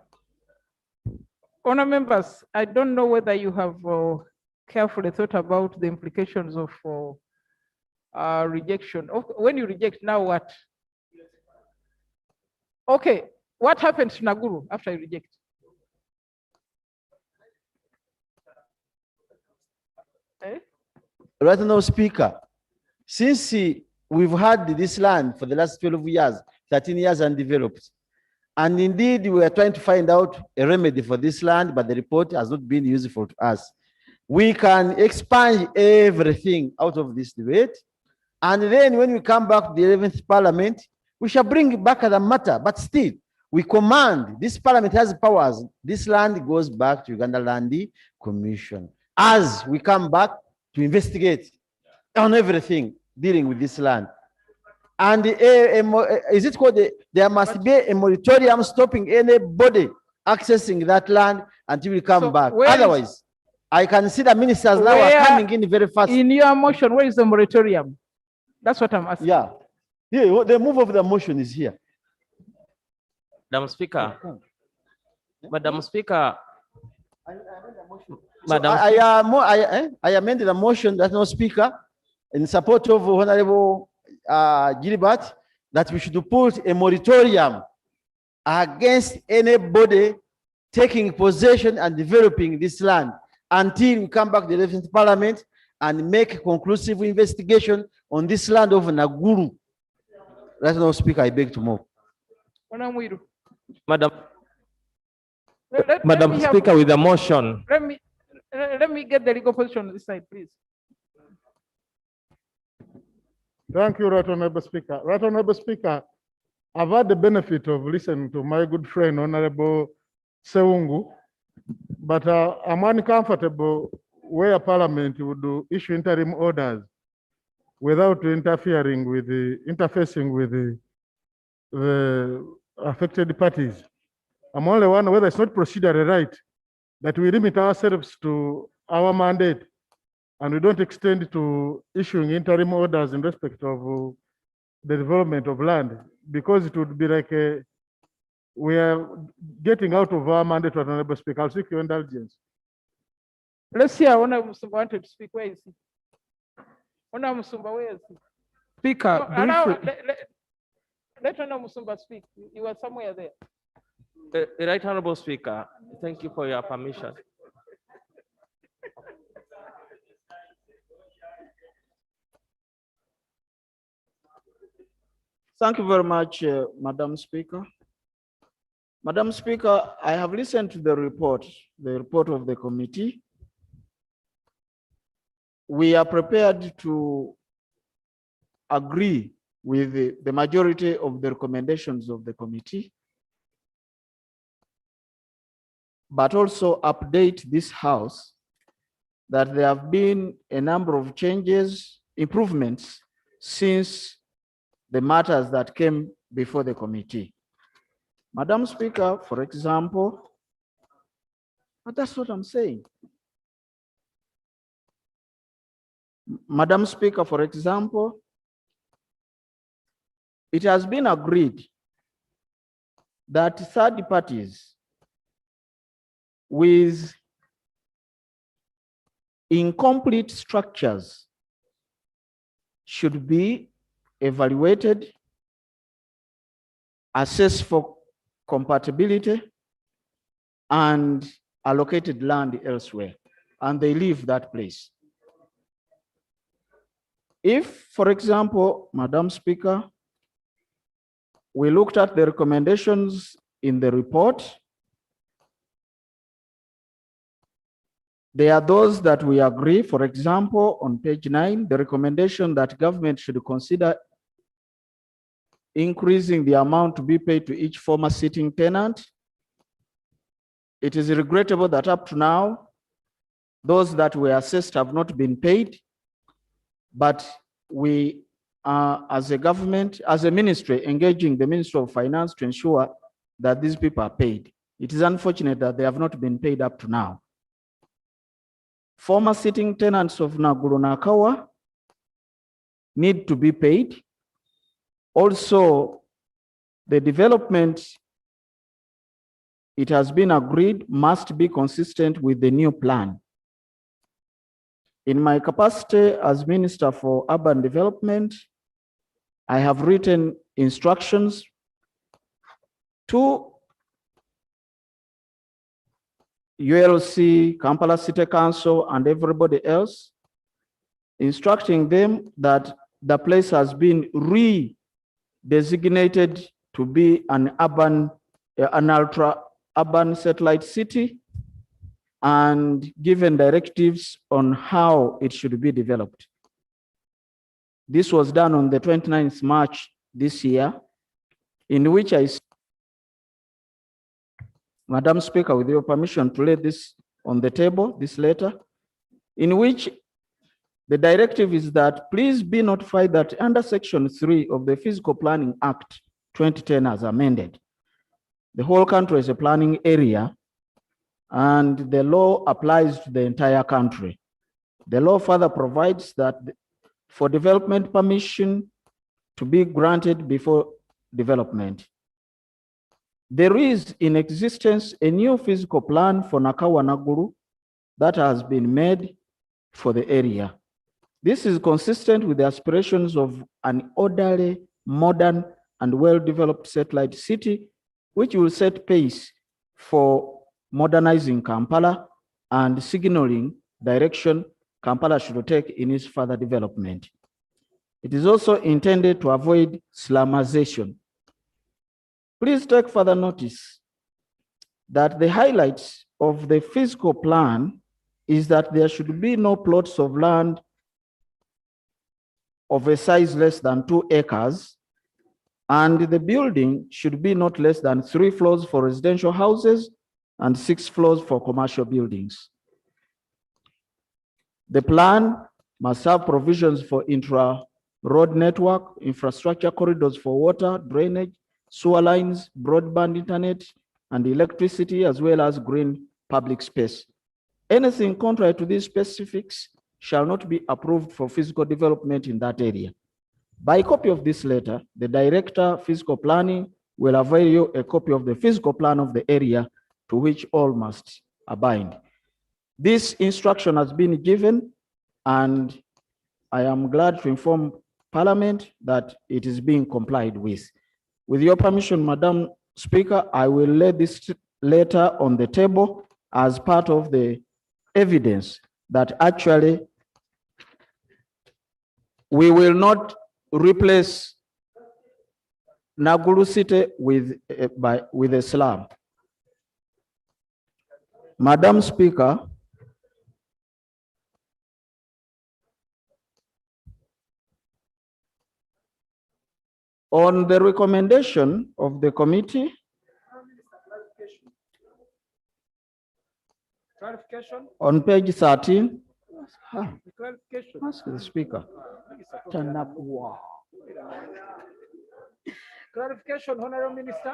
honor members, I don't know whether you have carefully thought about the implications of rejection. When you reject, now what? Okay, what happens to Naguru after you reject? Right now, Speaker, since we've had this land for the last 12 years, 13 years undeveloped, and indeed we are trying to find out a remedy for this land, but the report has not been useful to us. We can expunge everything out of this debate, and then when we come back to the 11th Parliament, we shall bring back the matter, but still, we command, this Parliament has powers, this land goes back to Uganda Land Commission, as we come back to investigate on everything dealing with this land. And is it called, there must be a moratorium stopping anybody accessing that land until we come back. Otherwise, I can see the ministers now are coming in very fast. In your motion, where is the moratorium? That's what I'm asking. Yeah. Yeah, the move of the motion is here. Madam Speaker. Madam Speaker. I amended the motion, that's no Speaker, in support of Honorable Gilbert, that we should put a moratorium against anybody taking possession and developing this land until we come back to the 11th Parliament and make a conclusive investigation on this land of Naguru. That's no Speaker, I beg to move. Madam Speaker, with the motion. Let me get the legal position on this side, please. Thank you, Right Honorable Speaker. Right Honorable Speaker, I've had the benefit of listening to my good friend, Honorable Seungu, but I'm uncomfortable where Parliament would issue interim orders without interfering with interfacing with the affected parties. I'm only wondering whether it's not procedurally right that we limit ourselves to our mandate and we don't extend to issuing interim orders in respect of the development of land, because it would be like we are getting out of our mandate, Honorable Speaker. I'll seek your indulgence. Let's hear Honorable Musumba wanted to speak. Where is he? Honorable Musumba, where is he? Speaker, Allow, briefly, let Honorable Musumba speak. You were somewhere there. Right Honorable Speaker, thank you for your permission. Thank you very much, Madam Speaker. Madam Speaker, I have listened to the report of the committee. We are prepared to agree with the majority of the recommendations of the committee, but also update this House that there have been a number of changes, improvements since the matters that came before the committee. Madam Speaker, for example, but that's what I'm saying. Madam Speaker, for example, it has been agreed that third parties with incomplete structures should be evaluated, assessed for compatibility, and allocated land elsewhere, and they leave that place. If, for example, Madam Speaker, we looked at the recommendations in the report, there are those that we agree. For example, on page 9, the recommendation that government should consider increasing the amount to be paid to each former sitting tenant. It is regrettable that up to now, those that were assessed have not been paid, but we are, as a government, as a ministry, engaging the Ministry of Finance to ensure that these people are paid. It is unfortunate that they have not been paid up to now. Former sitting tenants of Naguru Nakawa need to be paid. Also, the development, it has been agreed, must be consistent with the new plan. In my capacity as Minister for Urban Development, I have written instructions to ULC, Kampala City Council, and everybody else, instructing them that the place has been re-designated to be an urban, an ultra-urban satellite city, and given directives on how it should be developed. This was done on the 29th March this year, in which I, Madam Speaker, with your permission to lay this on the table, this letter, in which the directive is that please be notified that under Section 3 of the Physical Planning Act 2010 as amended, the whole country is a planning area, and the law applies to the entire country. The law further provides that for development permission to be granted before development, there is in existence a new physical plan for Nakawa Naguru that has been made for the area. This is consistent with the aspirations of an orderly, modern, and well-developed satellite city, which will set pace for modernizing Kampala and signaling direction Kampala should take in its further development. It is also intended to avoid slumization. Please take further notice that the highlights of the physical plan is that there should be no plots of land of a size less than 2 acres, and the building should be not less than 3 floors for residential houses and 6 floors for commercial buildings. The plan must have provisions for intra-road network, infrastructure corridors for water, drainage, sewer lines, broadband internet, and electricity, as well as green public space. Anything contrary to these specifics shall not be approved for physical development in that area. By copy of this letter, the Director Physical Planning will avail you a copy of the physical plan of the area to which all must abide. This instruction has been given, and I am glad to inform Parliament that it is being complied with. With your permission, Madam Speaker, I will lay this letter on the table as part of the evidence that actually we will not replace Naguru City with a slum. Madam Speaker, on the recommendation of the committee, clarification on page 13, ask the Speaker. Clarification, Honorable Minister.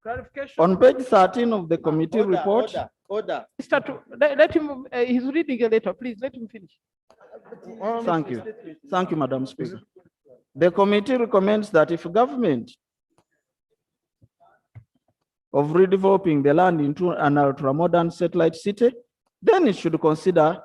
Clarification. On page 13 of the committee report. Order. Let him, he's reading a letter, please, let him finish. Thank you. Thank you, Madam Speaker. The committee recommends that if government of redeveloping the land into an ultra-modern satellite city, then it should consider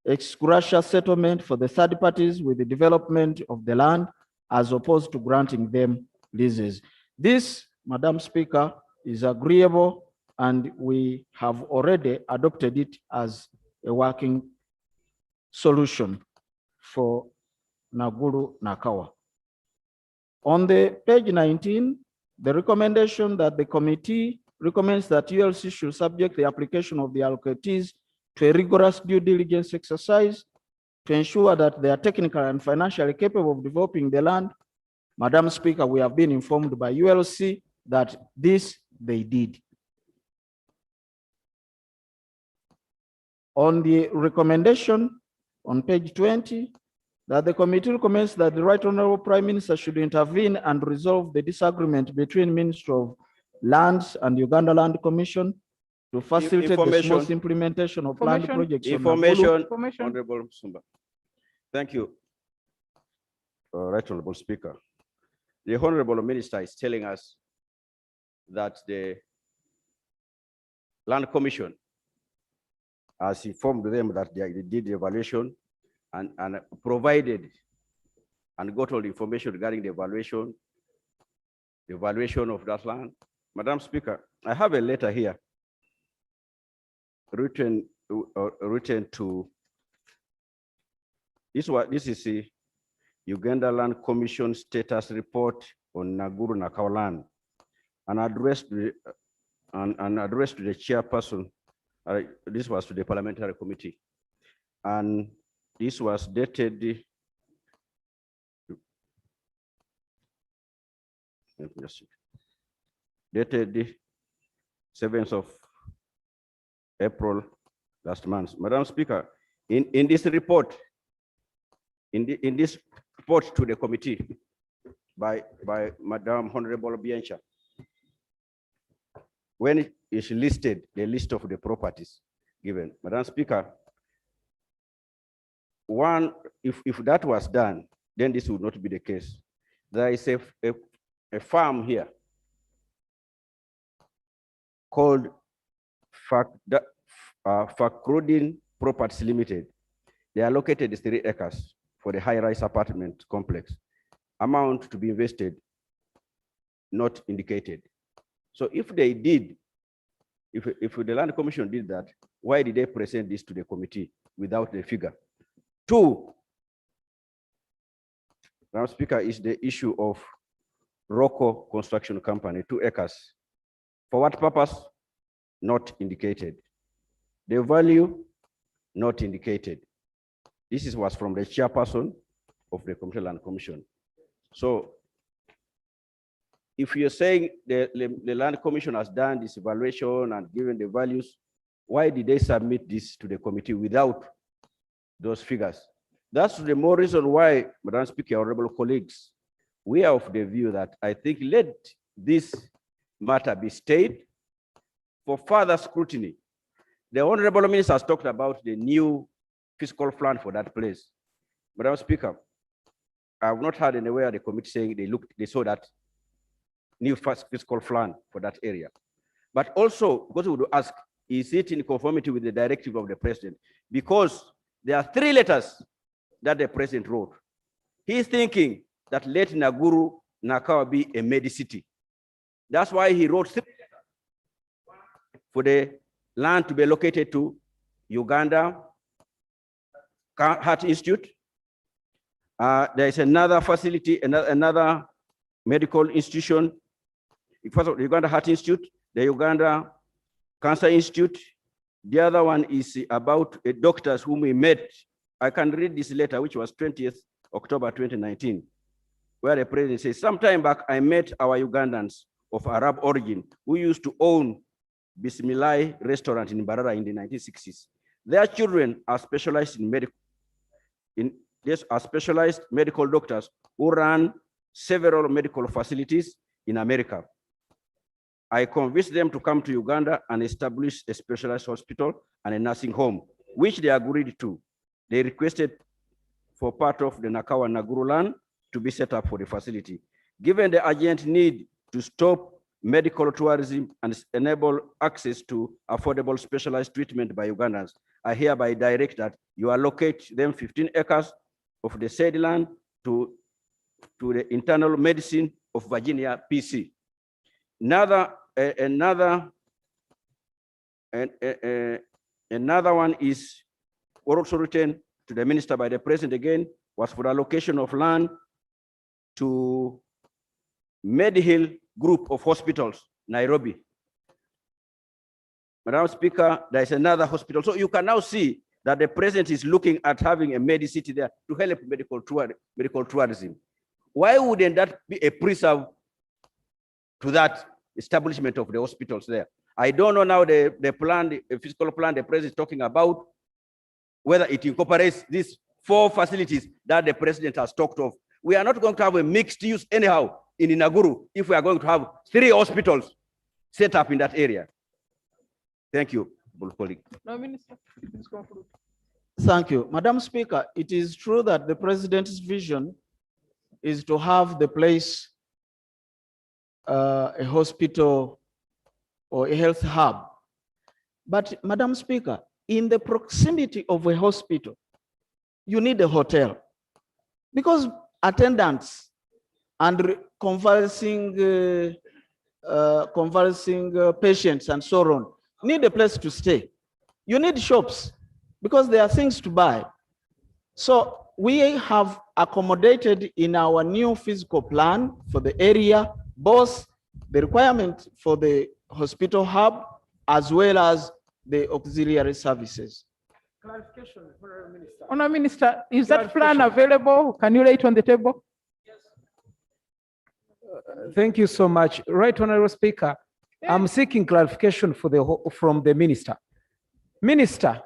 ex gratia settlement for the third parties with the development of the land, as opposed to granting them leases. This, Madam Speaker, is agreeable, and we have already adopted it as a working solution for Naguru Nakawa. On the page 19, the recommendation that the committee recommends that ULC should subject the application of the allocatees to a rigorous due diligence exercise to ensure that they are technically and financially capable of developing the land. Madam Speaker, we have been informed by ULC that this they did. On the recommendation on page 20, that the committee recommends that the Right Honorable Prime Minister should intervene and resolve the disagreement between Ministry of Lands and Uganda Land Commission to facilitate the smooth implementation of land projects. Information, Honorable Sumba. Thank you, Right Honorable Speaker. The Honorable Minister is telling us that the Land Commission has informed them that they did the evaluation and provided and got all the information regarding the evaluation of that land. Madam Speaker, I have a letter here written to this is the Uganda Land Commission status report on Naguru Nakawa land, and addressed to the chairperson. This was to the parliamentary committee, and this was dated dated 7th of April last month. Madam Speaker, in this report, in this report to the committee by Madam Honorable Bianca, when it is listed the list of the properties given, Madam Speaker, one, if that was done, then this would not be the case. There is a farm here called Fakrudin Properties Limited. They are located 3 acres for the high-rise apartment complex. Amount to be invested, not indicated. So if they did, if the Land Commission did that, why did they present this to the committee without the figure? 2, Madam Speaker, is the issue of Rocco Construction Company, 2 acres. For what purpose? Not indicated. The value, not indicated. This was from the chairperson of the Community Land Commission. So if you're saying the Land Commission has done this evaluation and given the values, why did they submit this to the committee without those figures? That's the more reason why, Madam Speaker, honorable colleagues, we are of the view that I think let this matter be stayed for further scrutiny. The Honorable Minister has talked about the new fiscal plan for that place. Madam Speaker, I have not heard anywhere the committee saying they saw that new fiscal plan for that area. But also, because we would ask, is it in conformity with the directive of the president? Because there are 3 letters that the president wrote. He's thinking that let Naguru Nakawa be a Medicity. That's why he wrote 3 letters for the land to be allocated to Uganda Heart Institute. There is another facility, another medical institution. First of all, Uganda Heart Institute, the Uganda Cancer Institute. The other one is about doctors whom we met. I can read this letter, which was 20th October 2019, where the president says, sometime back, I met our Ugandans of Arab origin who used to own Bismillah restaurant in Barara in the 1960s. Their children are specialized in specialized medical doctors who run several medical facilities in America. I convinced them to come to Uganda and establish a specialized hospital and a nursing home, which they agreed to. They requested for part of the Nakawa Naguru land to be set up for the facility. Given the urgent need to stop medical tourism and enable access to affordable specialized treatment by Ugandans, I hereby direct that you allocate them 15 acres of the said land to the internal medicine of Virginia, PC. Another one is also written to the minister by the president again, was for allocation of land to Medihill Group of Hospitals, Nairobi. Madam Speaker, there is another hospital. So you can now see that the president is looking at having a Medicity there to help medical tourism. Why wouldn't that be a preserve to that establishment of the hospitals there? I don't know now the fiscal plan the president is talking about, whether it incorporates these 4 facilities that the president has talked of. We are not going to have a mixed use anyhow in Naguru if we are going to have 3 hospitals set up in that area. Thank you, colleague. No, Minister, please conclude. Thank you. Madam Speaker, it is true that the president's vision is to have the place a hospital or a health hub. But Madam Speaker, in the proximity of a hospital, you need a hotel because attendants and convalescing patients and so on need a place to stay. You need shops because there are things to buy. So we have accommodated in our new physical plan for the area, both the requirement for the hospital hub as well as the auxiliary services. Clarification, Honourable Minister. Honourable Minister, is that plan available? Can you lay it on the table? Thank you so much. Right, Honourable Speaker. I'm seeking clarification from the Minister. Minister,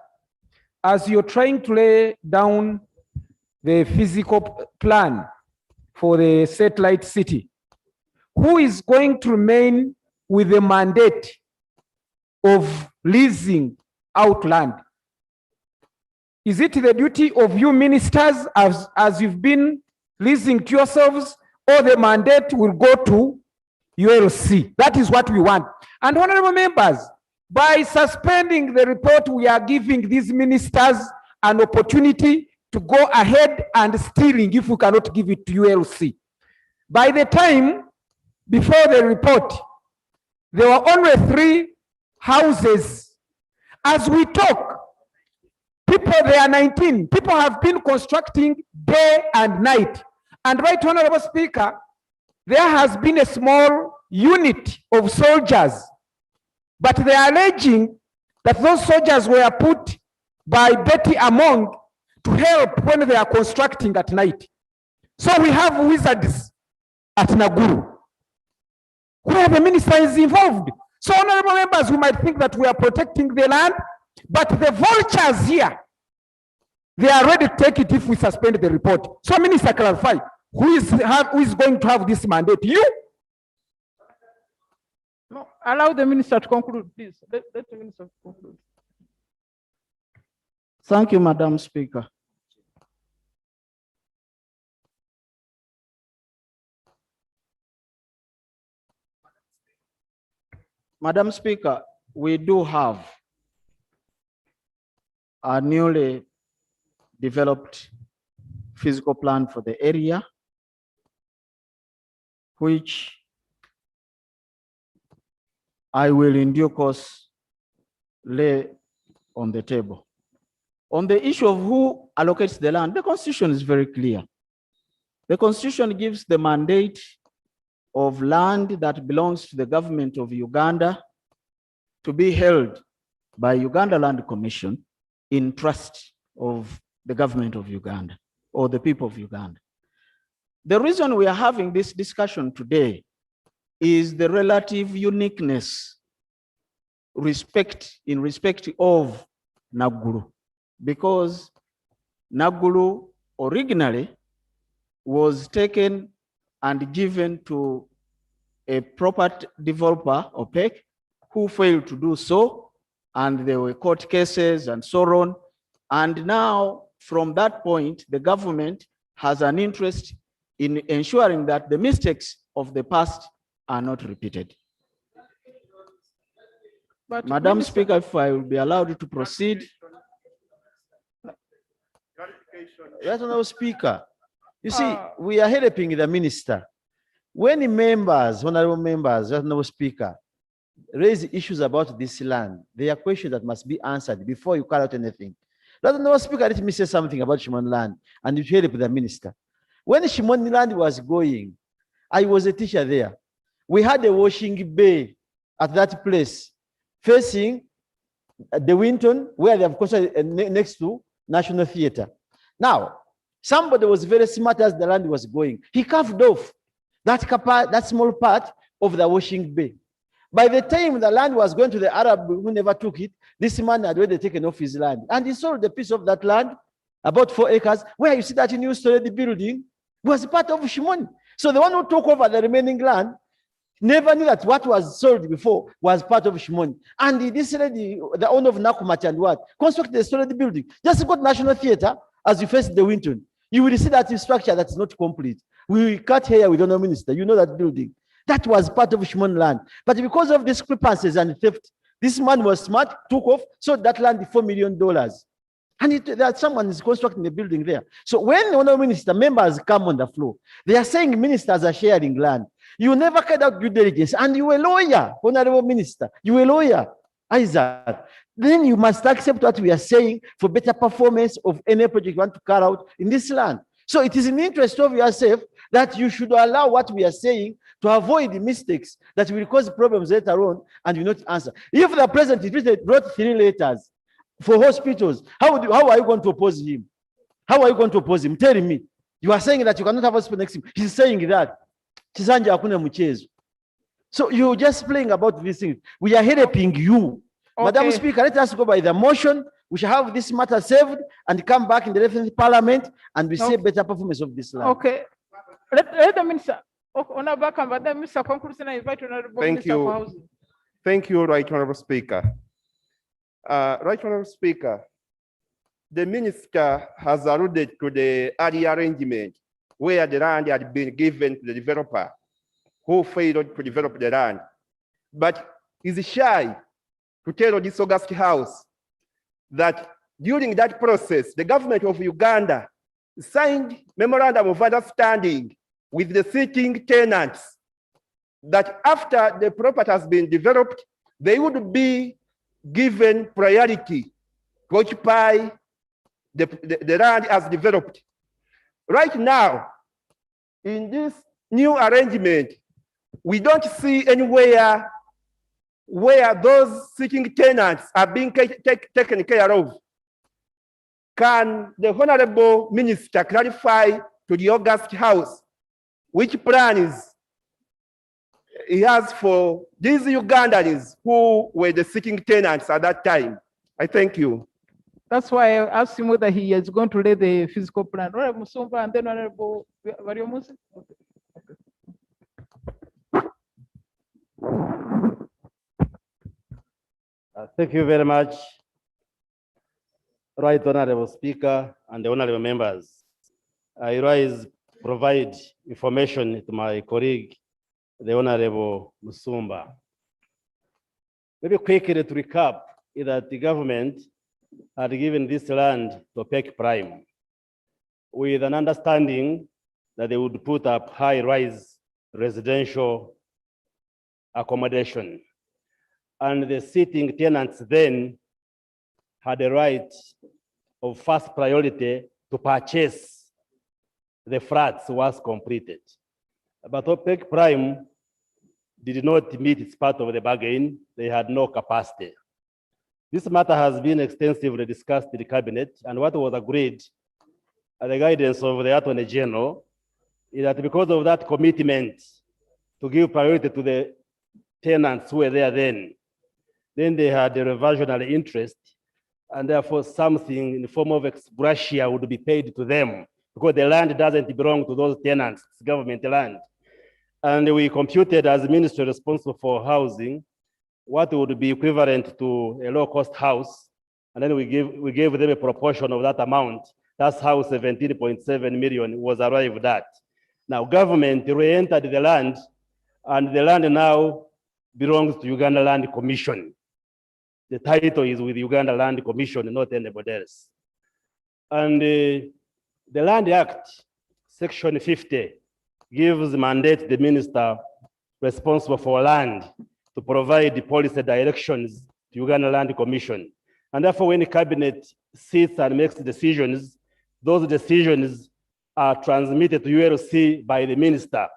as you're trying to lay down the physical plan for the satellite city, who is going to remain with the mandate of leasing out land? Is it the duty of you ministers as you've been leasing to yourselves, or the mandate will go to ULC? That is what we want. And honorable members, by suspending the report, we are giving these ministers an opportunity to go ahead and stealing if we cannot give it to ULC. By the time before the report, there were only 3 houses. As we talk, there are 19. People have been constructing day and night. And right, Honorable Speaker, there has been a small unit of soldiers, but they are alleging that those soldiers were put by Betty Among to help when they are constructing at night. So we have wizards at Naguru, where the minister is involved. So honorable members, we might think that we are protecting the land, but the vultures here, they are ready to take it if we suspend the report. So minister, clarify, who is going to have this mandate? You? No, allow the minister to conclude, please. Let the minister conclude. Thank you, Madam Speaker. Madam Speaker, we do have a newly developed physical plan for the area, which I will in due course lay on the table. On the issue of who allocates the land, the Constitution is very clear. The Constitution gives the mandate of land that belongs to the government of Uganda to be held by Uganda Land Commission in trust of the government of Uganda or the people of Uganda. The reason we are having this discussion today is the relative uniqueness in respect of Naguru, because Naguru originally was taken and given to a property developer, OPEC, who failed to do so, and there were court cases and so on. And now, from that point, the government has an interest in ensuring that the mistakes of the past are not repeated. But Madam Minister, Speaker, if I will be allowed to proceed. Right, Honorable Speaker. You see, we are helping the minister. When members, honorable members, Honorable Speaker, raise issues about this land, there are questions that must be answered before you carry out anything. Honorable Speaker, let me say something about Shimon land, and it will help the minister. When Shimon land was going, I was a teacher there. We had a washing bay at that place, facing the Winton, where they have constructed next to National Theatre. Now, somebody was very smart as the land was going. He carved off that small part of the washing bay. By the time the land was going to the Arab who never took it, this man had already taken off his land. And he sold a piece of that land, about 4 acres, where you see that new storage building was part of Shimon. So the one who took over the remaining land never knew that what was sold before was part of Shimon. And this lady, the owner of Nakumat and what, constructed a storage building. Just go to National Theatre as you face the Winton. You will see that structure that is not complete. We cut here with the minister. You know that building. That was part of Shimon land. But because of discrepancies and theft, this man was smart, took off, sold that land $4 million. And that someone is constructing a building there. So when the honorable minister members come on the floor, they are saying ministers are sharing land. You never carried out due diligence, and you a lawyer, honorable minister. You a lawyer, Isaac. Then you must accept what we are saying for better performance of any project you want to carry out in this land. So it is in the interest of yourself that you should allow what we are saying to avoid the mistakes that will cause problems later on and you not answer. If the president wrote 3 letters for hospitals, how are you going to oppose him? How are you going to oppose him? Tell me. You are saying that you cannot have a hospital next to him. He's saying that. So you're just playing about these things. We are helping you. Okay. Madam Speaker, let us go by the motion. We shall have this matter saved and come back in the reference parliament and we see better performance of this land. Okay. Let the minister. The minister concludes and I invite Honorable Thank Minister you. for Housing. Thank you, Right Honorable Speaker. Right Honorable Speaker, the minister has alluded to the early arrangement where the land had been given to the developer who failed to develop the land. But is shy to tell this August House that during that process, the government of Uganda signed memorandum of understanding with the sitting tenants that after the property has been developed, they would be given priority to occupy the land as developed. Right now, in this new arrangement, we don't see anywhere where those sitting tenants are being taken care of. Can the Honorable Minister clarify to the August House which plans he has for these Ugandans who were the sitting tenants at that time? I thank you. That's why I asked him whether he is going to lay the physical plan. Honorable Musumba and then Honorable Variomusi. Thank you very much, Right Honorable Speaker and the honorable members. I rise provide information to my colleague, the Honorable Musumba. Maybe quickly to recap is that the government had given this land to OPEC Prime with an understanding that they would put up high-rise residential accommodation. And the sitting tenants then had the right of first priority to purchase the flats once completed. But OPEC Prime did not meet its part of the bargain. They had no capacity. This matter has been extensively discussed in the cabinet, and what was agreed at the guidance of the Attorney General is that because of that commitment to give priority to the tenants who were there then they had a reversionary interest, and therefore something in the form of ex gratia would be paid to them because the land doesn't belong to those tenants, it's government land. And we computed as the ministry responsible for housing what would be equivalent to a low-cost house, and then we gave them a proportion of that amount. That's how 17.7 million was arrived at. Now, government re-entered the land, and the land now belongs to Uganda Land Commission. The title is with Uganda Land Commission, not anybody else. And the Land Act, Section 50, gives mandate the minister responsible for land to provide the policy directions to Uganda Land Commission. And therefore, when the cabinet sits and makes decisions, those decisions are transmitted to ULC by the minister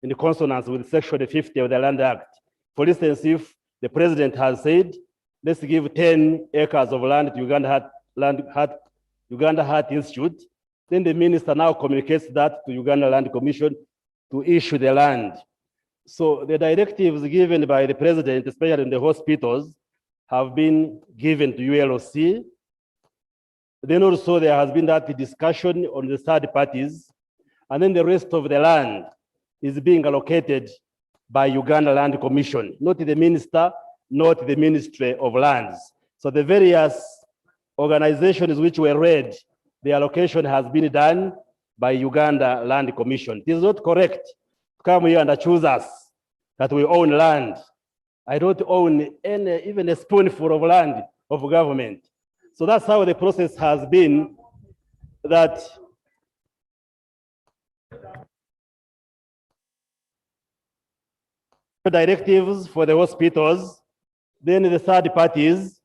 in consonance with Section 50 of the Land Act. For instance, if the president has said, let's give 10 acres of land to Uganda Heart Institute, then the minister now communicates that to Uganda Land Commission to issue the land. So the directives given by the president, especially in the hospitals, have been given to ULC. Then also there has been that discussion on the third parties, and then the rest of the land is being allocated by Uganda Land Commission, not the minister, not the Ministry of Lands. So the various organizations which were read, the allocation has been done by Uganda Land Commission. It is not correct to come here and accuse us that we own land. I don't own even a spoonful of land of government. So that's how the process has been, that directives for the hospitals, then the third parties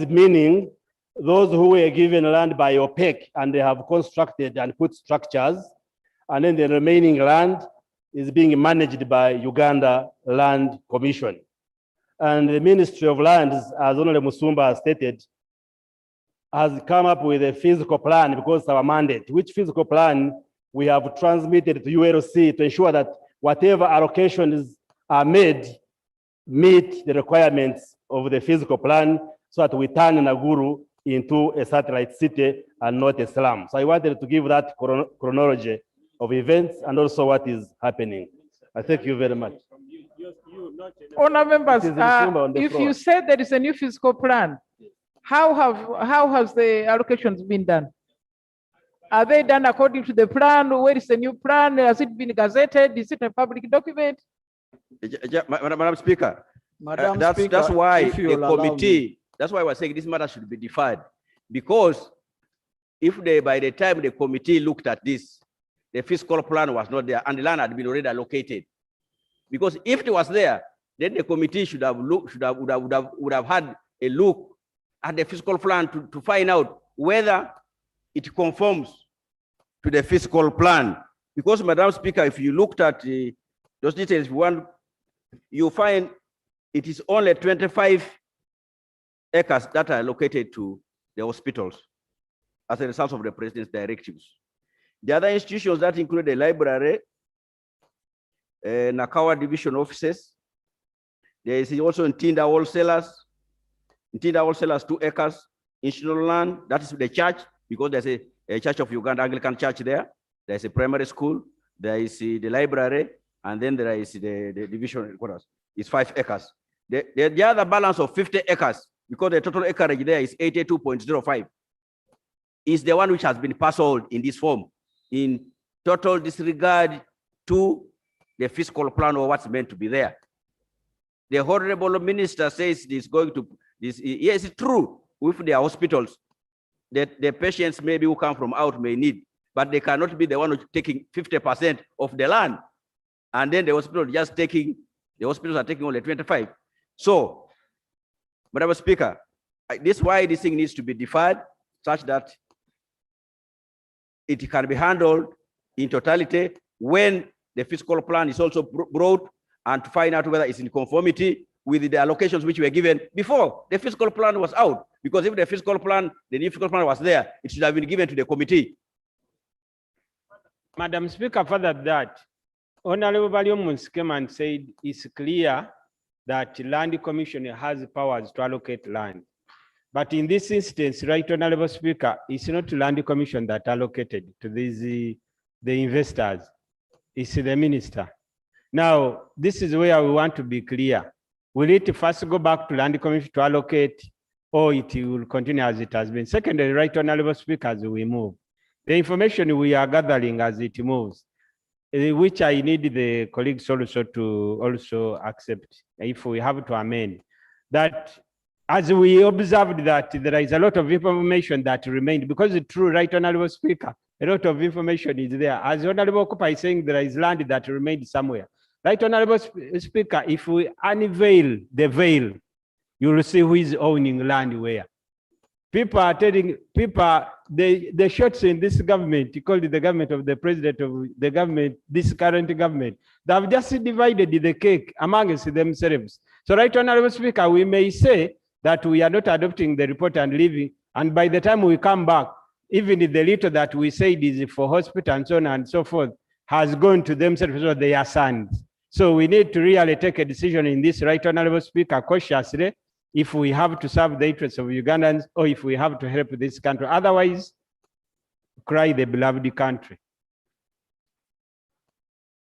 meaning those who were given land by OPEC and they have constructed and put structures, and then the remaining land is being managed by Uganda Land Commission. And the Ministry of Lands, as Honorable Musumba has stated, has come up with a physical plan because it's our mandate, which physical plan we have transmitted to ULC to ensure that whatever allocations are made meet the requirements of the physical plan so that we turn Naguru into a satellite city and not a slum. So I wanted to give that chronology of events and also what is happening. I thank you very much. Honour members, if you said there is a new physical plan, how has the allocations been done? Are they done according to the plan? Where is the new plan? Has it been gazetted? Is it a public document? Madam Speaker, that's why the committee, that's why we're saying this matter should be deferred. Because if by the time the committee looked at this, the fiscal plan was not there and the land had been already allocated. Because if it was there, then the committee would have had a look at the fiscal plan to find out whether it conforms to the fiscal plan. Because, Madam Speaker, if you looked at those details, you find it is only 25 acres that are allocated to the hospitals as a result of the president's directives. The other institutions that include the library, Nakawa division offices, there is also Ntinda wholesalers, 2 acres, institutional land, that is the church, because there's a Church of Uganda Anglican Church there. There's a primary school, there is the library, and then there is the division headquarters. It's 5 acres. The other balance of 50 acres, because the total acreage there is 82.05, is the one which has been parceled in this form, in total disregard to the fiscal plan or what's meant to be there. The Honorable Minister says it's going to, yes, it's true, with their hospitals, that the patients maybe who come from out may need, but they cannot be the one who's taking 50% of the land. And then the hospital just taking, the hospitals are taking only 25. So, Madam Speaker, this is why this thing needs to be deferred such that it can be handled in totality when the fiscal plan is also brought, and to find out whether it's in conformity with the allocations which were given before the fiscal plan was out. Because if the fiscal plan, the new fiscal plan was there, it should have been given to the committee. Madam Speaker, further that, Honorable Baliomun's came and said it's clear that Land Commission has powers to allocate land. But in this instance, Right Honorable Speaker, it's not Land Commission that allocated to these, the investors, it's the minister. Now, this is where we want to be clear. Will it first go back to Land Commission to allocate, or it will continue as it has been? Secondly, Right Honorable Speaker, as we move, the information we are gathering as it moves, which I need the colleagues also to also accept, if we have to amend, that as we observed that there is a lot of information that remained, because it's true, Right Honorable Speaker, a lot of information is there. As Honorable Cooper is saying, there is land that remained somewhere. Right Honorable Speaker, if we unveil the veil, you will see who is owning land where. People are telling people, the shots in this government, called the government of the president of the government, this current government, they have just divided the cake amongst themselves. So Right Honorable Speaker, we may say that we are not adopting the report and leaving, and by the time we come back, even the little that we said is for hospital and so on and so forth has gone to themselves, so they are sons. So we need to really take a decision in this, Right Honorable Speaker, cautiously, if we have to serve the interests of Ugandans or if we have to help this country. Otherwise, cry the beloved country.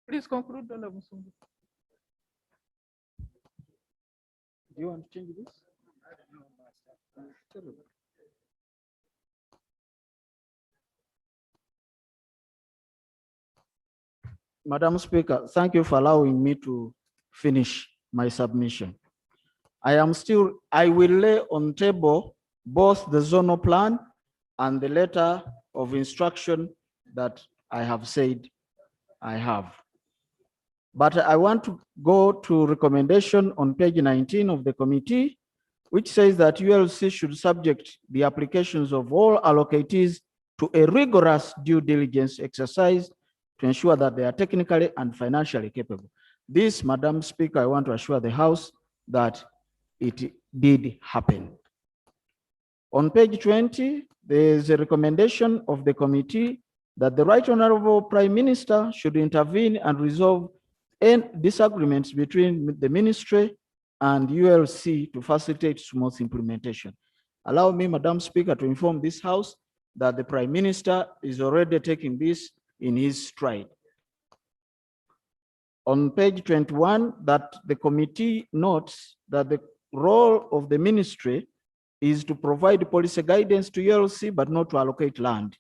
Please conclude, Honorable Musumba. Do you want to change this? Madam Speaker, thank you for allowing me to finish my submission. I will lay on table both the zonal plan and the letter of instruction that I have said I have. But I want to go to recommendation on page 19 of the committee, which says that ULC should subject the applications of all allocators to a rigorous due diligence exercise to ensure that they are technically and financially capable. This, Madam Speaker, I want to assure the House that it did happen. On page 20, there is a recommendation of the committee that the Right Honorable Prime Minister should intervene and resolve any disagreements between the ministry and ULC to facilitate smooth implementation. Allow me, Madam Speaker, to inform this House that the Prime Minister is already taking this in his stride. On page 21, that the committee notes that the role of the ministry is to provide policy guidance to ULC, but not to allocate land.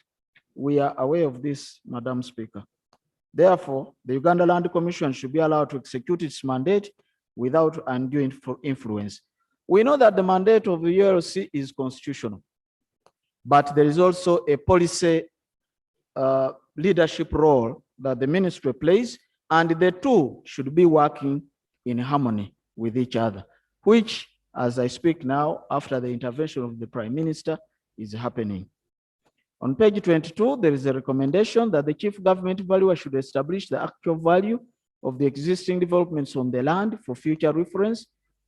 We are aware of this, Madam Speaker. Therefore, the Uganda Land Commission should be allowed to execute its mandate without undue influence. We know that the mandate of the ULC is constitutional, but there is also a policy leadership role that the ministry plays, and the two should be working in harmony with each other, which, as I speak now, after the intervention of the Prime Minister, is happening. On page 22, there is a recommendation that the chief government valuer should establish the actual value of the existing developments on the land for future reference,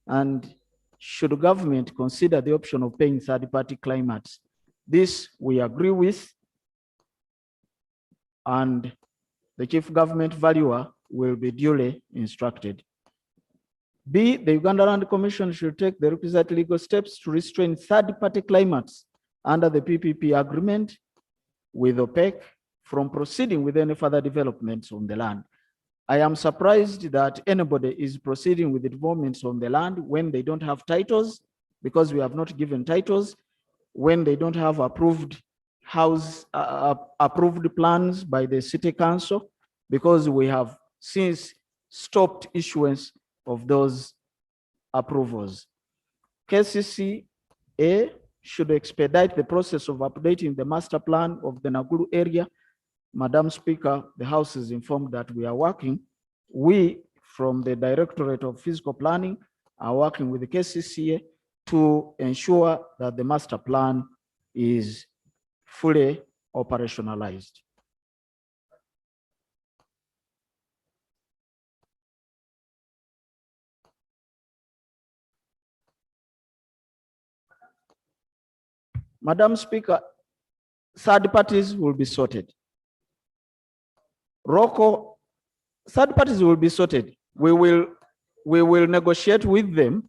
and should government consider the option of paying third-party claimants. This we agree with, and the chief government valuer will be duly instructed. B, the Uganda Land Commission should take the requisite legal steps to restrain third-party claimants under the PPP agreement with OPEC from proceeding with any further developments on the land. I am surprised that anybody is proceeding with the developments on the land when they don't have titles, because we have not given titles, when they don't have approved approved plans by the city council, because we have since stopped issuance of those approvals. KCCA should expedite the process of updating the master plan of the Nakuru area. Madam Speaker, the House is informed that we are working. We, from the Directorate of Physical Planning, are working with the KCCA to ensure that the master plan is fully operationalized. Madam Speaker, third parties will be sorted. ROCO, third parties will be sorted. We will negotiate with them,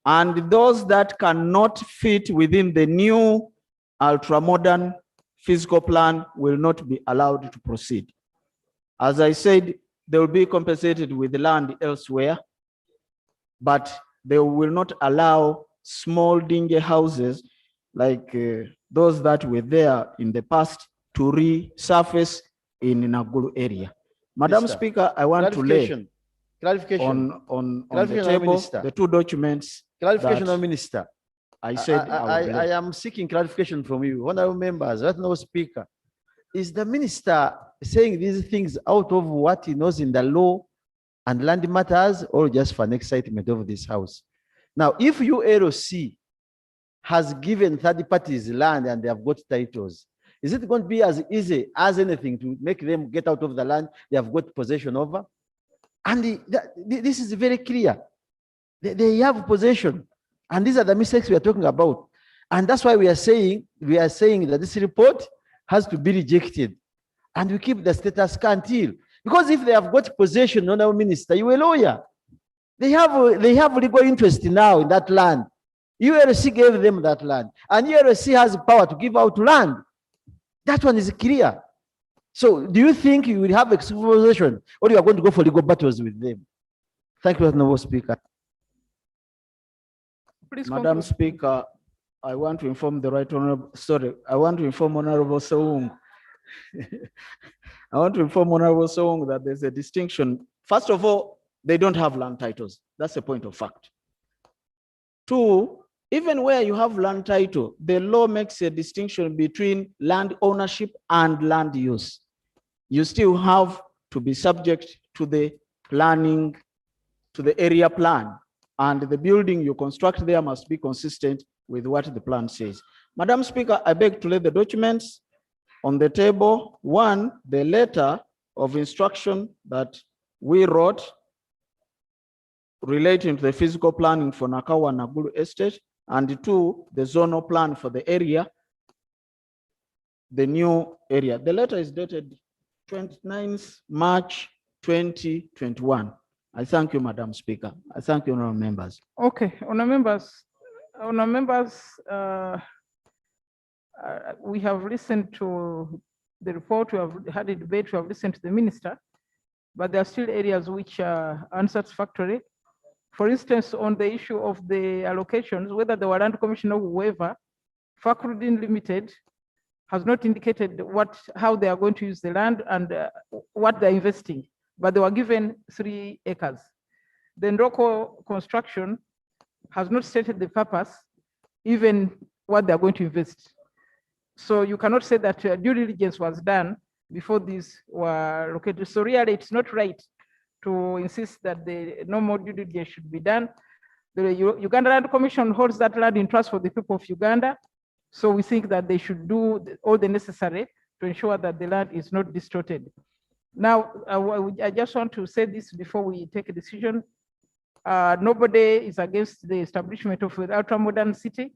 and those that cannot fit within the new ultra-modern physical plan will not be allowed to proceed. As I said, they will be compensated with land elsewhere, but they will not allow small dingy houses like those that were there in the past to resurface in Nakuru area. Madam Speaker, I want to lay on the table the two documents. Clarification of Minister. I said I am seeking clarification from you. Honorable members, right now, Speaker, is the minister saying these things out of what he knows in the law and land matters, or just for an excitement of this house? Now, if ULC has given third parties land and they have got titles, is it going to be as easy as anything to make them get out of the land they have got possession over? And this is very clear. They have possession. And these are the mistakes we are talking about. And that's why we are saying that this report has to be rejected. And we keep the status quo until, because if they have got possession, Honorable Minister, you are a lawyer. They have legal interest now in that land. ULC gave them that land. And ULC has power to give out land. That one is clear. So do you think you will have exclusive possession, or you are going to go for legal battles with them? Thank you, Honorable Speaker. Please Madam conclude. Speaker, I want to inform the right honorable, sorry, I want to inform Honorable Sawung. I want to inform Honorable Sawung that there's a distinction. First of all, they don't have land titles. That's a point of fact. Two, even where you have land title, the law makes a distinction between land ownership and land use. You still have to be subject to the planning, to the area plan, and the building you construct there must be consistent with what the plan says. Madam Speaker, I beg to lay the documents on the table. One, the letter of instruction that we wrote relating to the physical planning for Nakawa Naguru Estate, and two, the zonal plan for the area, the new area. The letter is dated 29th March 2021. I thank you, Madam Speaker. I thank you, honorable members. Okay, honorable members, we have listened to the report, we have had a debate, we have listened to the minister, but there are still areas which are unsatisfactory. For instance, on the issue of the allocations, whether the Land Commission or whoever, Fakrudin Limited has not indicated how they are going to use the land and what they're investing, but they were given 3 acres. The Ndroko construction has not stated the purpose, even what they're going to invest. So you cannot say that due diligence was done before these were located. So really, it's not right to insist that the no more due diligence should be done. The Uganda Land Commission holds that land in trust for the people of Uganda. So we think that they should do all the necessary to ensure that the land is not distorted. Now, I just want to say this before we take a decision. Nobody is against the establishment of an ultra-modern city.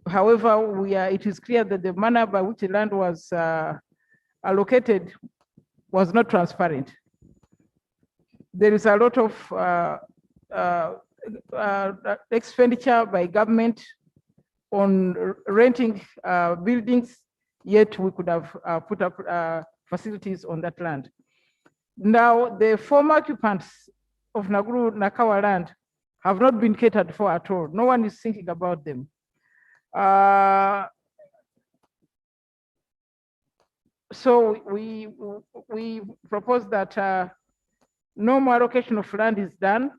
However, it is clear that the manner by which the land was allocated was not transparent. There is a lot of expenditure by government on renting buildings, yet we could have put up facilities on that land. Now, the former occupants of Nakawa land have not been catered for at all. No one is thinking about them. So we propose that no more allocation of land is done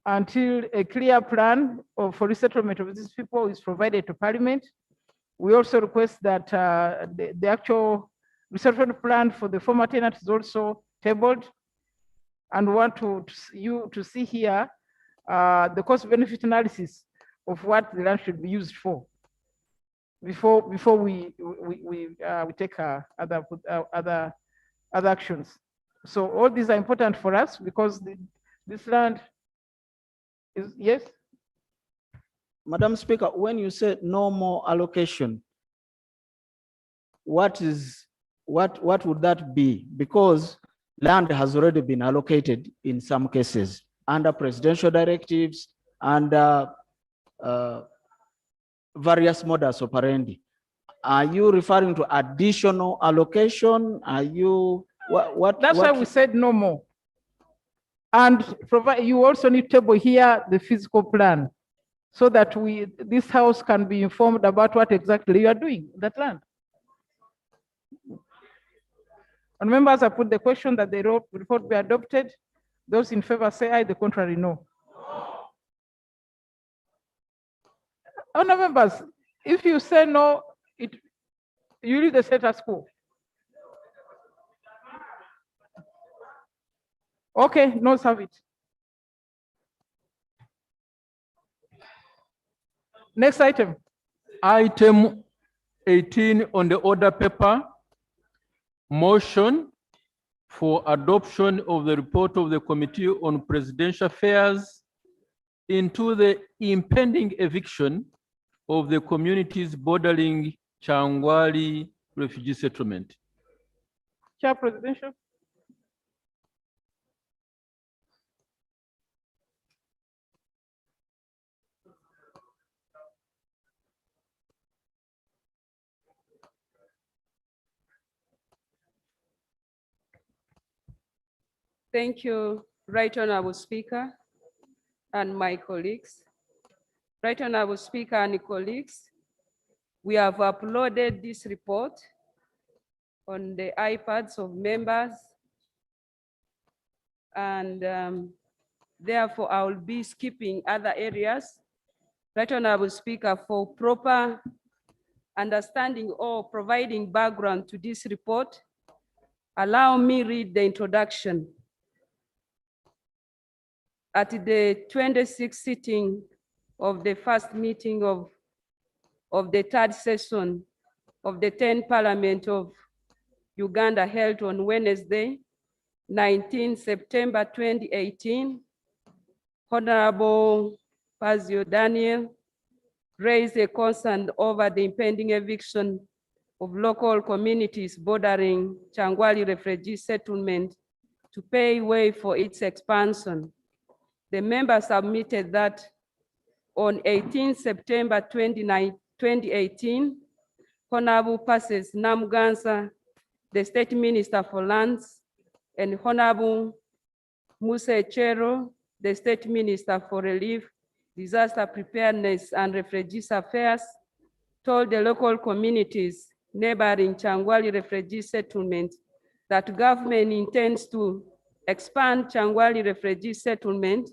until a clear plan for resettlement of these people is provided to Parliament. We also request that the actual resettlement plan for the former tenant is also tabled, and want you to see here the cost benefit analysis of what the land should be used for before we take other actions. So all these are important for us because this land is, yes? Madam Speaker, when you say no more allocation, what would that be? Because land has already been allocated in some cases under presidential directives and various modus operandi. Are you referring to additional allocation? Are you what? That's why we said no more. And you also need to table here the physical plan, so that this house can be informed about what exactly you are doing in that land. And members, I put the question that the report be adopted. Those in favor say aye, the contrary no. Honourable members, if you say no, you leave the status quo. Okay, no, serve it. Next item. Item 18 on the order paper, motion for adoption of the report of the Committee on Presidential Affairs into the impending eviction of the communities bordering Changwali refugee settlement. Chair Presidential. Thank you, Right Honorable Speaker and my colleagues. Right Honorable Speaker and colleagues, we have uploaded this report on the iPads of members, and therefore I will be skipping other areas. Right Honorable Speaker, for proper understanding or providing background to this report, allow me read the introduction. At the 26th sitting of the first meeting of the third session of the 10th Parliament of Uganda held on Wednesday, 19 September 2018, Honorable Pazio Daniel raised a concern over the impending eviction of local communities bordering Changwali refugee settlement to pave way for its expansion. The member submitted that on 18 September 2018, Honorable Passes Namuganza, the State Minister for Lands, and Honorable Musa Echero, the State Minister for Relief, Disaster Preparedness and Refugees Affairs, told the local communities neighboring Changwali refugee settlement that government intends to expand Changwali refugee settlement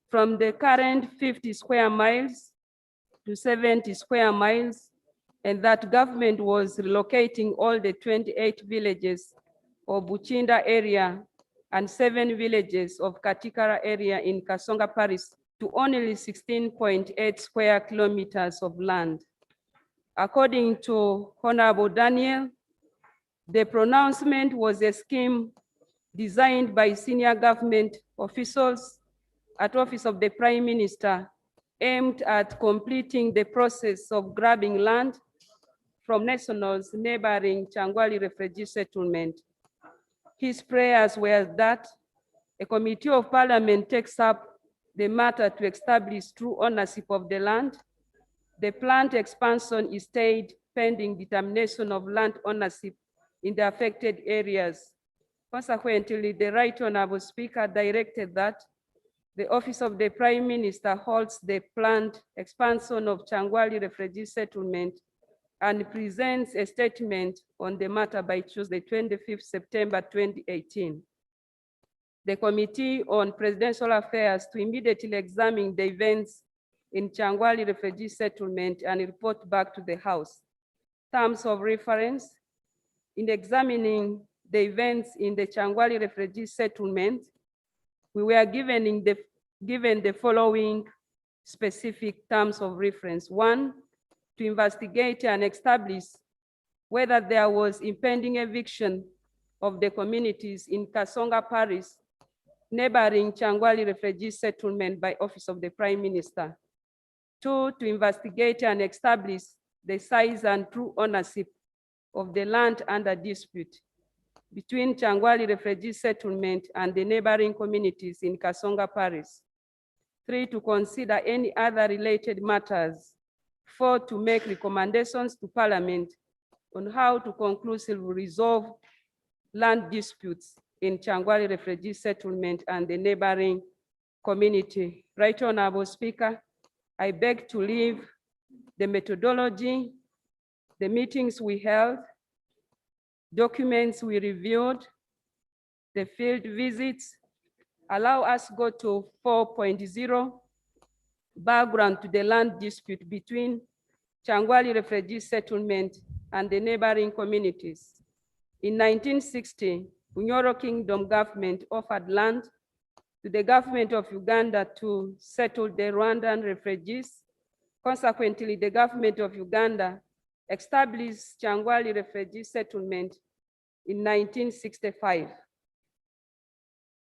from the current 50 square miles to 70 square miles, and that government was relocating all the 28 villages of Buchinda area and 7 villages of Katikara area in Kasonga Parish to only 16.8 square kilometers of land. According to Honorable Daniel, the pronouncement was a scheme designed by senior government officials at Office of the Prime Minister, aimed at completing the process of grabbing land from nationals neighboring Changwali refugee settlement. His prayers were that a committee of parliament takes up the matter to establish true ownership of the land. The planned expansion is stayed pending determination of land ownership in the affected areas. Consequently, the Right Honorable Speaker directed that the Office of the Prime Minister holds the planned expansion of Changwali refugee settlement and presents a statement on the matter by Tuesday, 25th September 2018. The Committee on Presidential Affairs to immediately examine the events in Changwali refugee settlement and report back to the House. Terms of reference: in examining the events in the Changwali refugee settlement, we were given the following specific terms of reference. One, to investigate and establish whether there was impending eviction of the communities in Kasonga Parish, neighboring Changwali refugee settlement by Office of the Prime Minister. Two, to investigate and establish the size and true ownership of the land under dispute between Changwali refugee settlement and the neighboring communities in Kasonga Parish. Three, to consider any other related matters. Four, to make recommendations to Parliament on how to conclusively resolve land disputes in Changwali refugee settlement and the neighboring community. Right Honorable Speaker, I beg to leave the methodology, the meetings we held, documents we reviewed, the field visits. Allow us go to 4.0, background to the land dispute between Changwali refugee settlement and the neighboring communities. In 1960, Bunyoro Kingdom government offered land to the government of Uganda to settle the Rwandan refugees. Consequently, the government of Uganda established Changwali refugee settlement in 1965.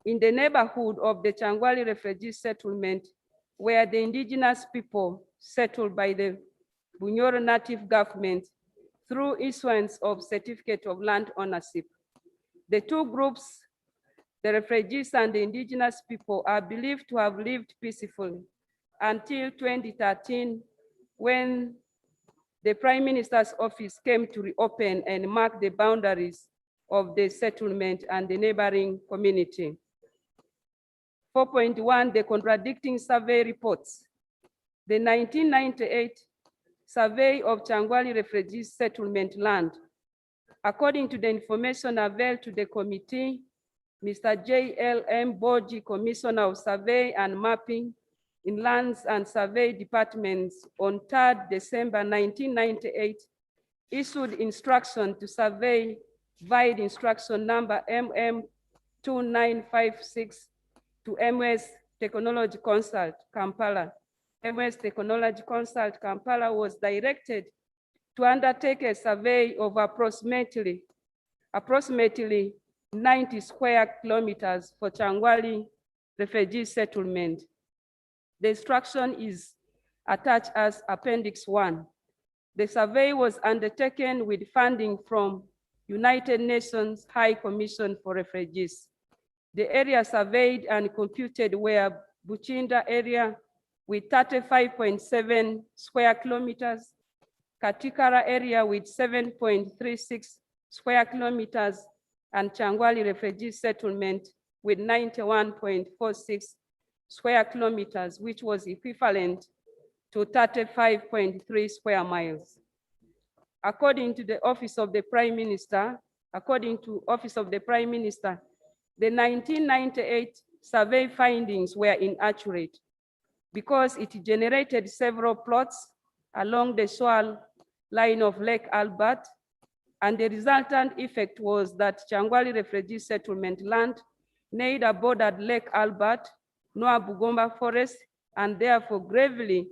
In the neighborhood of the Changwali refugee settlement were the indigenous people settled by the Bunyoro native government through issuance of certificate of land ownership. The two groups, the refugees and the indigenous people, are believed to have lived peacefully until 2013, when the Prime Minister's office came to reopen and mark the boundaries of the settlement and the neighboring community. 4.1, the contradicting survey reports. The 1998 survey of Changwali refugee settlement land. According to the information available to the committee, Mr. J.L.M. Boji, Commissioner of Survey and Mapping in Lands and Survey Departments, on 3rd December 1998, issued instruction to survey via instruction number MM2956 to MS Technology Consult, Kampala. MS Technology Consult, Kampala was directed to undertake a survey of approximately 90 square kilometers for Changwali refugee settlement. The instruction is attached as Appendix 1. The survey was undertaken with funding from United Nations High Commission for Refugees. The area surveyed and computed were Buchinda area with 35.7 square kilometers, Katikara area with 7.36 square kilometers, and Changwali refugee settlement with 91.46 square kilometers, which was equivalent to 35.3 square miles. According to the Office of the Prime Minister, the 1998 survey findings were inaccurate because it generated several plots along the shore line of Lake Albert, and the resultant effect was that Changwali refugee settlement land neither bordered Lake Albert nor Bugomba Forest, and therefore gravely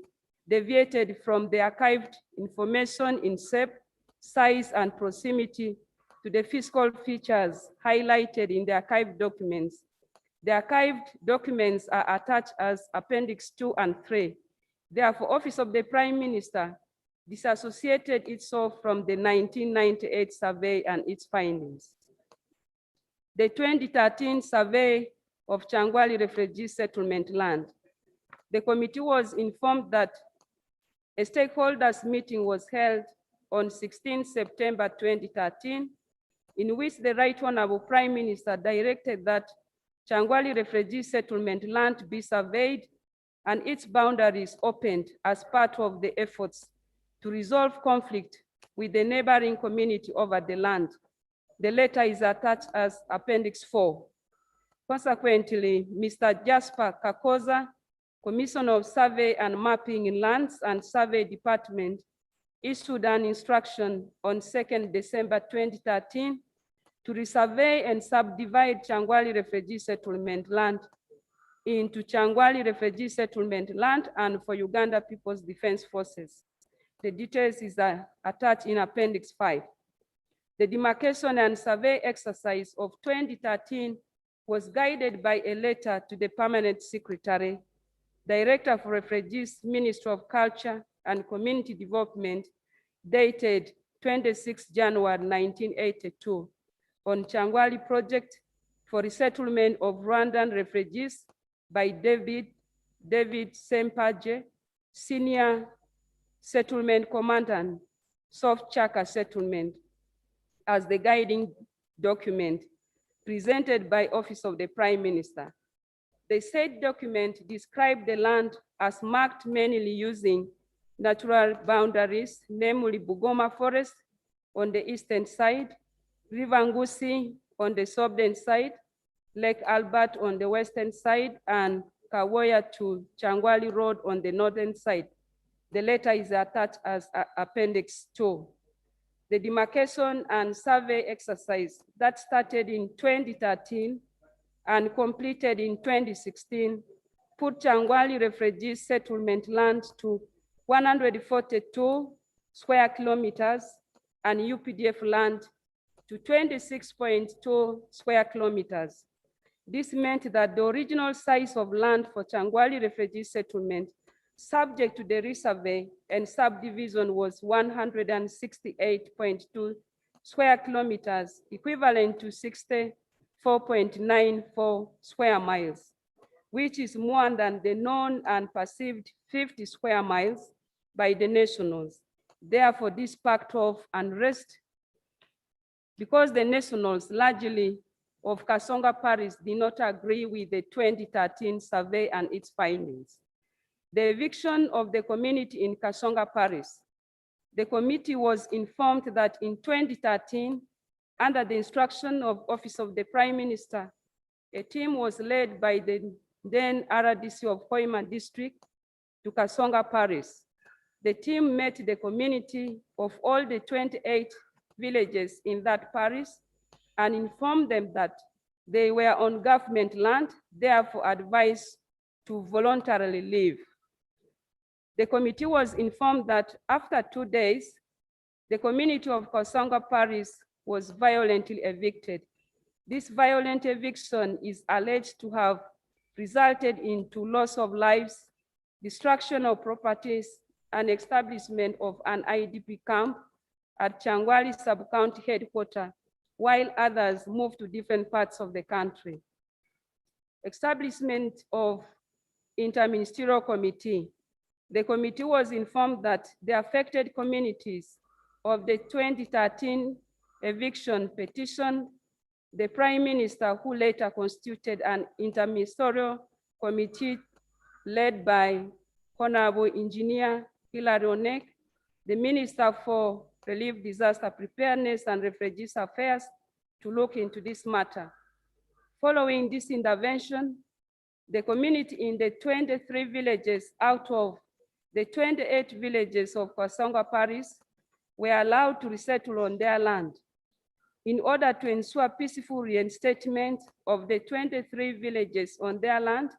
deviated from the archived information in shape, size, and proximity to the physical features highlighted in the archived documents. The archived documents are attached as Appendix 2 and 3. Therefore, Office of the Prime Minister disassociated itself from the 1998 survey and its findings. The 2013 survey of Changwali refugee settlement land. The committee was informed that a stakeholders meeting was held on 16 September 2013 in which the Right Honorable Prime Minister directed that Changwali refugee settlement land be surveyed and its boundaries opened as part of the efforts to resolve conflict with the neighboring community over the land. The letter is attached as Appendix 4. Consequently, Mr. Jasper Kakoza, Commissioner of Survey and Mapping in Lands and Survey Department, issued an instruction on 2nd December 2013 to resurvey and subdivide Changwali refugee settlement land into Changwali refugee settlement land and for Uganda People's Defense Forces. The details is attached in Appendix 5. The demarcation and survey exercise of 2013 was guided by a letter to the Permanent Secretary, Director for Refugees, Ministry of Culture and Community Development, dated 26 January 1982, on Changwali project for resettlement of Rwandan refugees by David Sempaje, Senior Settlement Commandant, Soft Chaka Settlement, as the guiding document presented by Office of the Prime Minister. The said document described the land as marked mainly using natural boundaries, namely Bugoma Forest on the eastern side, River Ngusi on the southern side, Lake Albert on the western side, and Kawoya to Changwali Road on the northern side. The letter is attached as Appendix 2. The demarcation and survey exercise that started in 2013 and completed in 2016 put Changwali refugee settlement land to 142 square kilometers and UPDF land to 26.2 square kilometers. This meant that the original size of land for Changwali refugee settlement subject to the resurvey and subdivision was 168.2 square kilometers, equivalent to 64.94 square miles, which is more than the known and perceived 50 square miles by the nationals. Therefore, this sparked off unrest because the nationals, largely of Kasonga Parish, did not agree with the 2013 survey and its findings. The eviction of the community in Kasonga Parish. The committee was informed that in 2013, under the instruction of Office of the Prime Minister, a team was led by the then RDC of Hoima District to Kasonga Parish. The team met the community of all the 28 villages in that parish and informed them that they were on government land, therefore advised to voluntarily leave. The committee was informed that after 2 days, the community of Kasonga Parish was violently evicted. This violent eviction is alleged to have resulted into loss of lives, destruction of properties, and establishment of an IDP camp at Changwali sub-county headquarters, while others moved to different parts of the country. Establishment of interministerial committee. The committee was informed that the affected communities of the 2013 eviction petition, the Prime Minister, who later constituted an interministerial committee led by Honorable Engineer Hilary Onek, the Minister for Relief, Disaster Preparedness and Refugees Affairs, to look into this matter. Following this intervention, the community in the 23 villages out of the 28 villages of Kasonga Parish were allowed to resettle on their land. In order to ensure peaceful reinstatement of the 23 villages on their land,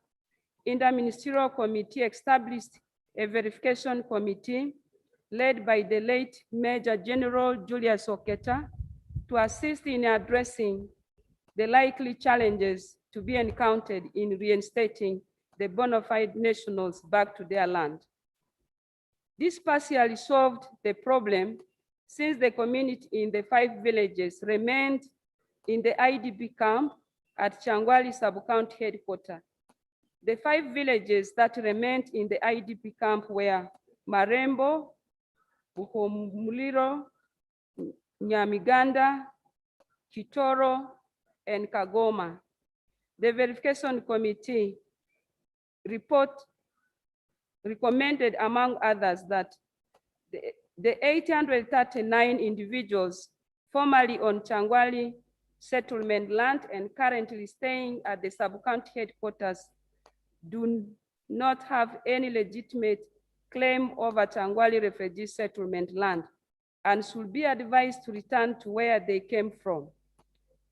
interministerial committee established a verification committee led by the late Major General Julius Oketa to assist in addressing the likely challenges to be encountered in reinstating the bona fide nationals back to their land. This partially solved the problem since the community in the 5 villages remained in the IDP camp at Changwali sub-county headquarters. The 5 villages that remained in the IDP camp were Marembo, Buhomuliro, Nyamiganda, Kitoro, and Kagoma. The verification committee recommended, among others, that the 839 individuals formerly on Changwali settlement land and currently staying at the sub-county headquarters do not have any legitimate claim over Changwali refugee settlement land and should be advised to return to where they came from.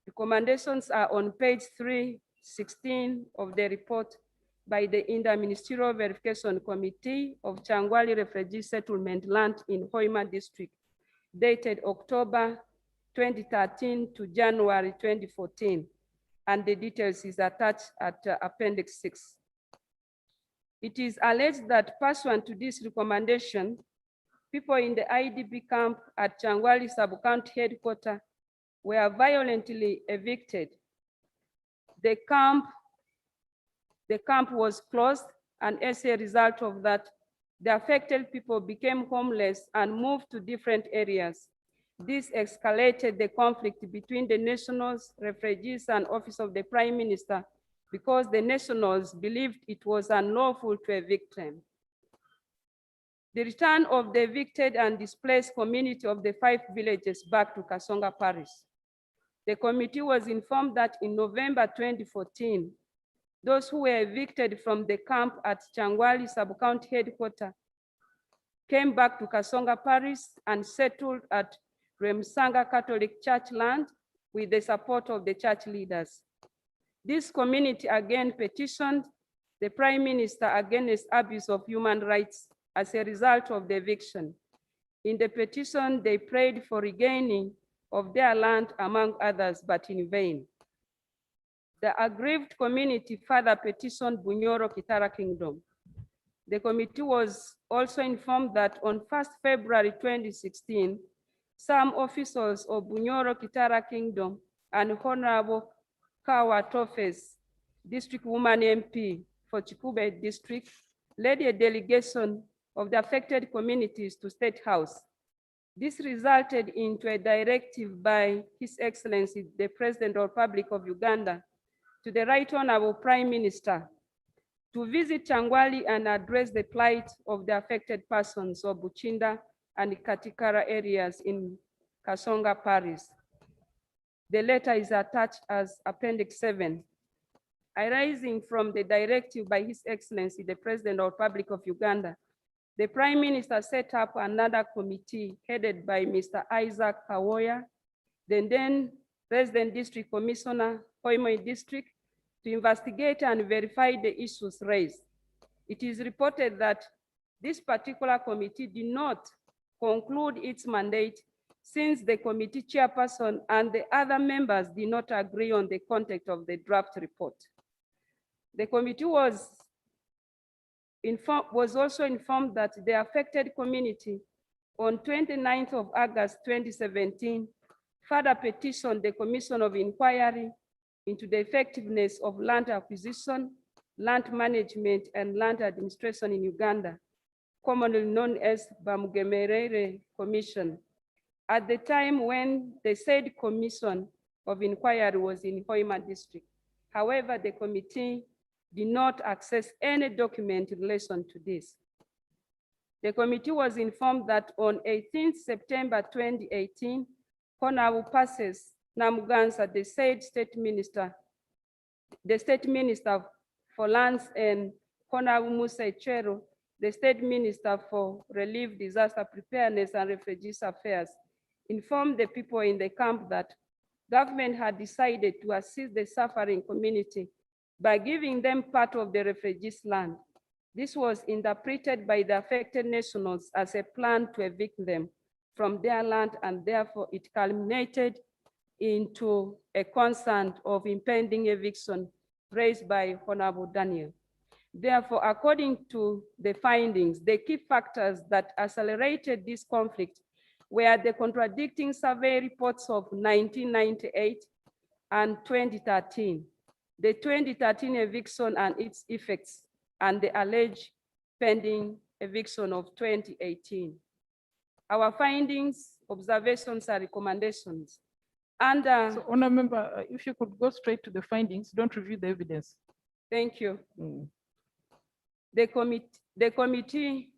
Recommendations are on page 316 of the report by the Interministerial Verification Committee of Changwali Refugee Settlement Land in Hoima District, dated October 2013 to January 2014, and the details is attached at Appendix 6. It is alleged that pursuant to this recommendation, people in the IDP camp at Changwali sub-county headquarters were violently evicted. The camp was closed, and as a result of that, the affected people became homeless and moved to different areas. This escalated the conflict between the nationals, refugees, and Office of the Prime Minister because the nationals believed it was unlawful to evict them. The return of the evicted and displaced community of the 5 villages back to Kasonga Parish. The committee was informed that in November 2014, those who were evicted from the camp at Changwali sub-county headquarters came back to Kasonga Parish and settled at Remsanga Catholic Church land with the support of the church leaders. This community again petitioned the Prime Minister against abuse of human rights as a result of the eviction. In the petition, they prayed for regaining of their land, among others, but in vain. The aggrieved community further petitioned Bunyoro Kitara Kingdom. The committee was also informed that on 1st February 2016, some officials of Bunyoro Kitara Kingdom and Honorable Kawa Tofes, District Woman MP for Chikube District, led a delegation of the affected communities to State House. This resulted into a directive by His Excellency, the President of the Republic of Uganda, to the Right Honorable Prime Minister to visit Changwali and address the plight of the affected persons of Buchinda and Katikara areas in Kasonga Parish. The letter is attached as Appendix 7. Arising from the directive by His Excellency, the President of the Republic of Uganda, the Prime Minister set up another committee headed by Mr. Isaac Kawoya, the then Resident District Commissioner, Hoima District, to investigate and verify the issues raised. It is reported that this particular committee did not conclude its mandate since the committee chairperson and the other members did not agree on the content of the draft report. The committee was also informed that the affected community on 29th of August 2017 further petitioned the Commission of Inquiry into the effectiveness of land acquisition, land management, and land administration in Uganda, commonly known as Bamugemerere Commission, at the time when the said Commission of Inquiry was in Hoima District. However, the committee did not access any document in relation to this. The committee was informed that on 18th September 2018, Honorable Passes Namuganza, the said State Minister for Lands, and Honorable Musa Echero, the State Minister for Relief, Disaster Preparedness, and Refugees Affairs, informed the people in the camp that government had decided to assist the suffering community by giving them part of the refugees' land. This was interpreted by the affected nationals as a plan to evict them from their land, and therefore it culminated into a concern of impending eviction raised by Honorable Daniel. Therefore, according to the findings, the key factors that accelerated this conflict were the contradicting survey reports of 1998 and 2013, the 2013 eviction and its effects, and the alleged pending eviction of 2018. Our findings, observations, and recommendations Under, So, Honourable Member, if you could go straight to the findings, don't review the evidence. thank you. The committee,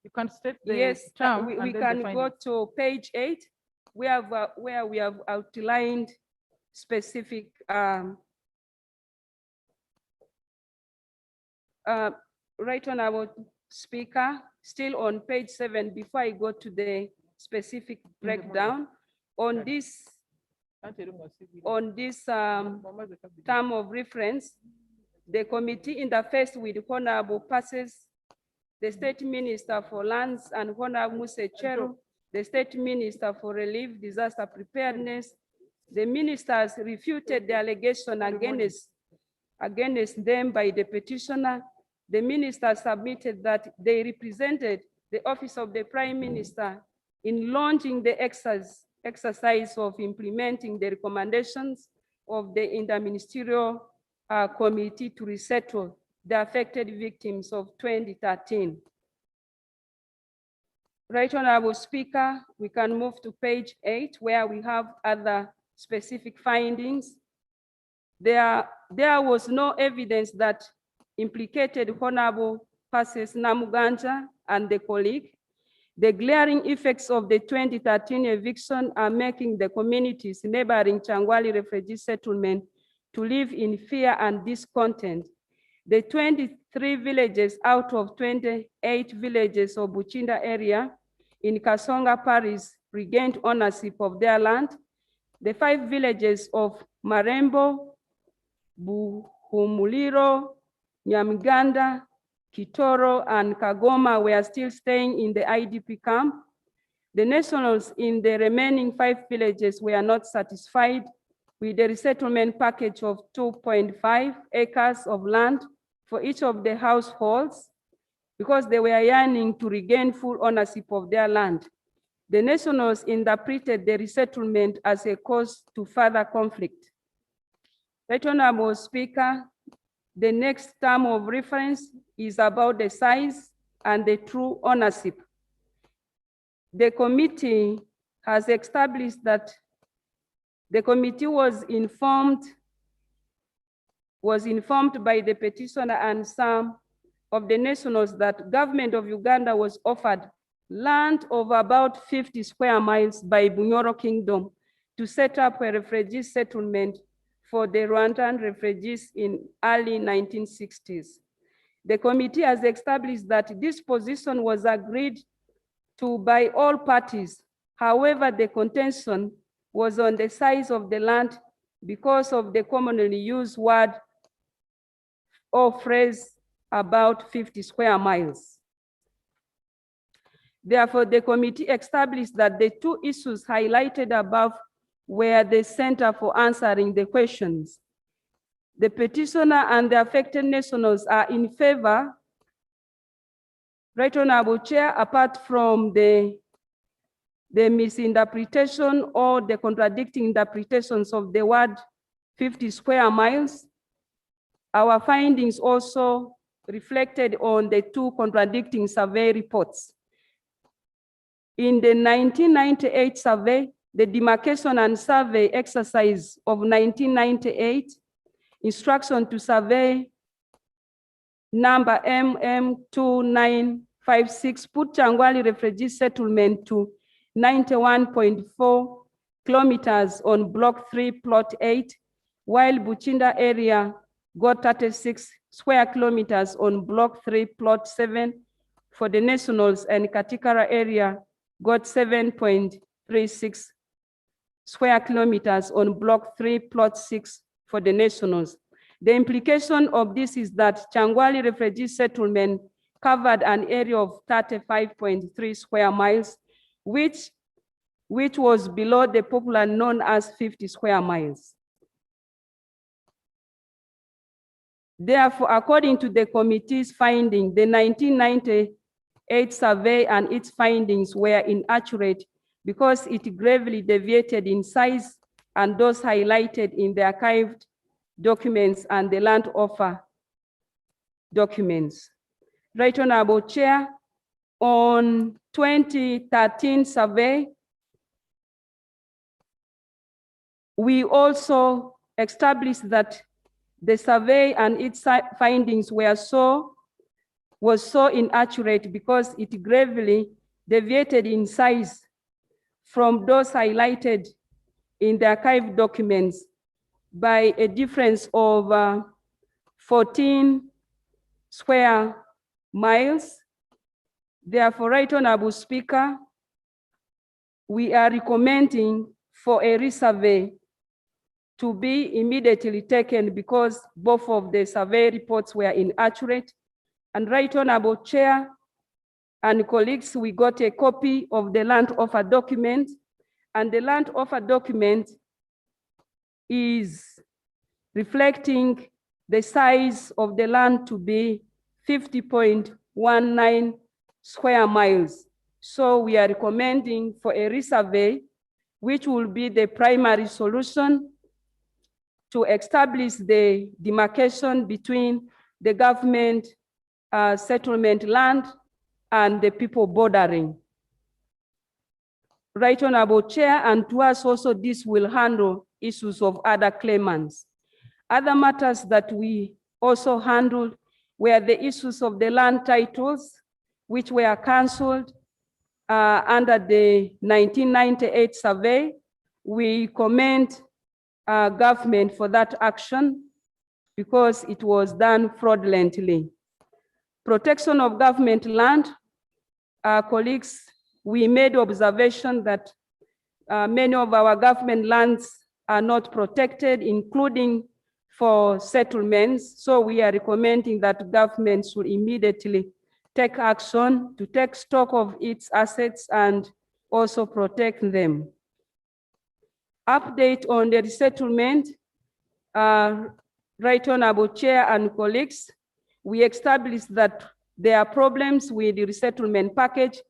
You can state the yes, term we and then the can go findings. to page 8, where we have outlined specific right on our speaker, still on page 7, before I go to the specific breakdown on this term of reference, the committee interfaced with Honorable passes the State Minister for Lands and Honorable Muse Cheru, the State Minister for Relief, Disaster Preparedness. The ministers refuted the allegation against them by the petitioner. The minister submitted that they represented the office of the Prime Minister in launching the exercise of implementing the recommendations of the interministerial committee to resettle the affected victims of 2013. Right, Honorable Speaker, we can move to page 8, where we have other specific findings. There was no evidence that implicated Honorable Passes Namuganja and the colleague. The glaring effects of the 2013 eviction are making the communities neighboring Changwali refugee settlement to live in fear and discontent. The 23 villages out of 28 villages of Buchinda area in Kasonga Parish regained ownership of their land. The 5 villages of Marembo, Buhumuliro, Nyamganda, Kitoro, and Kagoma were still staying in the IDP camp. The nationals in the remaining 5 villages were not satisfied with the resettlement package of 2.5 acres of land for each of the households because they were yearning to regain full ownership of their land. The nationals interpreted the resettlement as a cause to further conflict. Right, Honorable Speaker, the next term of reference is about the size and the true ownership. The committee has established that the committee was informed by the petitioner and some of the nationals that government of Uganda was offered land of about 50 square miles by Bunyoro Kingdom to set up a refugee settlement for the Rwandan refugees in early 1960s. The committee has established that this position was agreed to by all parties. However, the contention was on the size of the land because of the commonly used word or phrase about 50 square miles. Therefore, the committee established that the 2 issues highlighted above were the center for answering the questions. The petitioner and the affected nationals are in favor, Right Honorable Chair, apart from the misinterpretation or the contradicting interpretations of the word 50 square miles, our findings also reflected on the 2 contradicting survey reports. In the 1998 survey, the demarcation and survey exercise of 1998, instruction to survey number MM2956 put Changwali refugee settlement to 91.4 kilometers on block 3, plot 8, while Buchinda area got 36 square kilometers on block 3, plot 7 for the nationals, and Katikara area got 7.36 square kilometers on block 3, plot 6 for the nationals. The implication of this is that Changwali refugee settlement covered an area of 35.3 square miles, which was below the popular known as 50 square miles. Therefore, according to the committee's finding, the 1998 survey and its findings were inaccurate because it gravely deviated in size and those highlighted in the archived documents and the land offer documents. Right Honorable Chair, on 2013 survey, We also established that the survey and its findings was so inaccurate because it gravely deviated in size from those highlighted in the archive documents by a difference of 14 square miles. Therefore, Right Honorable Speaker, we are recommending for a resurvey to be immediately taken because both of the survey reports were inaccurate. And Right Honorable Chair and colleagues, we got a copy of the land offer document, and the land offer document is reflecting the size of the land to be 50.19 square miles. So we are recommending for a resurvey, which will be the primary solution to establish the demarcation between the government settlement land and the people bordering. Right Honorable Chair, and to us also this will handle issues of other claimants. Other matters that we also handled were the issues of the land titles, which were canceled under the 1998 survey. We commend government for that action because it was done fraudulently. Protection of government land, colleagues, we made observation that many of our government lands are not protected, including for settlements. So we are recommending that government should immediately take action to take stock of its assets and also protect them. Update on the resettlement, Right Honorable Chair and colleagues, we established that there are problems with the resettlement package,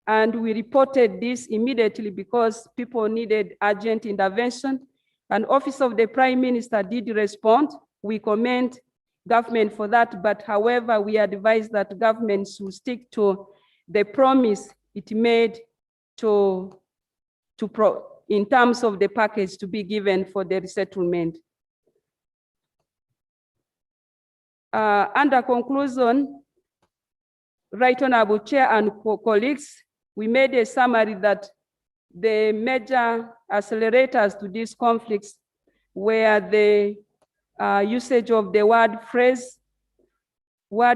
and we reported this immediately because people needed urgent intervention. And Office of the Prime Minister did respond. We commend government for that, but however, we advise that government should stick to the promise it made in terms of the package to be given for the resettlement. Under conclusion, Right Honorable Chair and colleagues, we made a summary that the major accelerators to these conflicts were the usage of the word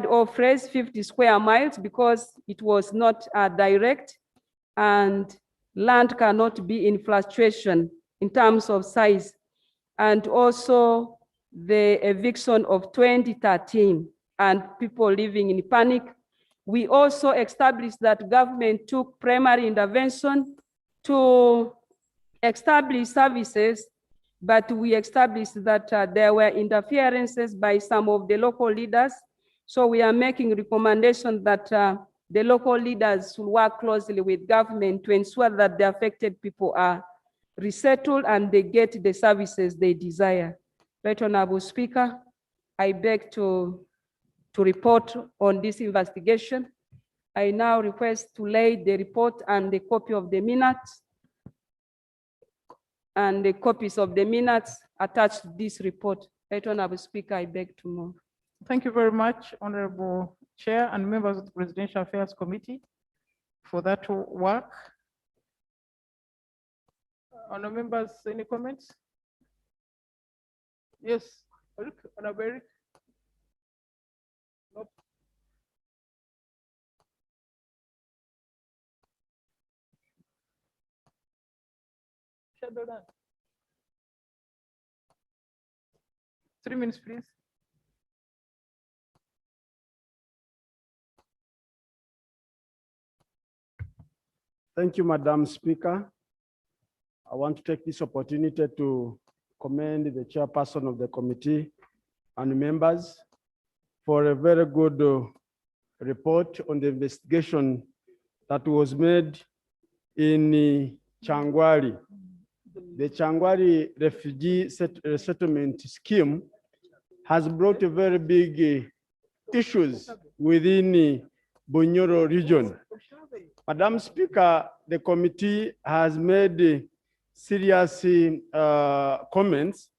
or phrase 50 square miles because it was not direct, and land cannot be in fluctuation in terms of size, and also the eviction of 2013 and people living in panic. We also established that government took primary intervention to establish services, but we established that there were interferences by some of the local leaders. So we are making recommendations that the local leaders should work closely with government to ensure that the affected people are resettled and they get the services they desire. Right Honorable Speaker, I beg to report on this investigation. I now request to lay the report and the copy of the minutes and the copies of the minutes attached to this report. Right Honorable Speaker, I beg to move. Thank you very much, Honorable Chair and members of the Presidential Affairs Committee for that work. Honorable members, any comments? Yes, Eric, Honorable Eric. Nope. Shadow done. 3 minutes, please. Thank you, Madam Speaker. I want to take this opportunity to commend the chairperson of the committee and members for a very good report on the investigation that was made in Changwali. The Changwali refugee settlement scheme has brought a very big issues within Bunyoro region. Madam Speaker, the committee has made serious comments,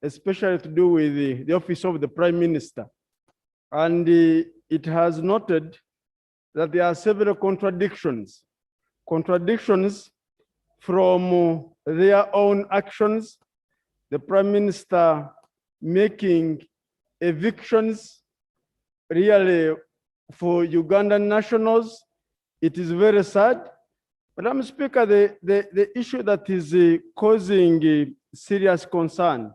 especially to do with the office of the Prime Minister. And it has noted that there are several contradictions from their own actions, the Prime Minister making evictions really for Ugandan nationals. It is very sad. Madam Speaker, the issue that is causing serious concern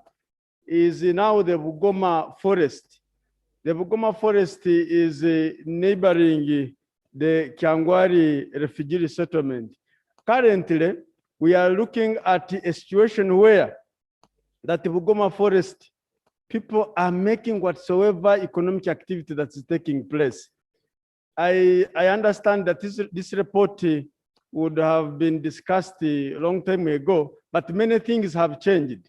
is now the Bugoma forest. The Bugoma forest is neighboring the Kyangwari refugee settlement. Currently, we are looking at a situation where that the Bugoma forest, people are making whatsoever economic activity that is taking place. I understand that this report would have been discussed a long time ago, but many things have changed.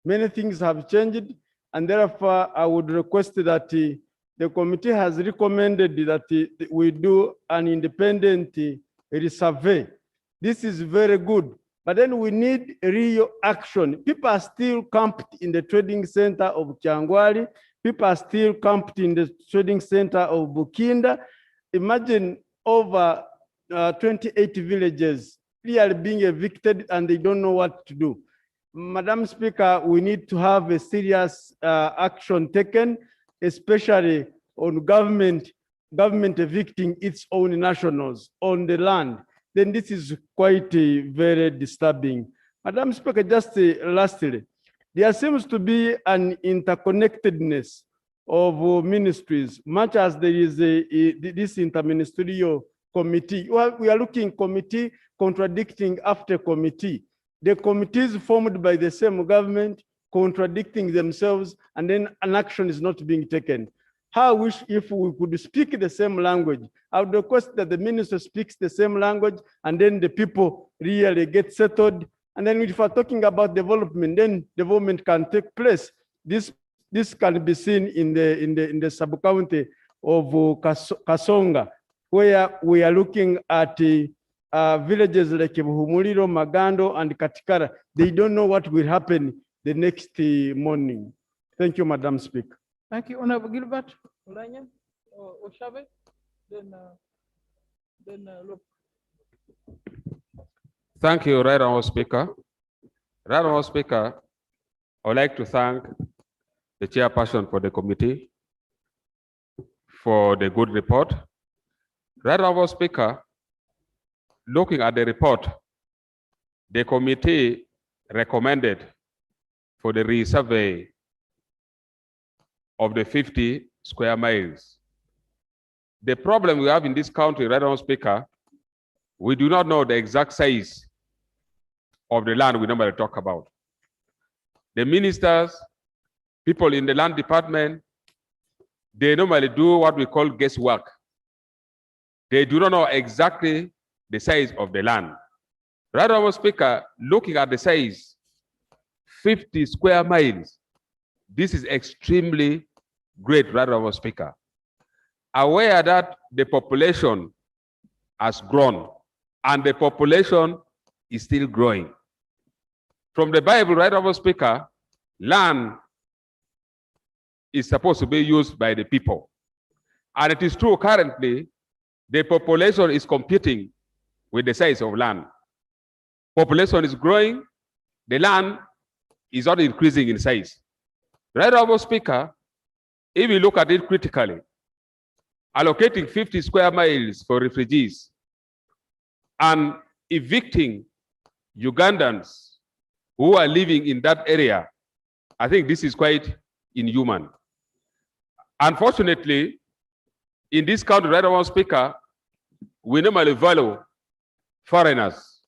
Many things have changed, and therefore I would request that the committee has recommended that we do an independent resurvey. This is very good, but then we need real action. People are still camped in the trading center of Kyangwari. People are still camped in the trading center of Bukinda. Imagine over 28 villages really being evicted and they don't know what to do. Madam Speaker, we need to have a serious action taken, especially on government evicting its own nationals on the land. Then this is quite very disturbing. Madam Speaker, just lastly, there seems to be an interconnectedness of ministries, much as there is this interministerial committee. We are looking committee contradicting after committee. The committees formed by the same government contradicting themselves, and then an action is not being taken. How I wish if we could speak the same language. I would request that the minister speaks the same language, and then the people really get settled. And then if we're talking about development, then development can take place. This can be seen in the sub-county of Kasonga, where we are looking at villages like Buhumuliro, Magando, and Katikara. They don't know what will happen the next morning. Thank you, Madam Speaker. Thank you, Honorable Gilbert. Olanya, Oshave, then look. Thank you, Right Honourable Speaker. Right Honourable Speaker, I would like to thank the chairperson for the committee for the good report. Right Honourable Speaker, looking at the report, the committee recommended for the resurvey of the 50 square miles. The problem we have in this country, Right Honourable Speaker, we do not know the exact size of the land we normally talk about. The ministers, people in the land department, they normally do what we call guesswork. They do not know exactly the size of the land. Right Honourable Speaker, looking at the size, 50 square miles, this is extremely great, Right Honourable Speaker. Aware that the population has grown and the population is still growing. From the Bible, Right Honourable Speaker, land is supposed to be used by the people. And it is true currently, the population is competing with the size of land. Population is growing, the land is not increasing in size. Right Honourable Speaker, if we look at it critically, allocating 50 square miles for refugees and evicting Ugandans who are living in that area, I think this is quite inhuman. Unfortunately, in this country, Right Honourable Speaker, we normally value foreigners.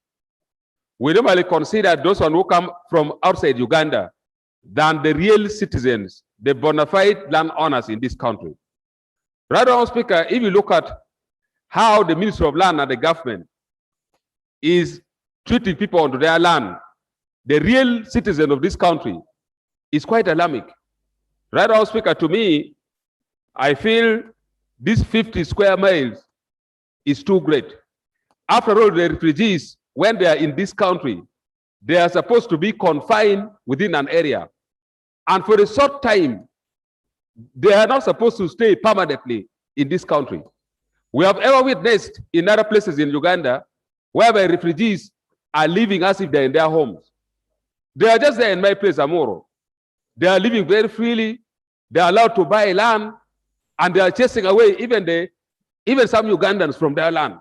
We normally consider those who come from outside Uganda than the real citizens, the bona fide landowners in this country. Right Honourable Speaker, if you look at how the Ministry of Land and the government is treating people onto their land, the real citizen of this country, is quite alarming. Right Honourable Speaker, to me, I feel this 50 square miles is too great. After all, the refugees, when they are in this country, They are supposed to be confined within an area. And for a short time, they are not supposed to stay permanently in this country. We have ever witnessed in other places in Uganda, whereby refugees are living as if they're in their homes. They are just there in my place, Amoro. They are living very freely. They are allowed to buy land, and they are chasing away even some Ugandans from their land.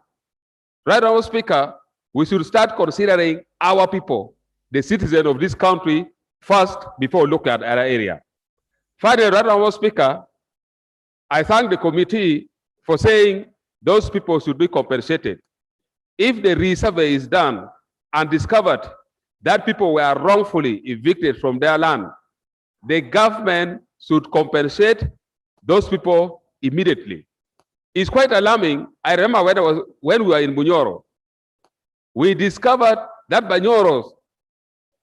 Right, Honorable Speaker, we should start considering our people, the citizens of this country, first before looking at other area. Finally, Right, Honorable Speaker, I thank the committee for saying those people should be compensated. If the resurvey is done and discovered that people were wrongfully evicted from their land, the government should compensate those people immediately. It's quite alarming. I remember when we were in Bunyoro, we discovered that Banyoros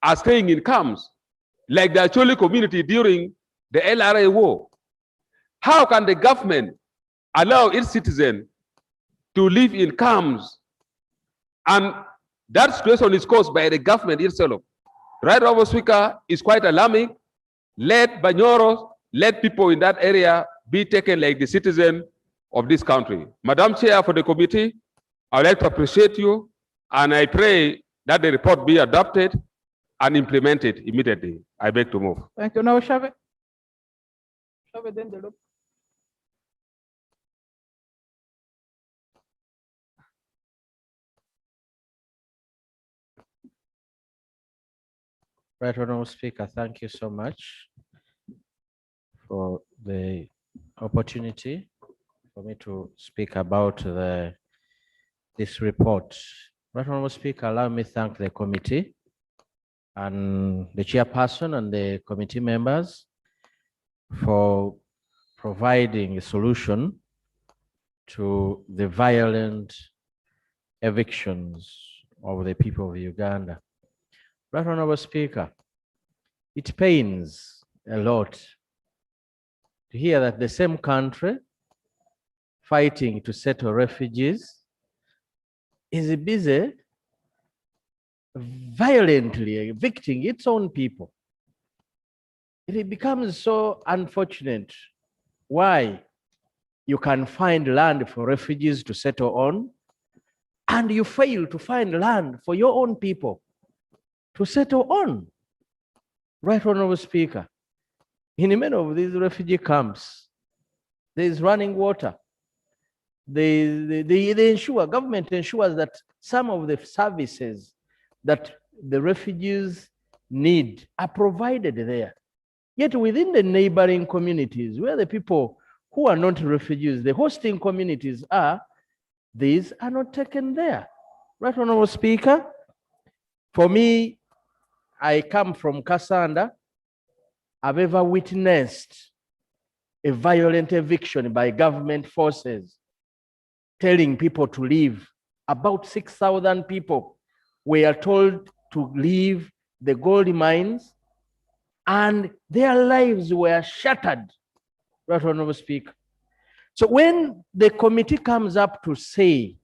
are staying in camps, like the Acholi community during the LRA war. How can the government allow its citizens to live in camps? And that situation is caused by the government itself. Right, Honorable Speaker, is quite alarming. Let Banyoros, let people in that area be taken like the citizen of this country. Madam Chair for the committee, I would like to appreciate you, and I pray that the report be adopted and implemented immediately. I beg to move. Thank you. Now, Shave. Shave, then the look. Right, Honorable Speaker, thank you so much for the opportunity for me to speak about this report. Right, Honorable Speaker, allow me to thank the committee and the chairperson and the committee members for providing a solution to the violent evictions of the people of Uganda. Right, Honorable Speaker, it pains a lot to hear that the same country fighting to settle refugees is busy violently evicting its own people. It becomes so unfortunate why you can find land for refugees to settle on, and you fail to find land for your own people to settle on. Right, Honorable Speaker, in many of these refugee camps, there is running water. They ensure, government ensures that some of the services that the refugees need are provided there. Yet within the neighboring communities, where the people who are not refugees, the hosting communities are, these are not taken there. Right, Honorable Speaker, for me, I come from Kasanda. I've ever witnessed a violent eviction by government forces, telling people to leave. About 6,000 people were told to leave the gold mines, and their lives were shattered. Right, Honorable Speaker. So when the committee comes up to say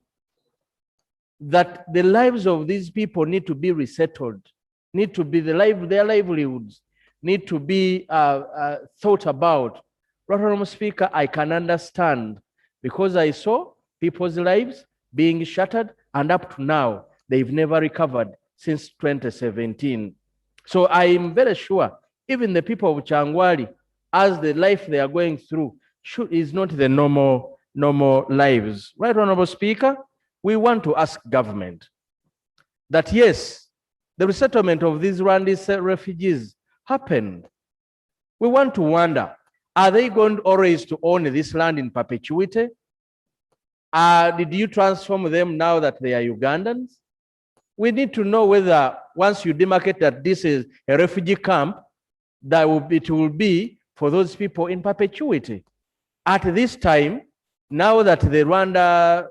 that the lives of these people need to be resettled, need to be their livelihoods need to be thought about. Right, Honorable Speaker, I can understand, because I saw people's lives being shattered, and up to now, they've never recovered since 2017. So I am very sure, even the people of Changwali, as the life they are going through, is not the normal lives. Right, Honorable Speaker, we want to ask government that yes, the resettlement of these Rwandese refugees happened. We want to wonder, are they going always to own this land in perpetuity? Did you transform them now that they are Ugandans? We need to know whether once you demarcate that this is a refugee camp, it will be for those people in perpetuity. At this time, now that the Rwanda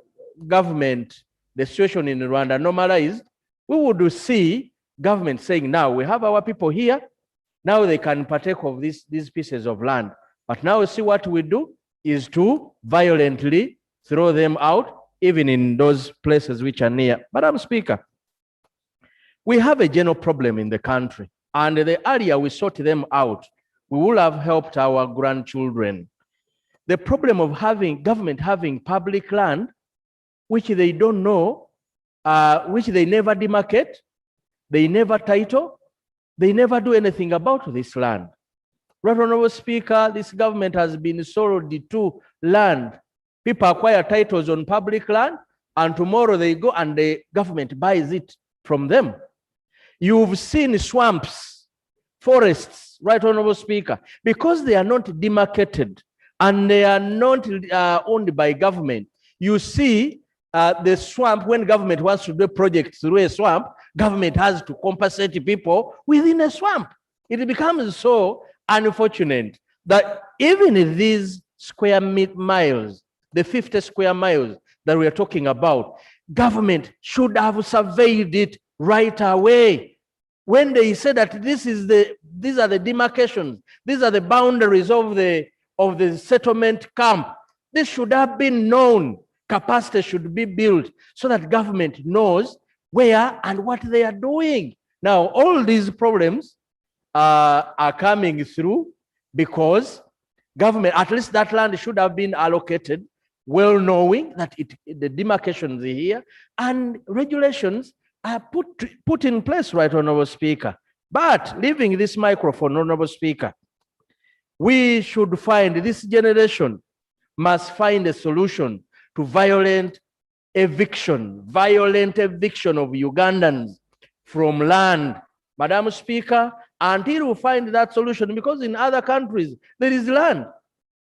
government, the situation in Rwanda normalized, we would see government saying, now we have our people here, now they can partake of these pieces of land. But now see what we do is to violently throw them out, even in those places which are near. Madam Speaker, We have a general problem in the country, and the earlier we sort them out, we will have helped our grandchildren. The problem of government having public land, which they don't know, which they never demarcate, they never title, they never do anything about this land. Right Honorable Speaker, this government has been sold to land. People acquire titles on public land, and tomorrow they go and the government buys it from them. You've seen swamps, forests, Right Honorable Speaker, because they are not demarcated and they are not owned by government. You see the swamp, when government wants to do a project through a swamp, government has to compensate people within a swamp. It becomes so unfortunate that even these square miles, the 50 square miles that we are talking about, government should have surveyed it right away. When they say that these are the demarcations, these are the boundaries of the settlement camp, this should have been known. Capacity should be built so that government knows where and what they are doing. Now, all these problems are coming through because government, at least that land should have been allocated, well knowing that the demarcations are here and regulations are put in place, Right Honorable Speaker. But leaving this microphone, Honorable Speaker, we should find, this generation must find a solution to violent eviction of Ugandans from land, Madam Speaker, until we find that solution, because in other countries there is land.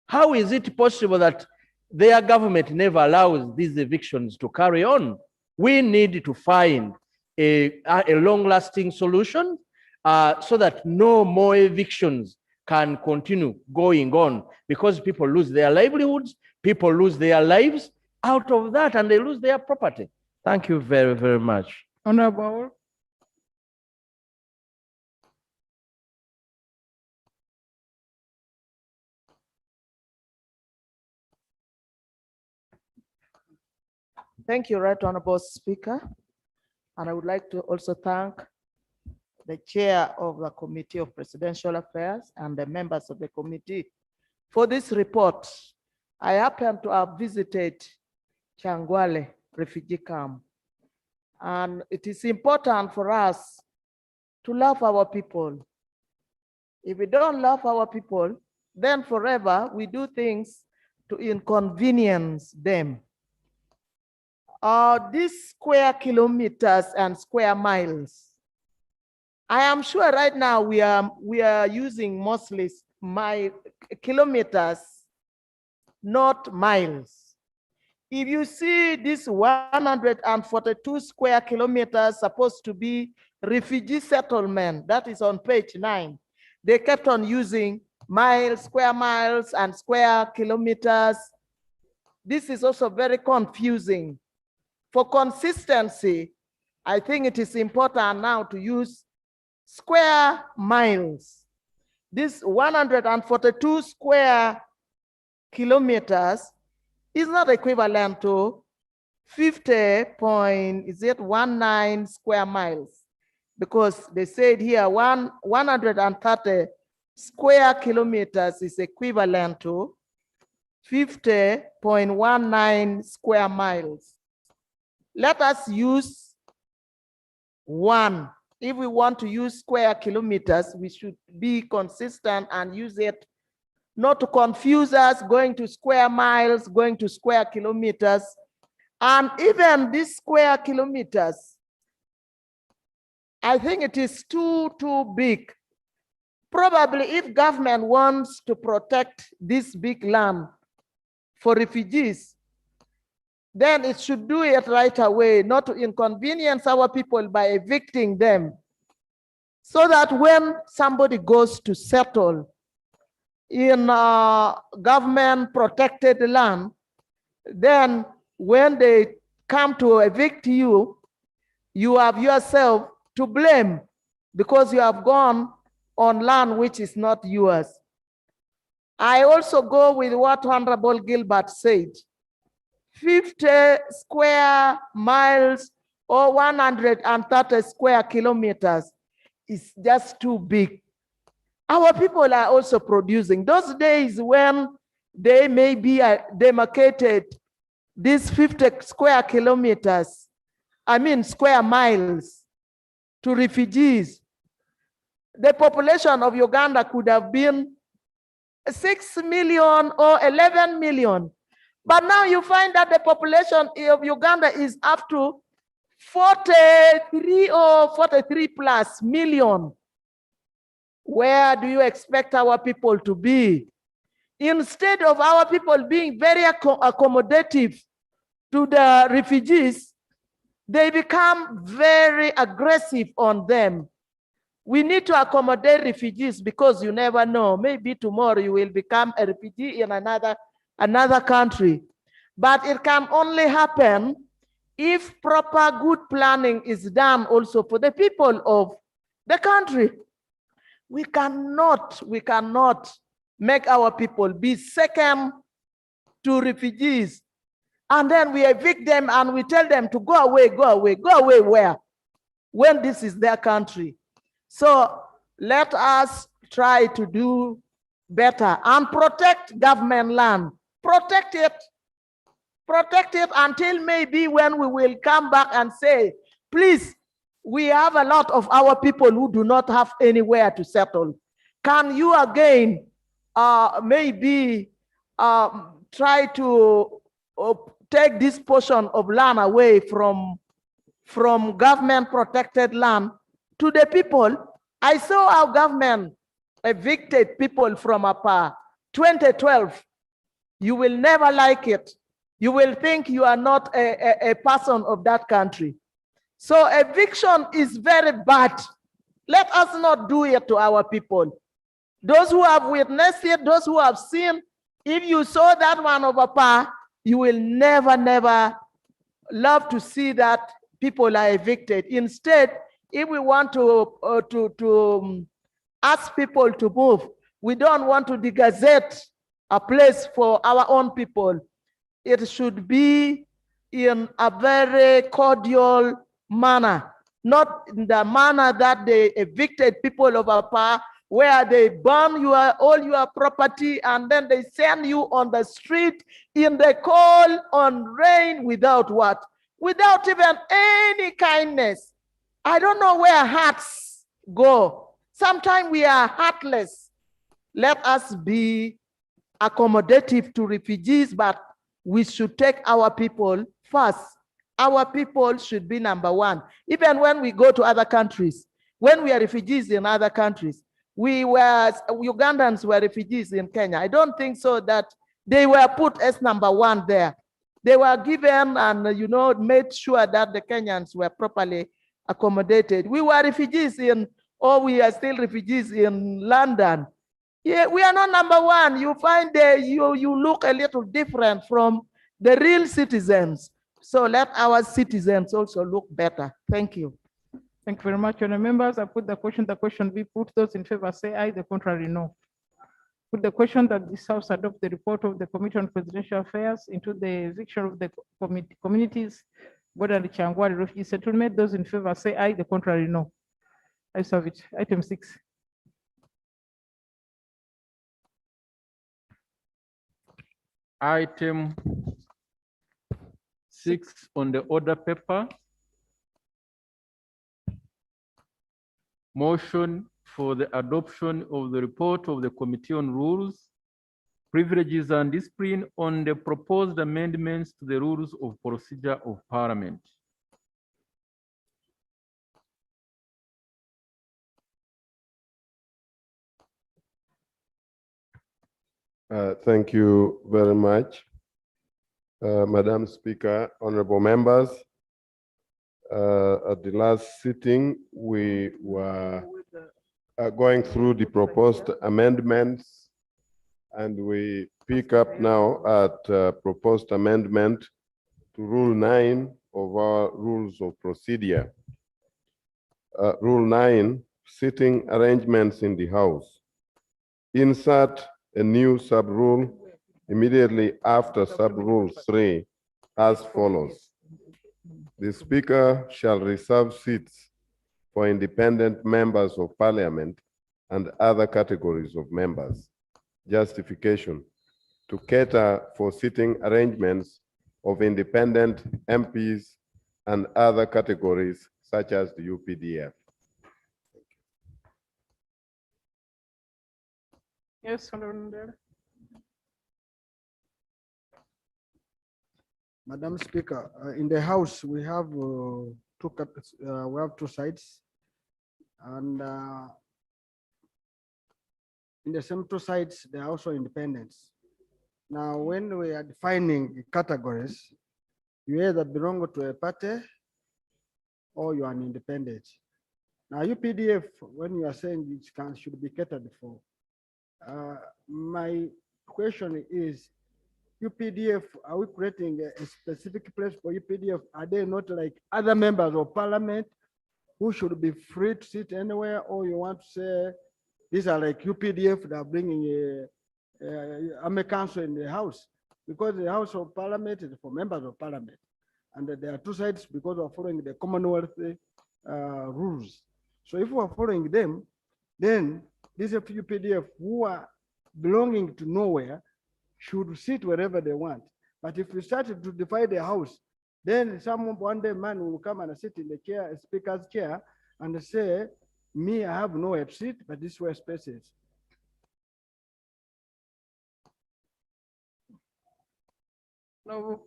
How is it possible that their government never allows these evictions to carry on? We need to find a long-lasting solution so that no more evictions can continue going on, because people lose their livelihoods, people lose their lives out of that, and they lose their property. Thank you very, very much. Honorable. Thank you, Right Honorable Speaker. And I would like to also thank the chair of the Committee of Presidential Affairs and the members of the committee for this report. I happen to have visited Changwale refugee camp, and it is important for us to love our people. If we don't love our people, then forever we do things to inconvenience them. These square kilometers and square miles, I am sure right now we are using mostly kilometers, not miles. If you see this 142 square kilometers supposed to be refugee settlement, that is on page 9. They kept on using miles, square miles, and square kilometers. This is also very confusing. For consistency, I think it is important now to use square miles. This 142 square kilometers is not equivalent to 50.19 square miles, because they said here 130 square kilometers is equivalent to 50.19 square miles. Let us use 1. If we want to use square kilometers, we should be consistent and use it, not to confuse us, going to square miles, going to square kilometers. And even these square kilometers, I think it is too big. Probably if government wants to protect this big land for refugees, then it should do it right away, not to inconvenience our people by evicting them. So that when somebody goes to settle in government protected land, then when they come to evict you, you have yourself to blame because you have gone on land which is not yours. I also go with what Honorable Gilbert said. 50 square miles or 130 square kilometers is just too big. Our people are also producing. Those days when they may be demarcated these 50 square kilometers, square miles to refugees, the population of Uganda could have been 6 million or 11 million. But now you find that the population of Uganda is up to 43 or 43 plus million. Where do you expect our people to be? Instead of our people being very accommodative to the refugees, they become very aggressive on them. We need to accommodate refugees because you never know. Maybe tomorrow you will become a refugee in another country. But it can only happen if proper good planning is done also for the people of the country. We cannot make our people be second to refugees. And then we evict them and we tell them to go away, go away. Go away where? When this is their country. So let us try to do better and protect government land. Protect it. Protect it until maybe when we will come back and say, please, we have a lot of our people who do not have anywhere to settle. Can you again maybe try to take this portion of land away from government protected land to the people? I saw our government evicted people from APA 2012. You will never like it. You will think you are not a person of that country. So eviction is very bad. Let us not do it to our people. Those who have witnessed it, those who have seen, if you saw that one of APA, you will never love to see that people are evicted. Instead, if we want to ask people to move, we don't want to degazette a place for our own people. It should be in a very cordial manner, not in the manner that they evicted people of APA, where they burn all your property and then they send you on the street in the cold, on rain, without what? Without even any kindness. I don't know where hearts go. Sometimes we are heartless. Let us be accommodative to refugees, but we should take our people first. Our people should be number one. Even when we go to other countries, when we are refugees in other countries, Ugandans were refugees in Kenya. I don't think so that they were put as number one there. They were given and, made sure that the Kenyans were properly accommodated. We were refugees we are still refugees in London. Yeah, we are not number one. You find you look a little different from the real citizens. So let our citizens also look better. Thank you. Thank you very much, honourable members. I put the question be put. Those in favor say aye, the contrary no. Put the question that this House adopt the report of the Committee on Presidential Affairs into the eviction of the communities border the Changwari refugee settlement. Those in favor say aye, the contrary no. I serve it. Item 6. Item 6 on the order paper. Motion for the adoption of the report of the Committee on Rules, Privileges and Discipline on the proposed amendments to the Rules of Procedure of Parliament. Thank you very much, Madam Speaker, honorable members. At the last sitting, we were going through the proposed amendments, and we pick up now at proposed amendment to Rule 9 of our Rules of Procedure. Rule 9, sitting arrangements in the House. Insert a new sub-rule immediately after sub-rule 3 as follows. The Speaker shall reserve seats for independent members of Parliament and other categories of members. Justification: to cater for seating arrangements of independent MPs and other categories such as the UPDF. Yes, Honorable Ndera. Madam Speaker, in the House, we have two sides, and in the same two sides, they are also independents. Now, when we are defining categories, you either belong to a party or you are an independent. Now, UPDF, when you are saying it should be catered for, my question is, UPDF, are we creating a specific place for UPDF? Are they not like other members of Parliament who should be free to sit anywhere? Or you want to say these are like UPDF that are bringing a council in the House? Because the House of Parliament is for members of Parliament. And there are two sides because we're following the Commonwealth rules. So if we're following them, then these UPDF who are belonging to nowhere should sit wherever they want. But if we started to divide the House, then one day man will come and sit in the chair, Speaker's chair, and say, me, I have nowhere to sit, but this is where space is. No.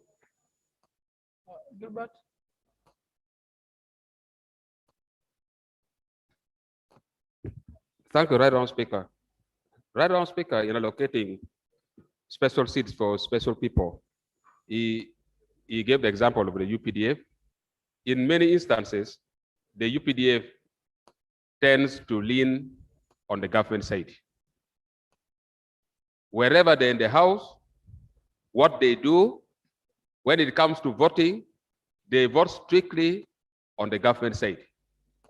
Gilbert. Thank you, Right Honourable Speaker. Right Honourable Speaker, in allocating special seats for special people, he gave the example of the UPDF. In many instances, the UPDF tends to lean on the government side. Wherever they're in the House, what they do, when it comes to voting, they vote strictly on the government side.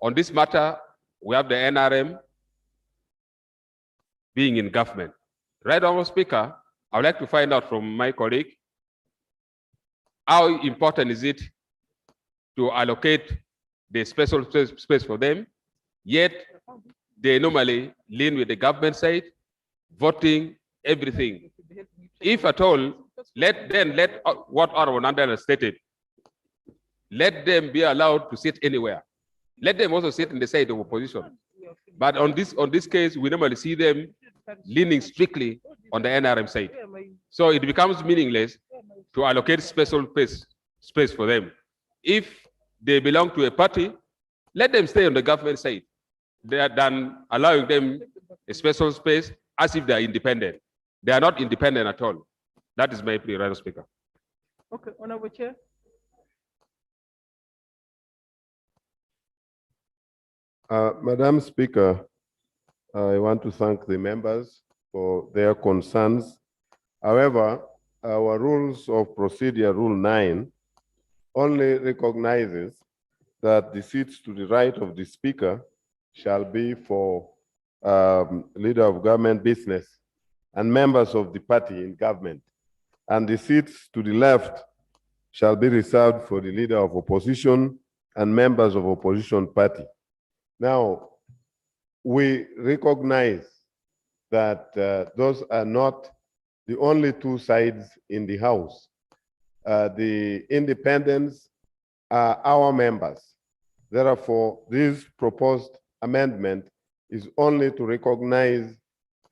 On this matter, we have the NRM being in government. Right Honourable Speaker, I would like to find out from my colleague, how important is it to allocate the special space for them, yet they normally lean with the government side, voting everything. If at all, let what Honorable Ndera stated, let them be allowed to sit anywhere. Let them also sit in the side of opposition. But on this case, we normally see them leaning strictly on the NRM side. So it becomes meaningless to allocate special space for them. If they belong to a party, let them stay on the government side than allowing them a special space as if they are independent. They are not independent at all. That is my plea, Honourable Speaker. Okay, Honourable Chair. Madam Speaker, I want to thank the members for their concerns. However, our rules of procedure, Rule 9, only recognizes that the seats to the right of the Speaker shall be for leader of government business and members of the party in government. And the seats to the left shall be reserved for the leader of opposition and members of opposition party. Now, we recognize that those are not the only two sides in the House. The independents are our members. Therefore, this proposed amendment is only to recognize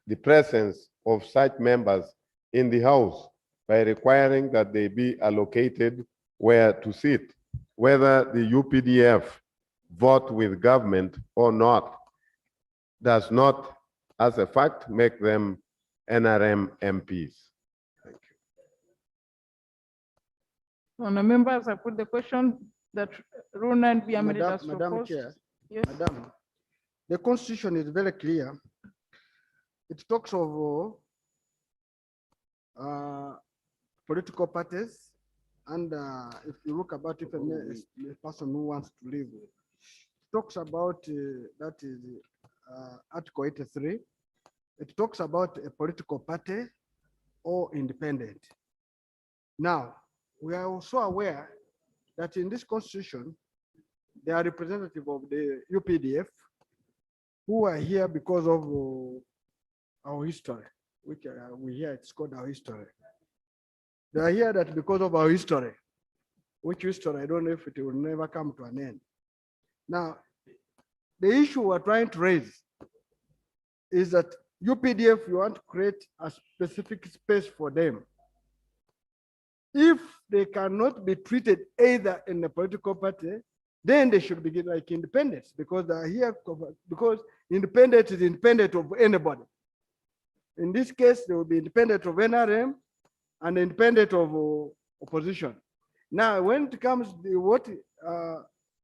the presence of such members in the House by requiring that they be allocated where to sit, whether the UPDF vote with government or not, does not, as a fact, make them NRM MPs. Thank you. On the members, I put the question that Rule 9 be amended as Madam proposed. Chair, Yes. Madam, the Constitution is very clear. It talks of political parties, and if you look about if a person who wants to leave, it talks about that is Article 83. It talks about a political party or independent. Now, we are also aware that in this constitution, they are representative of the UPDF who are here because of our history, which we hear it's called our history. They are here that because of our history, which history I don't know if it will never come to an end. Now, the issue we're trying to raise is that UPDF, you want to create a specific space for them. If they cannot be treated either in the political party, then they should be given like independence, because they are here, because independence is independent of anybody. In this case, they will be independent of NRM and independent of opposition. Now, when it comes to what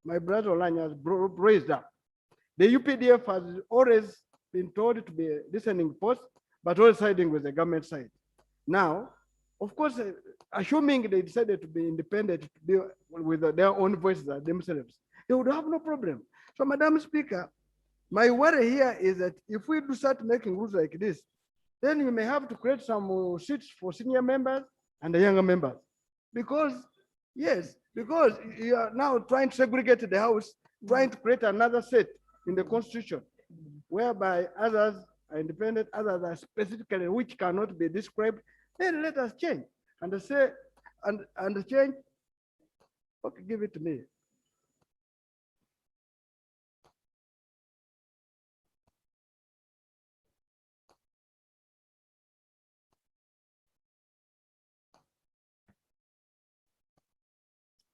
my brother Olanya has raised up, the UPDF has always been told to be a listening post, but always siding with the government side. Now, of course, assuming they decided to be independent, to be with their own voices themselves, they would have no problem. So, Madam Speaker, my worry here is that if we do start making rules like this, then we may have to create some seats for senior members and the younger members. Because, yes, because you are now trying to segregate the House, trying to create another set in the Constitution, whereby others are independent, others are specifically which cannot be described. Then let us change and say, and change. Okay, give it to me.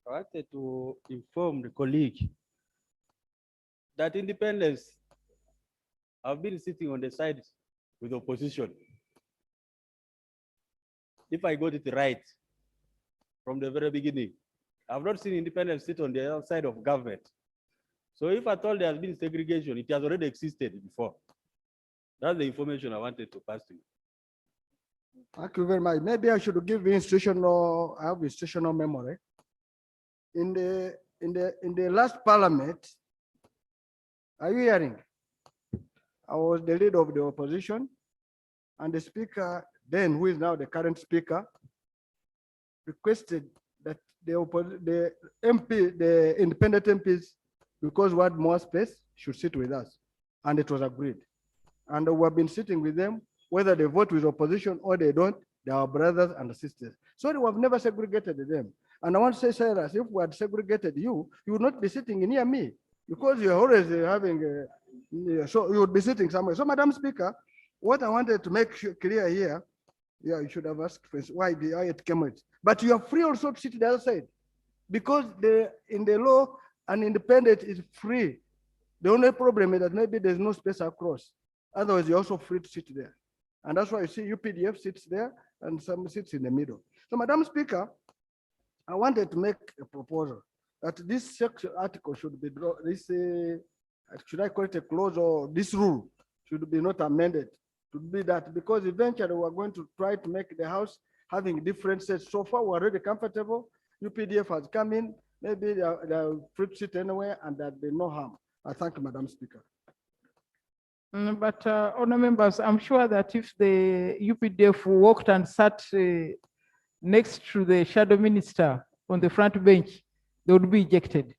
I wanted to inform the colleague that independence, I've been sitting on the side with opposition. If I got it right from the very beginning, I've not seen independence sit on the other side of government. So if at all there has been segregation, it has already existed before. That's the information I wanted to pass to you. Thank you very much. Maybe I should give institutional, I have institutional memory. In the last parliament, are you hearing? I was the leader of the opposition, and the speaker then, who is now the current speaker, requested that the MP, the independent MPs, because we had more space, should sit with us, and it was agreed. And we have been sitting with them, whether they vote with opposition or they don't, they are brothers and sisters. So we have never segregated them. And I want to say, Cyrus, if we had segregated you, you would not be sitting near me, because you're always having, so you would be sitting somewhere. So, Madam Speaker, what I wanted to make clear here, yeah, you should have asked first why it came out. But you are free also to sit the other side, because in the law, an independent is free. The only problem is that maybe there's no space across. Otherwise, you're also free to sit there. And that's why you see UPDF sits there and some sits in the middle. So, Madam Speaker, I wanted to make a proposal that this section article should be drawn, this, should I call it a clause, or this rule should be not amended to be that, because eventually we're going to try to make the House having different sets. So far, we're already comfortable. UPDF has come in, maybe they're free to sit anywhere, and there'll be no harm. I thank you, Madam Speaker. But honour members, I'm sure that if the UPDF walked and sat next to the shadow minister on the front bench, they would be ejected.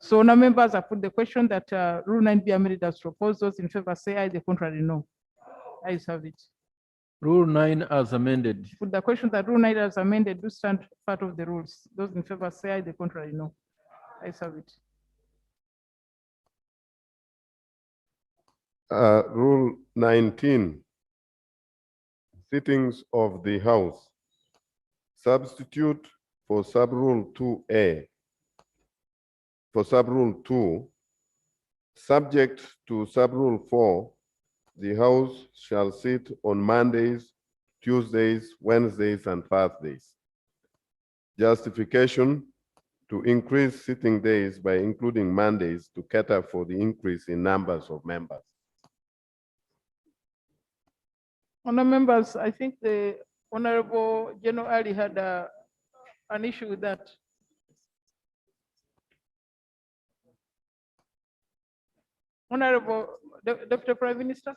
So honour members, I put the question that Rule 9 be amended as proposed. Those in favor say aye, the contrary no. Ayes have it. Rule 9 as amended. Put the question that Rule 9 as amended do stand part of the rules. Those in favor say aye, the contrary no. Ayes have it. Rule 19, sittings of the House. Substitute for sub-rule 2A. For sub-rule 2, subject to sub-rule 4, the House shall sit on Mondays, Tuesdays, Wednesdays, and Thursdays. Justification: to increase sitting days by including Mondays to cater for the increase in numbers of members. Honour members, I think the Honourable General Ali had an issue with that. Honourable Deputy Prime Minister.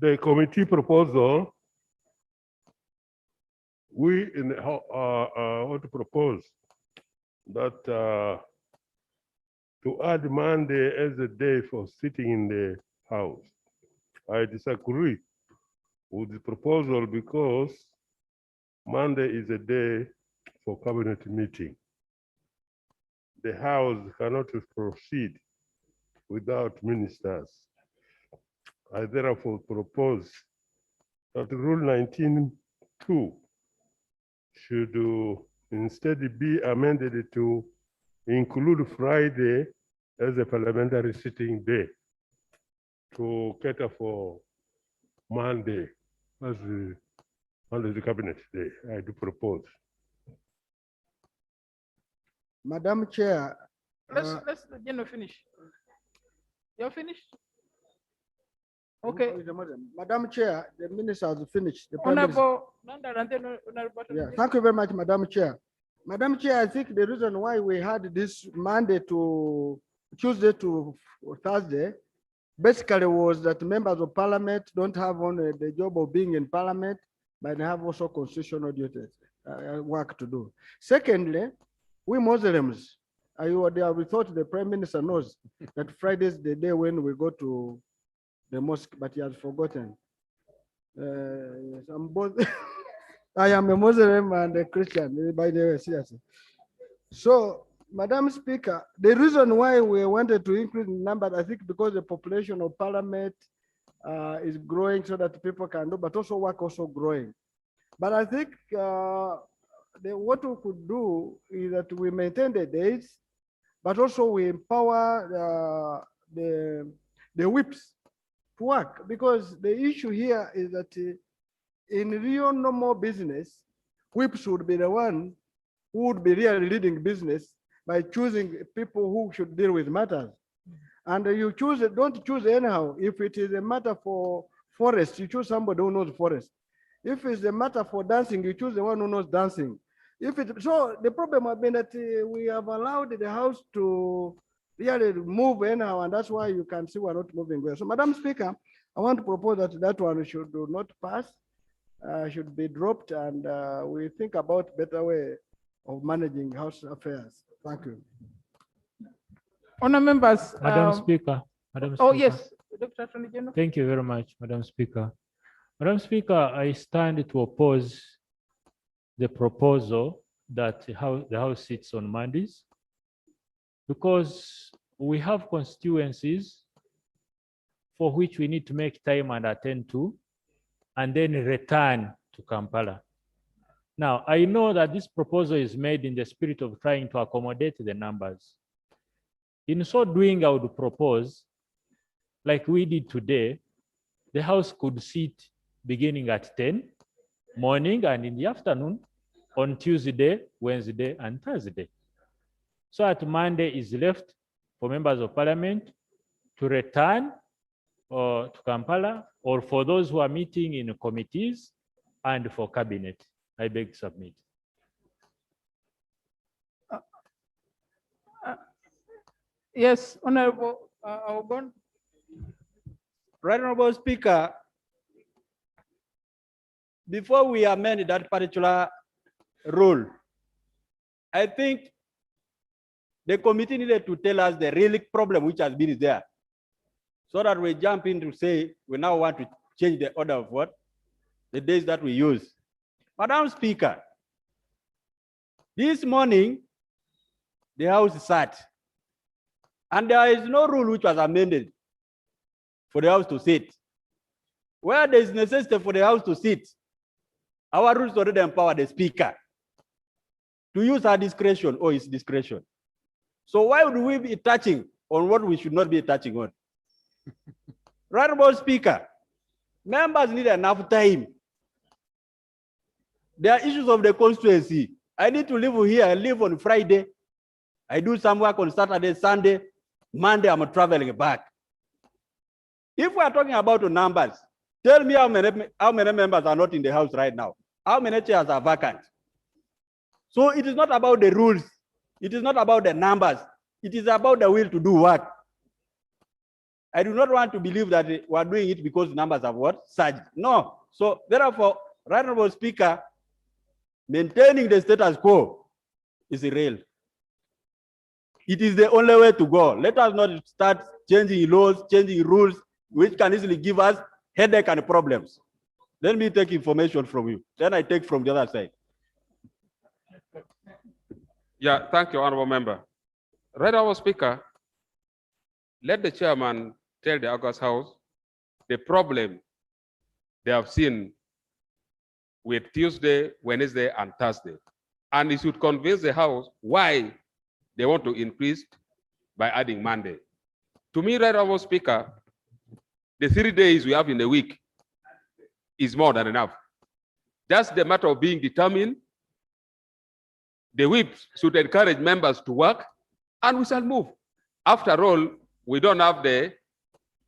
the committee proposal, we want to propose that to add Monday as a day for sitting in the House. I disagree with the proposal because Monday is a day for cabinet meeting. The House cannot proceed without ministers. I therefore propose that Rule 19(2) should instead be amended to include Friday as a parliamentary sitting day to cater for Monday as the cabinet day. I do propose. Madam Chair. Let's the general finish. You're finished? Okay. Madam Chair, the minister has finished. The Prime Minister- Honorable Nanda and then Honorable. Yeah, thank you very much, Madam Chair. Madam Chair, I think the reason why we had this Monday to Tuesday to Thursday basically was that members of parliament don't have only the job of being in parliament, but they have also constitutional duties, work to do. Secondly, we Muslims, we thought the Prime Minister knows that Friday is the day when we go to the mosque, but he has forgotten. Yes, I'm both. I am a Muslim and a Christian, by the way, seriously. So, Madam Speaker, the reason why we wanted to increase the number, I think because the population of parliament is growing so that people can do, but also work also growing. But I think what we could do is that we maintain the days, but also we empower the whips to work, because the issue here is that in real normal business, whips would be the one who would be really leading business by choosing people who should deal with matters. And you choose, don't choose anyhow. If it is a matter for forest, you choose somebody who knows forest. If it's a matter for dancing, you choose the one who knows dancing. So the problem has been that we have allowed the House to really move anyhow, and that's why you can see we're not moving well. So, Madam Speaker, I want to propose that one should not pass, should be dropped, and we think about better way of managing House affairs. Thank you. Honor members. Madam Speaker. Madam Oh, Speaker. yes, Dr. Attorney General. Thank you very much, Madam Speaker. Madam Speaker, I stand to oppose the proposal that the House sits on Mondays, because we have constituencies for which we need to make time and attend to, and then return to Kampala. Now, I know that this proposal is made in the spirit of trying to accommodate the numbers. In so doing, I would propose, like we did today, the House could sit beginning at 10 morning and in the afternoon on Tuesday, Wednesday, and Thursday. So at Monday is left for members of parliament to return to Kampala, or for those who are meeting in committees and for cabinet. I beg to submit. Yes, Honorable Ogon. Right, Honorable Speaker, before we amend that particular rule, I think the committee needed to tell us the real problem which has been there, so that we jump in to say we now want to change the order of what? The days that we use. Madam Speaker, this morning, the House sat, and there is no rule which was amended for the House to sit. Where there is necessity for the House to sit, our rules already empower the Speaker to use her discretion or his discretion. So why would we be touching on what we should not be touching on? Right, Honorable Speaker, members need enough time. There are issues of the constituency. I need to live here. I live on Friday. I do some work on Saturday, Sunday. Monday, I'm traveling back. If we are talking about the numbers, tell me how many members are not in the House right now. How many chairs are vacant? So it is not about the rules. It is not about the numbers. It is about the will to do work. I do not want to believe that we are doing it because numbers have what? Surged. No. So therefore, Right Honorable Speaker, maintaining the status quo is real. It is the only way to go. Let us not start changing laws, changing rules, which can easily give us headache and problems. Let me take information from you. Then I take from the other side. Yeah, thank you, Honorable Member. Right, Honorable Speaker, let the chairman tell the August House the problem they have seen with Tuesday, Wednesday, and Thursday. And he should convince the House why they want to increase by adding Monday. To me, Right Honorable Speaker, the 3 days we have in a week is more than enough. Just the matter of being determined. The whip should encourage members to work, and we shall move. After all, we don't have the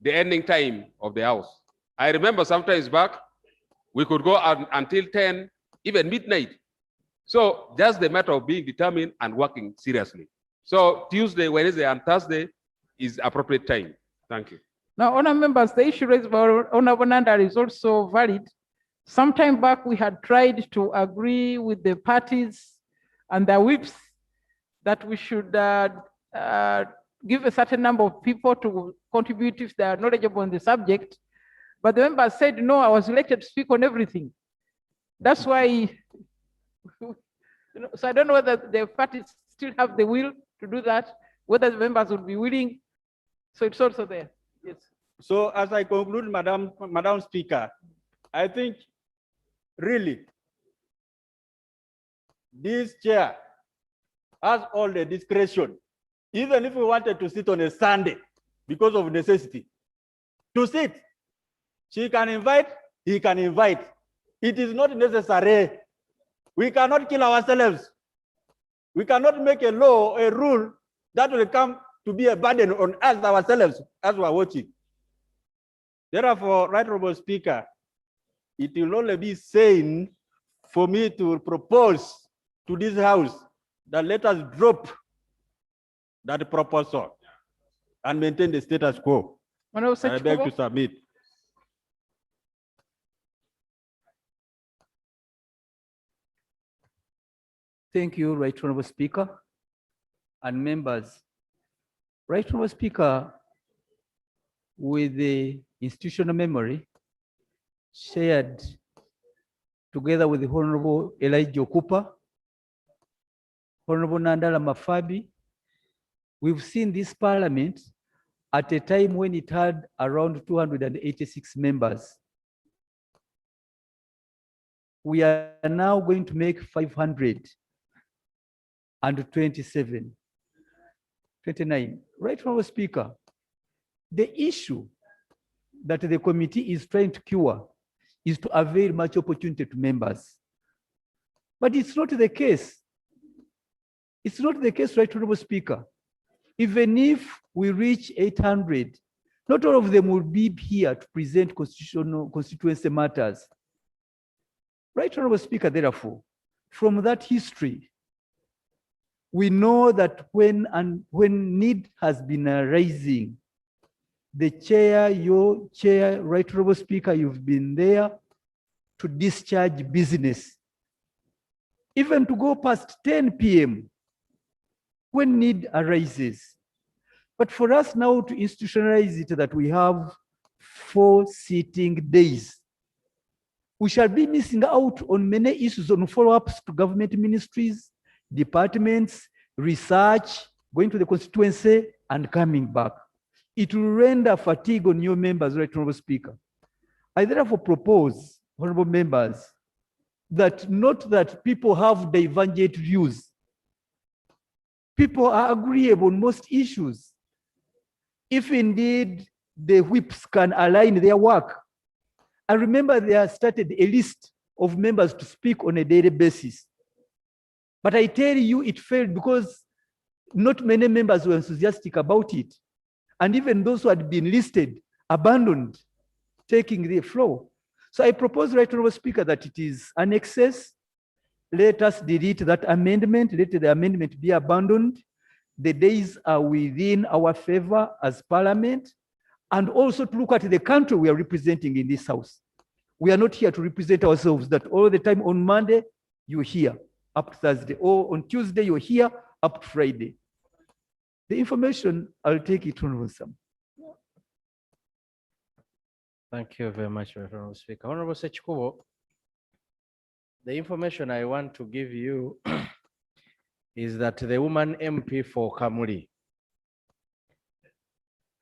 ending time of the House. I remember sometimes back, we could go on until 10, even midnight. So just the matter of being determined and working seriously. So Tuesday, Wednesday, and Thursday is appropriate time. Thank you. Now, honour members, the issue raised by Honourable Nanda is also valid. Sometime back, we had tried to agree with the parties and their whips that we should give a certain number of people to contribute if they are knowledgeable on the subject. But the members said, no, I was elected to speak on everything. That's why, so I don't know whether the parties still have the will to do that, whether the members would be willing. So it's also there. Yes. So as I conclude, Madam Speaker, I think really this chair has all the discretion, even if we wanted to sit on a Sunday because of necessity, to sit. She can invite, he can invite. It is not necessary. We cannot kill ourselves. We cannot make a law, a rule that will come to be a burden on us ourselves as we are watching. Therefore, Right Honorable Speaker, it will only be sane for me to propose to this House that let us drop that proposal and maintain the status quo. I beg to submit. Thank you, Right Honorable Speaker and members. Right Honorable Speaker, with the institutional memory shared together with the Honorable Elijah Cooper, Honorable Nandala Mafabi, we've seen this parliament at a time when it had around 286 members. We are now going to make 529. Right Honorable Speaker, the issue that the committee is trying to cure is to avail much opportunity to members. But it's not the case. It's not the case, Right Honorable Speaker. Even if we reach 800, not all of them will be here to present constituency matters. Right Honorable Speaker, therefore, from that history, we know that when need has been rising, the chair, your chair, Right Honorable Speaker, you've been there to discharge business, even to go past 10 p.m. when need arises. But for us now to institutionalize it that we have 4 sitting days, we shall be missing out on many issues on follow-ups to government ministries, departments, research, going to the constituency and coming back. It will render fatigue on your members, Right Honorable Speaker. I therefore propose, honorable members, that not that people have divergent views. People are agreeable on most issues. If indeed the whips can align their work. I remember they have started a list of members to speak on a daily basis. But I tell you, it failed because not many members were enthusiastic about it. And even those who had been listed abandoned taking the floor. So I propose, Right Honorable Speaker, that it is an excess. Let us delete that amendment. Let the amendment be abandoned. The days are within our favor as Parliament. and also to look at the country we are representing in this house. We are not here to represent ourselves that all the time on Monday, you're here up to Thursday, or on Tuesday, you're here up to Friday. The information, I'll take it on some. Thank you very much, Honorable Speaker. Honorable Sechikubo, the information I want to give you is that the woman MP for Kamuli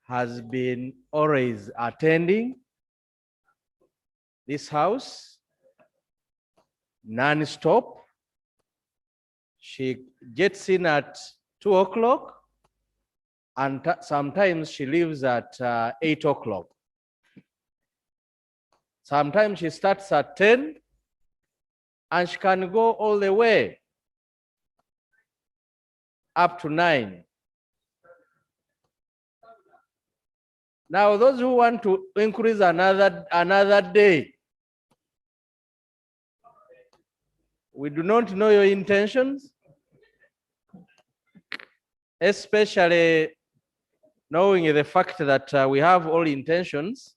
has been always attending this house non-stop. She gets in at 2 o'clock and sometimes she leaves at 8 o'clock. Sometimes she starts at 10 and she can go all the way up to 9. Now, those who want to increase another day, we do not know your intentions, especially knowing the fact that we have all intentions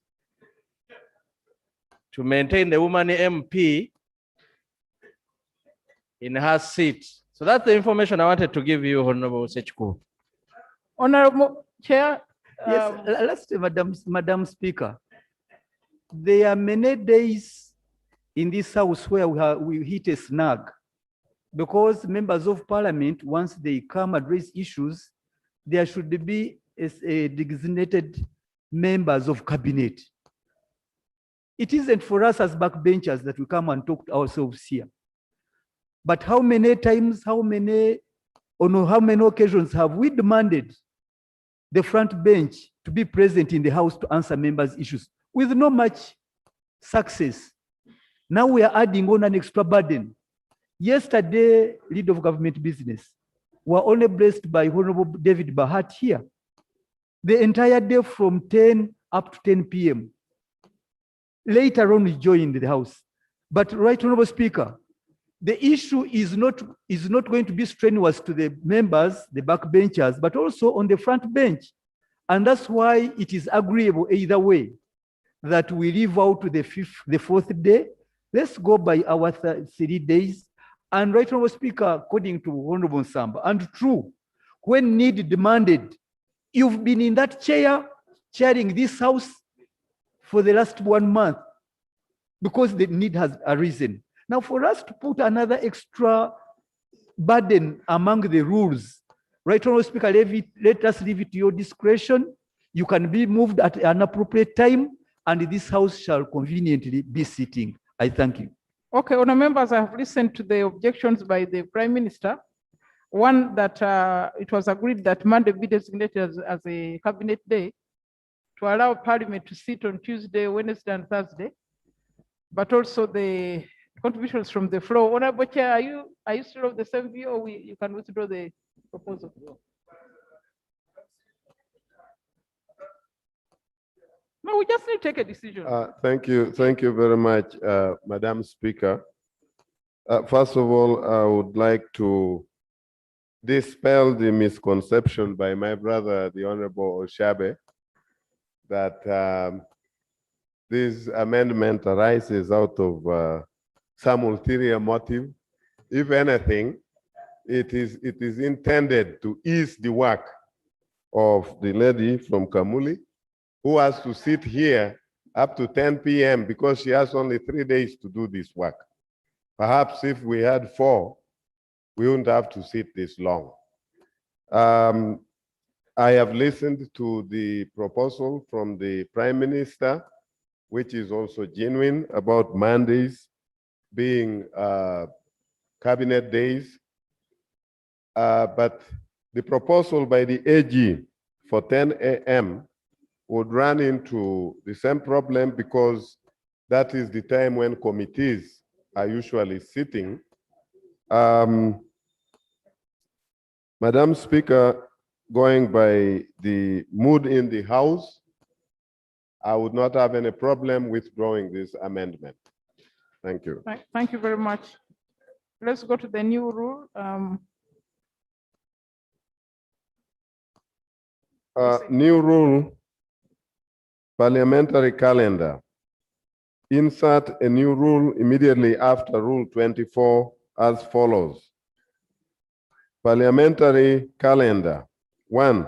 to maintain the woman MP in her seat. So that's the information I wanted to give you, Honorable Sechikubo. Honorable Chair. Yes, last, Madam Speaker. There are many days in this house where we hit a snag because members of parliament, once they come address issues, there should be a designated members of cabinet. It isn't for us as backbenchers that we come and talk to ourselves here. But how many times, on how many occasions have we demanded the front bench to be present in the house to answer members' issues with no much success? Now we are adding on an extra burden. Yesterday, lead of government business were only blessed by Honorable David Bahat here. The entire day from 10 up to 10 p.m. Later on, he joined the house. But Right Honorable Speaker, the issue is not going to be strenuous to the members, the backbenchers, but also on the front bench. And that's why it is agreeable either way that we leave out the fourth day. Let's go by our 3 days. And Right Honorable Speaker, according to Honorable Samba, and true, when need demanded, you've been in that chair, chairing this house for the last 1 month because the need has arisen. Now, for us to put another extra burden among the rules, Right Honorable Speaker, let us leave it to your discretion. You can be moved at an appropriate time, and this house shall conveniently be sitting. I thank you. Okay, Honourable members, I have listened to the objections by the Prime Minister. One, that it was agreed that Monday be designated as a cabinet day to allow Parliament to sit on Tuesday, Wednesday, and Thursday, but also the contributions from the floor. Honorable Chair, are you still of the same view, or you can withdraw the proposal? No, we just need to take a decision. Thank you very much, Madam Speaker. First of all, I would like to dispel the misconception by my brother, the Honorable Oshabe, that this amendment arises out of some ulterior motive. If anything, it is intended to ease the work of the lady from Kamuli, who has to sit here up to 10 p.m. because she has only 3 days to do this work. Perhaps if we had 4, we wouldn't have to sit this long. I have listened to the proposal from the Prime Minister, which is also genuine, about Mondays being cabinet days. But the proposal by the AG for 10 a.m. would run into the same problem because that is the time when committees are usually sitting. Madam Speaker, going by the mood in the House, I would not have any problem withdrawing this amendment. Thank you. Thank you very much. Let's go to the new rule. New rule Parliamentary calendar. Insert a new rule immediately after Rule 24 as follows. Parliamentary calendar. 1.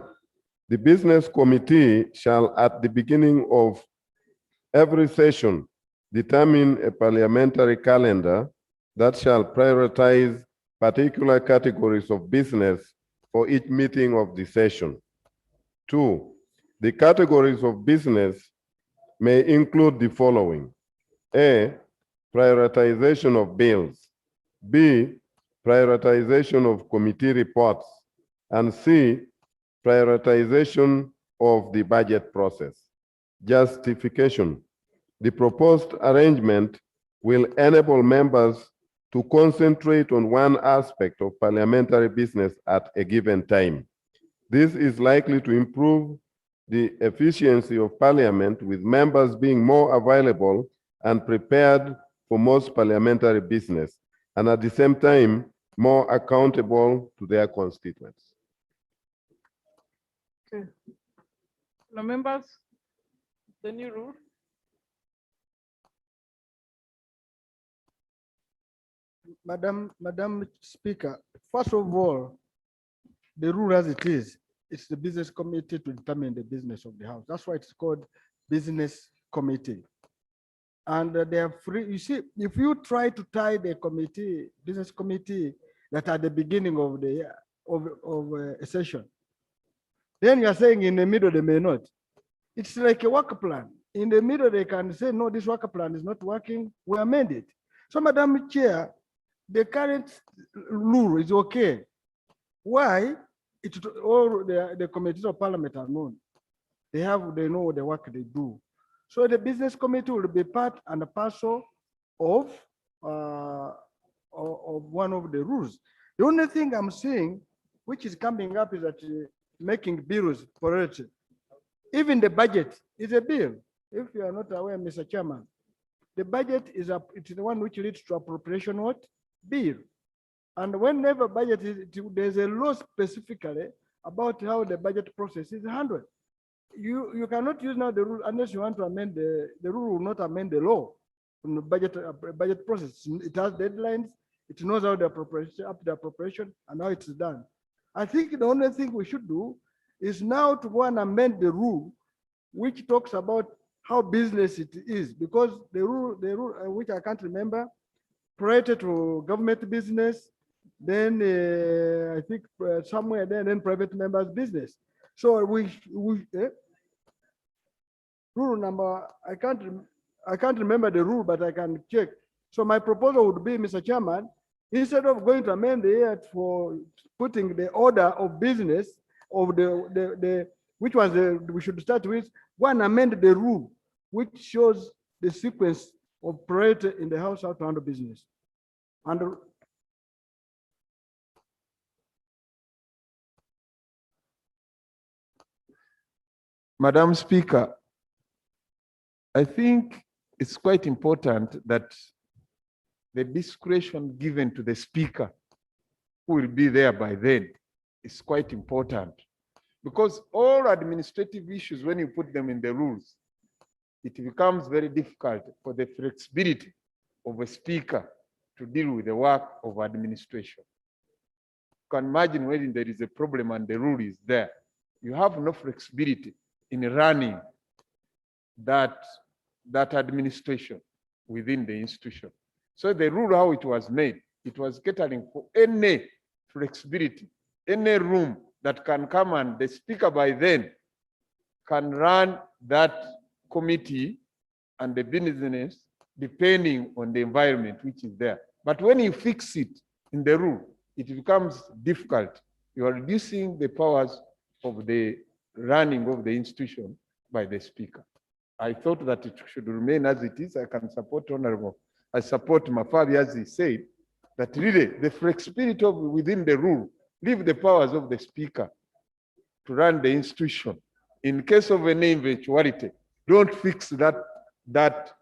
The business committee shall, at the beginning of every session, determine a parliamentary calendar that shall prioritize particular categories of business for each meeting of the session. 2. The categories of business may include the following. A, prioritization of bills. B, prioritization of committee reports. And C, prioritization of the budget process. Justification. The proposed arrangement will enable members to concentrate on one aspect of parliamentary business at a given time. This is likely to improve the efficiency of Parliament, with members being more available and prepared for most parliamentary business, and at the same time, more accountable to their constituents. Okay. Now, members, the new rule. Madam Speaker, first of all, the rule as it is, it's the business committee to determine the business of the house. That's why it's called business committee. And they are free. You see, if you try to tie the committee, business committee, that at the beginning of the of a session, then you are saying in the middle they may not. It's like a work plan. In the middle they can say, no, this work plan is not working. We amend it. So, Madam Chair, the current rule is okay. Why? It's all the committees of Parliament are known. They know the work they do. So the business committee will be part and a parcel of one of the rules. The only thing I'm seeing, which is coming up, is that making bills priority. Even the budget is a bill. If you are not aware, Mr. Chairman, the budget is it's the one which leads to appropriation what? Bill. And whenever budget is, there's a law specifically about how the budget process is handled. You cannot use now the rule unless you want to amend the rule will not amend the law from the budget process. It has deadlines. It knows how the appropriation up the appropriation and how it's done. I think the only thing we should do is now to go and amend the rule, which talks about how business it is, because the rule which I can't remember, prior to government business, then I think somewhere there, then private members business. So rule number, I can't remember the rule, but I can check. So my proposal would be, Mr. Chairman, instead of going to amend the year for putting the order of business of which was we should start with, go and amend the rule, which shows the sequence of priority in the house how to handle business. And Madam Speaker, I think it's quite important that the discretion given to the Speaker, who will be there by then, is quite important. Because all administrative issues, when you put them in the rules, it becomes very difficult for the flexibility of a Speaker to deal with the work of administration. You can imagine when there is a problem and the rule is there, you have no flexibility in running that administration within the institution. So the rule, how it was made, it was catering for any flexibility, any room that can come, and the Speaker by then can run that committee and the business depending on the environment which is there. But when you fix it in the rule, it becomes difficult. You are reducing the powers of the running of the institution by the Speaker. I thought that it should remain as it is. I can support Honorable. I support Mafabi as he said, that really the flexibility of within the rule, leave the powers of the Speaker to run the institution. In case of any eventuality, don't fix that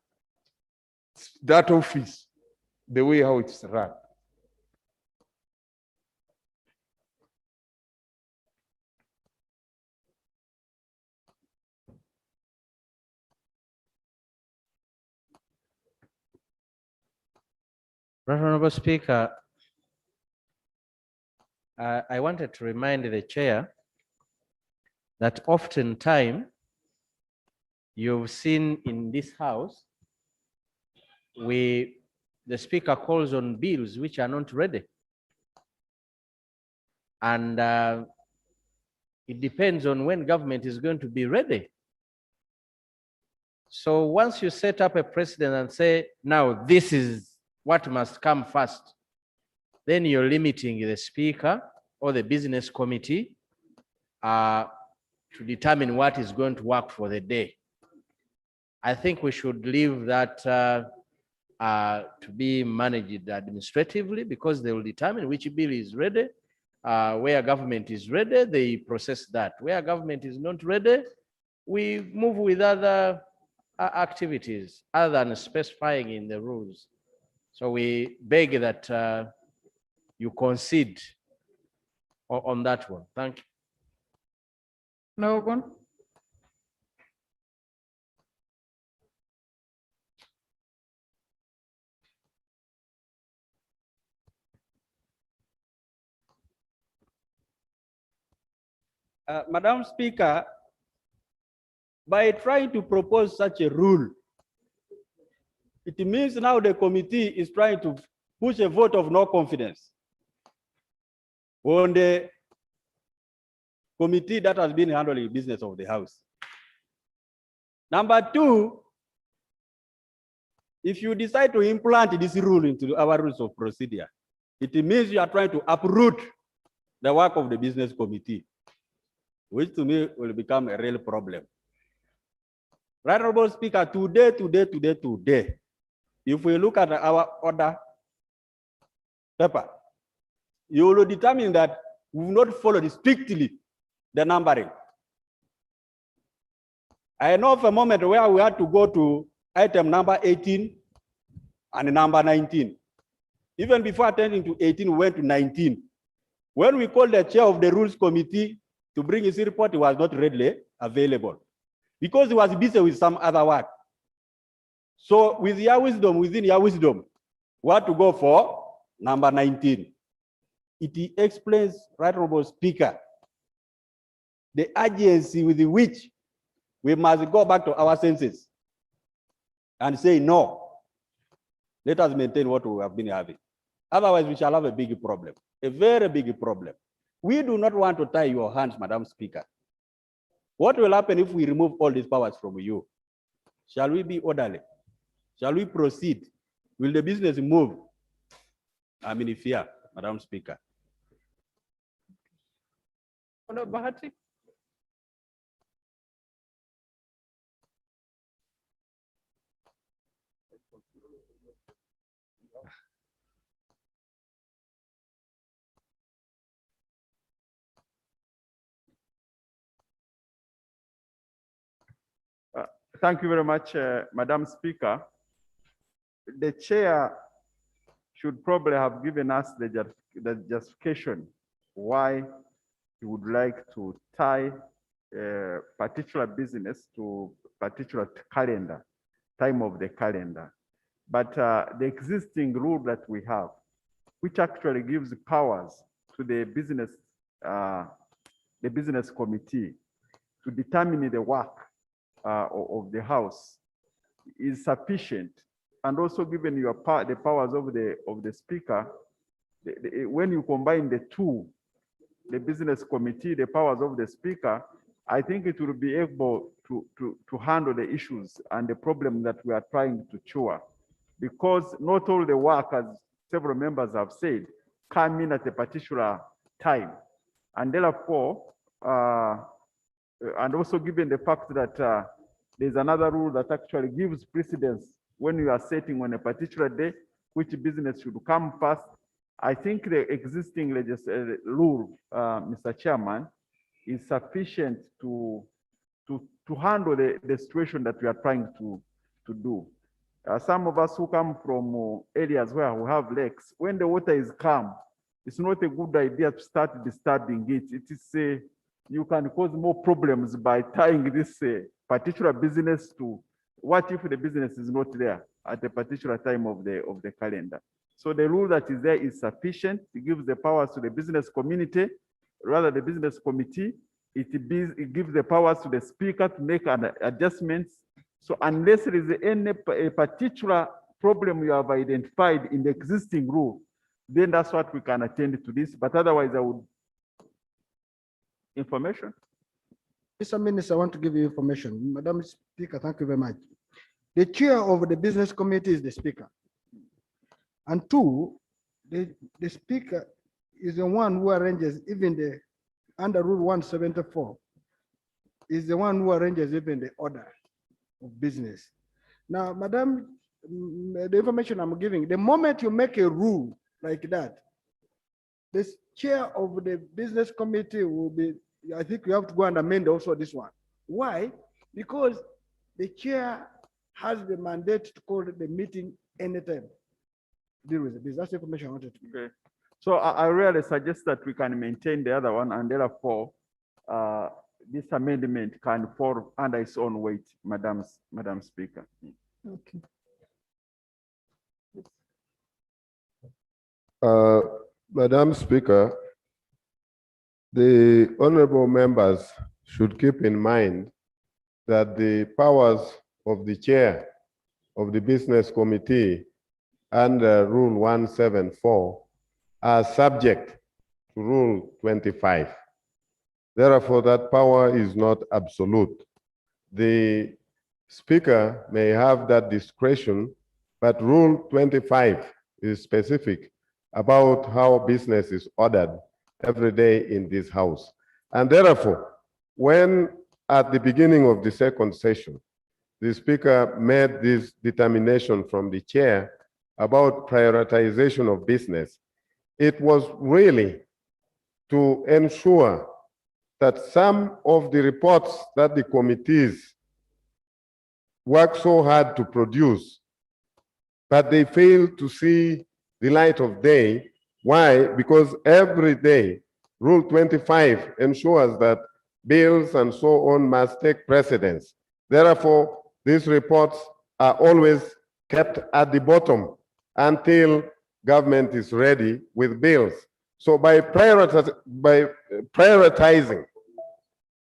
office the way how it's run. Right Honorable Speaker, I wanted to remind the chair that oftentimes you've seen in this house, the speaker calls on bills which are not ready. And it depends on when government is going to be ready. So once you set up a precedent and say, now this is what must come first, then you're limiting the speaker or the business committee to determine what is going to work for the day. I think we should leave that to be managed administratively, because they will determine which bill is ready. Where government is ready, they process that. Where government is not ready, we move with other activities other than specifying in the rules. So we beg that you concede on that one. Thank you. No one? Madam Speaker, by trying to propose such a rule, it means now the committee is trying to push a vote of no confidence on the committee that has been handling the business of the House. Number two, if you decide to implant this rule into our rules of procedure, it means you are trying to uproot the work of the business committee, which to me will become a real problem. Right Honorable Speaker, today, if we look at our order paper, you will determine that we will not follow strictly the numbering. I know of a moment where we had to go to item number 18 and number 19. Even before attending to 18, we went to 19. When we called the chair of the Rules Committee to bring his report, he was not readily available because he was busy with some other work. So with your wisdom, within your wisdom, we had to go for number 19. It explains, Right Honorable Speaker, the urgency with which we must go back to our senses and say, no, let us maintain what we have been having. Otherwise, we shall have a big problem, a very big problem. We do not want to tie your hands, Madam Speaker. What will happen if we remove all these powers from you? Shall we be orderly? Shall we proceed? Will the business move? I'm in fear, Madam Speaker. Honorable Bahati? Thank you very much, Madam Speaker. The chair should probably have given us the justification why he would like to tie a particular business to particular calendar, time of the calendar. But the existing rule that we have, which actually gives powers to the business committee to determine the work of the House, is sufficient. And also given the powers of the speaker, when you combine the two, the business committee, the powers of the speaker, I think it will be able to handle the issues and the problem that we are trying to cure. Because not all the work, as several members have said, come in at a particular time. And therefore, and also given the fact that there's another rule that actually gives precedence when you are setting on a particular day, which business should come first. I think the existing rule, Mr. Chairman, is sufficient to handle the situation that we are trying to do. Some of us who come from areas where we have lakes, when the water is calm, it's not a good idea to start disturbing it. It is you can cause more problems by tying this particular business to what if the business is not there at a particular time of the calendar. So the rule that is there is sufficient. It gives the powers to the business community, rather the business committee. It gives the powers to the speaker to make adjustments. So unless there is any particular problem you have identified in the existing rule, then that's what we can attend to this. But otherwise, I would information. Mr. Minister, I want to give you information. Madam Speaker, thank you very much. The chair of the business committee is the speaker. And two, the speaker is the one who arranges even the, under Rule 174, is the one who arranges even the order of business. Now, Madam, the information I'm giving, the moment you make a rule like that, the chair of the business committee will be, I think you have to go and amend also this one. Why? Because the chair has the mandate to call the meeting anytime. Deal with it. That's the information I wanted to give. Okay. So I really suggest that we can maintain the other one, and therefore this amendment can fall under its own weight, Madam Speaker. Okay. Madam Speaker, the honorable members should keep in mind that the powers of the chair of the business committee under Rule 174 are subject to Rule 25. Therefore, that power is not absolute. The speaker may have that discretion, but Rule 25 is specific about how business is ordered every day in this house. And therefore, when at the beginning of the second session, the speaker made this determination from the chair about prioritization of business, it was really to ensure that some of the reports that the committees work so hard to produce, but they fail to see the light of day. Why? Because every day, Rule 25 ensures that bills and so on must take precedence. Therefore, these reports are always kept at the bottom until government is ready with bills. So by prioritizing,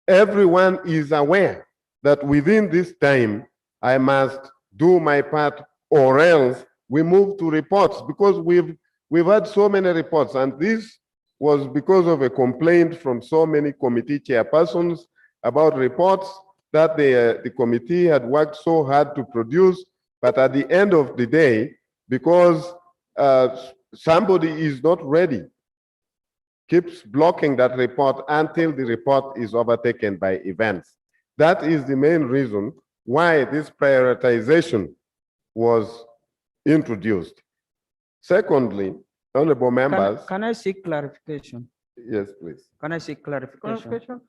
everyone is aware that within this time, I must do my part, or else we move to reports, because we've had so many reports, and this was because of a complaint from so many committee chairpersons about reports that the committee had worked so hard to produce, but at the end of the day, because somebody is not ready, keeps blocking that report until the report is overtaken by events. That is the main reason why this prioritization was introduced. Secondly, honorable members. Can I seek clarification? Yes, please. Can I seek clarification? Clarification?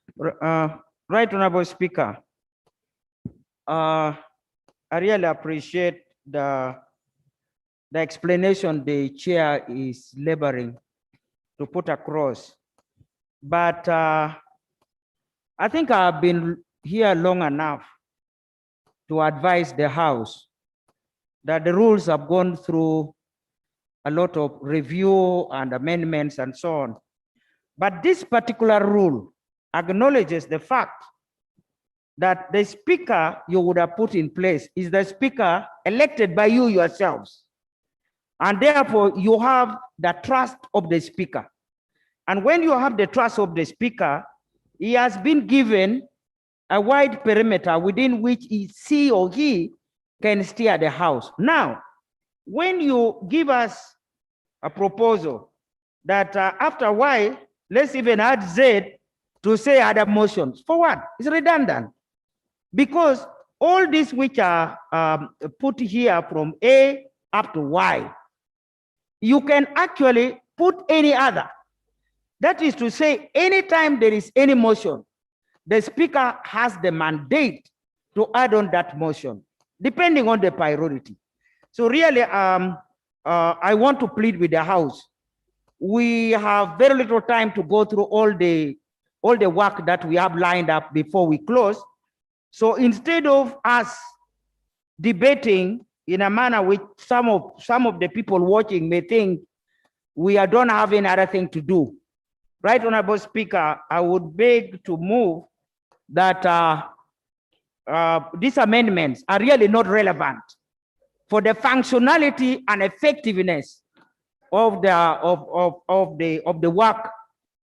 Right, Honorable Speaker. I really appreciate the explanation the chair is laboring to put across. But I think I've been here long enough to advise the House that the rules have gone through a lot of review and amendments and so on. But this particular rule acknowledges the fact that the speaker you would have put in place is the speaker elected by you yourselves. And therefore, you have the trust of the speaker. And when you have the trust of the speaker, he has been given a wide perimeter within which he or he can steer the House. Now, when you give us a proposal that after a while, let's even add Z to say other motions, for what? It's redundant. Because all these which are put here from A up to Y, you can actually put any other. That is to say, anytime there is any motion, the speaker has the mandate to add on that motion, depending on the priority. So really, I want to plead with the House. We have very little time to go through all the work that we have lined up before we close. So instead of us debating in a manner which some of the people watching may think don't have any other thing to do. Right, Honorable Speaker, I would beg to move that these amendments are really not relevant for the functionality and effectiveness of the work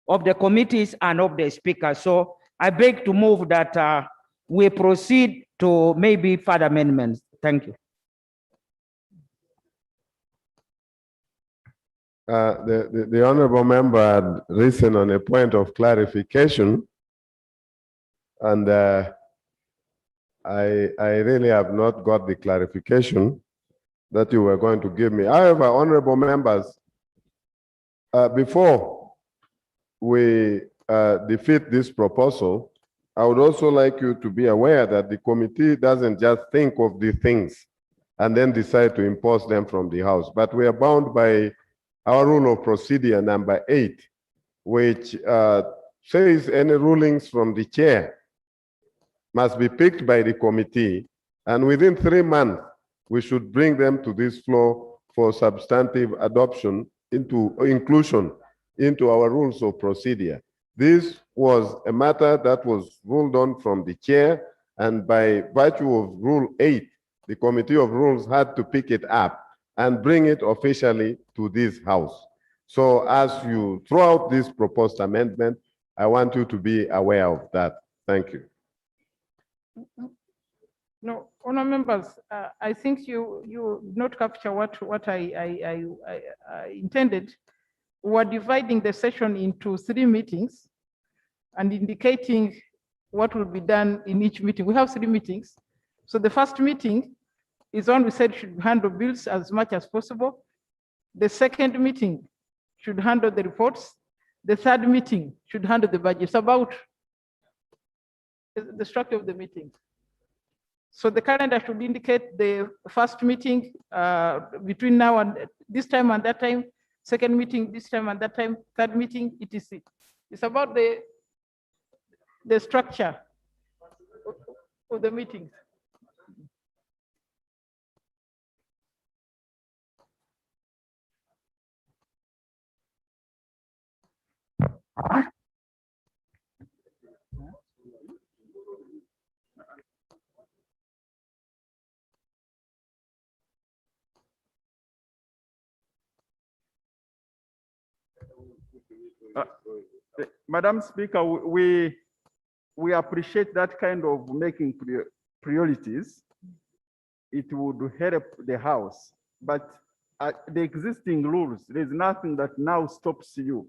of the committees and of the speaker. So I beg to move that we proceed to maybe further amendments. Thank you. The honorable member had risen on a point of clarification, and I really have not got the clarification that you were going to give me. However, honorable members, before we defeat this proposal, I would also like you to be aware that the committee doesn't just think of the things and then decide to impose them from the House, but we are bound by our rule of procedure number 8, which says any rulings from the chair must be picked by the committee, and within 3 months, we should bring them to this floor for substantive adoption inclusion into our rules of procedure. This was a matter that was ruled on from the chair, and by virtue of Rule 8, the Committee of Rules had to pick it up and bring it officially to this House. So as you throw out this proposed amendment, I want you to be aware of that. Thank you. No, honor members, I think you not capture what I intended. We are dividing the session into 3 meetings and indicating what will be done in each meeting. We have 3 meetings. So the first meeting is on we said should handle bills as much as possible. The second meeting should handle the reports. The third meeting should handle the budget. It's about the structure of the meeting. So the calendar should indicate the first meeting between now and this time and that time, second meeting this time and that time, third meeting, etc. It's about the structure of the meetings. Madam Speaker, we appreciate that kind of making priorities. It would help the House, but the existing rules, there's nothing that now stops you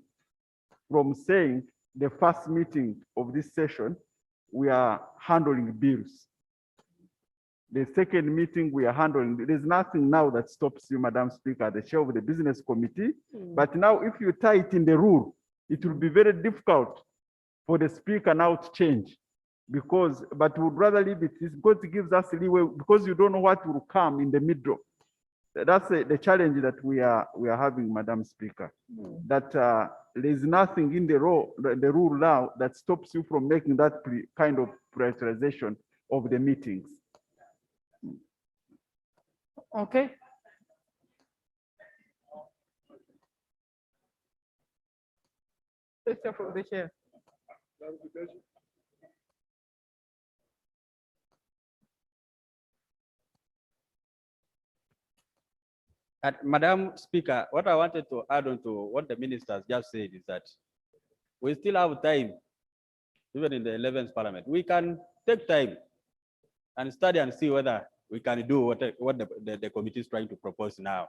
from saying the first meeting of this session, we are handling bills. The second meeting we are handling, there's nothing now that stops you, Madam Speaker, the chair of the business committee. But now if you tie it in the rule, it will be very difficult for the speaker now to change but would rather leave it because it gives us leeway because you don't know what will come in the middle. That's the challenge that we are having, Madam Speaker, that there's nothing in the rule now that stops you from making that kind of prioritization of the meetings. Okay. Let's start from the chair. Madam Speaker, what I wanted to add on to what the ministers just said is that we still have time, even in the 11th Parliament. We can take time and study and see whether we can do what the committee is trying to propose now.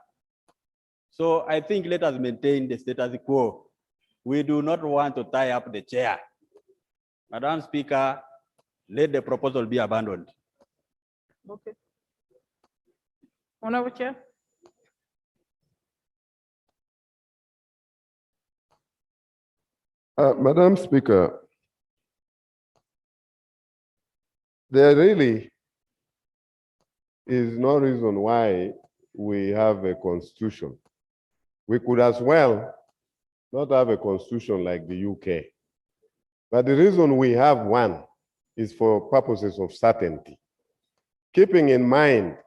So I think let us maintain the status quo. We do not want to tie up the chair. Madam Speaker, let the proposal be abandoned. Okay. Honorable Chair. Madam Speaker, there really is no reason why we have a constitution. We could as well not have a constitution like the UK. But the reason we have one is for purposes of certainty. Keeping in mind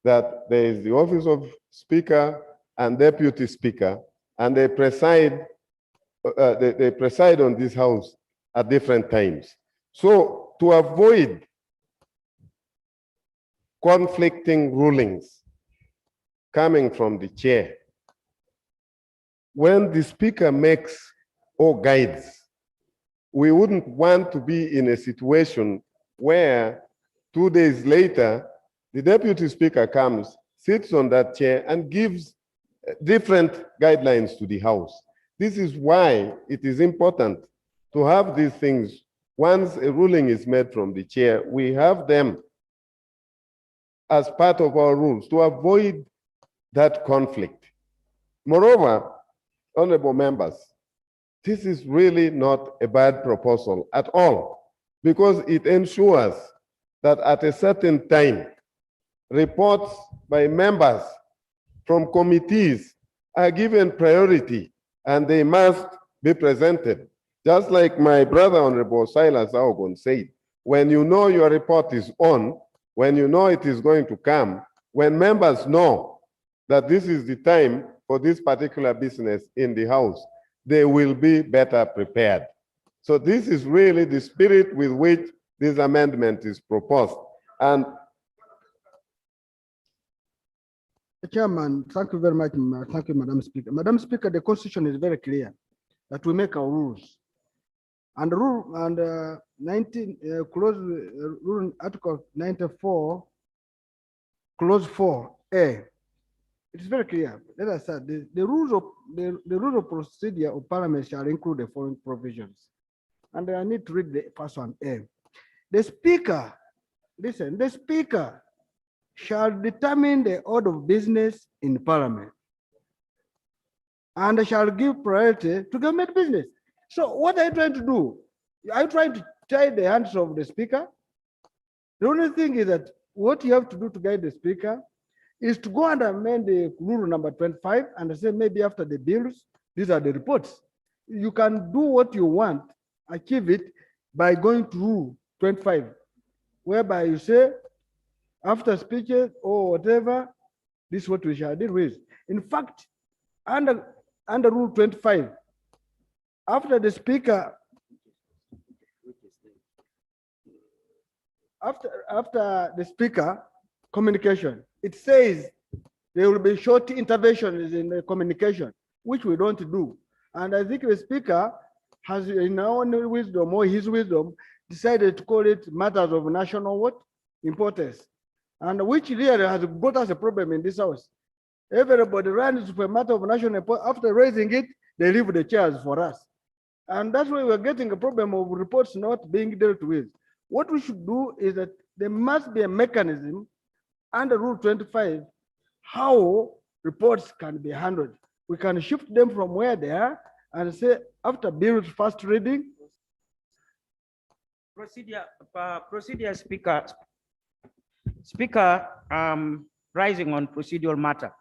that there is the office of Speaker and Deputy Speaker, and they preside on this house at different times. So to avoid conflicting rulings coming from the chair, when the Speaker makes or guides, we wouldn't want to be in a situation where 2 days later, the Deputy Speaker comes, sits on that chair and gives different guidelines to the House. This is why it is important to have these things. Once a ruling is made from the chair, we have them as part of our rules to avoid that conflict. Moreover, honorable members, this is really not a bad proposal at all, because it ensures that at a certain time, reports by members from committees are given priority and they must be presented. Just like my brother, Honorable Silas Aogon, said, when you know your report is on, when you know it is going to come, when members know that this is the time for this particular business in the House, they will be better prepared. So this is really the spirit with which this amendment is proposed. And Chairman, thank you very much. Thank you, Madam Speaker. Madam Speaker, the Constitution is very clear that we make our rules. And rule and rule Article 94, Clause 4A. It is very clear. Let us start. The rules of procedure of Parliament shall include the following provisions. And I need to read the first one. A. The Speaker, listen, the Speaker shall determine the order of business in Parliament and shall give priority to government business. So what are you trying to do? Are you trying to tie the hands of the Speaker? The only thing is that what you have to do to guide the Speaker is to go and amend the rule number 25 and say maybe after the bills, these are the reports. You can do what you want, achieve it by going to rule 25, whereby you say, after speeches or whatever, this is what we shall deal with. In fact, under rule 25, after the Speaker, after the Speaker communication, it says there will be short interventions in the communication, which we don't do. And I think the Speaker has, in our own wisdom or his wisdom, decided to call it matters of national what? Importance. And which really has brought us a problem in this house. Everybody runs for a matter of national importance. After raising it, they leave the chairs for us. And that's why we're getting a problem of reports not being dealt with. What we should do is that there must be a mechanism under Rule 25, how reports can be handled. We can shift them from where they are and say, after bills first reading. Procedure, Speaker, rising on procedural matter,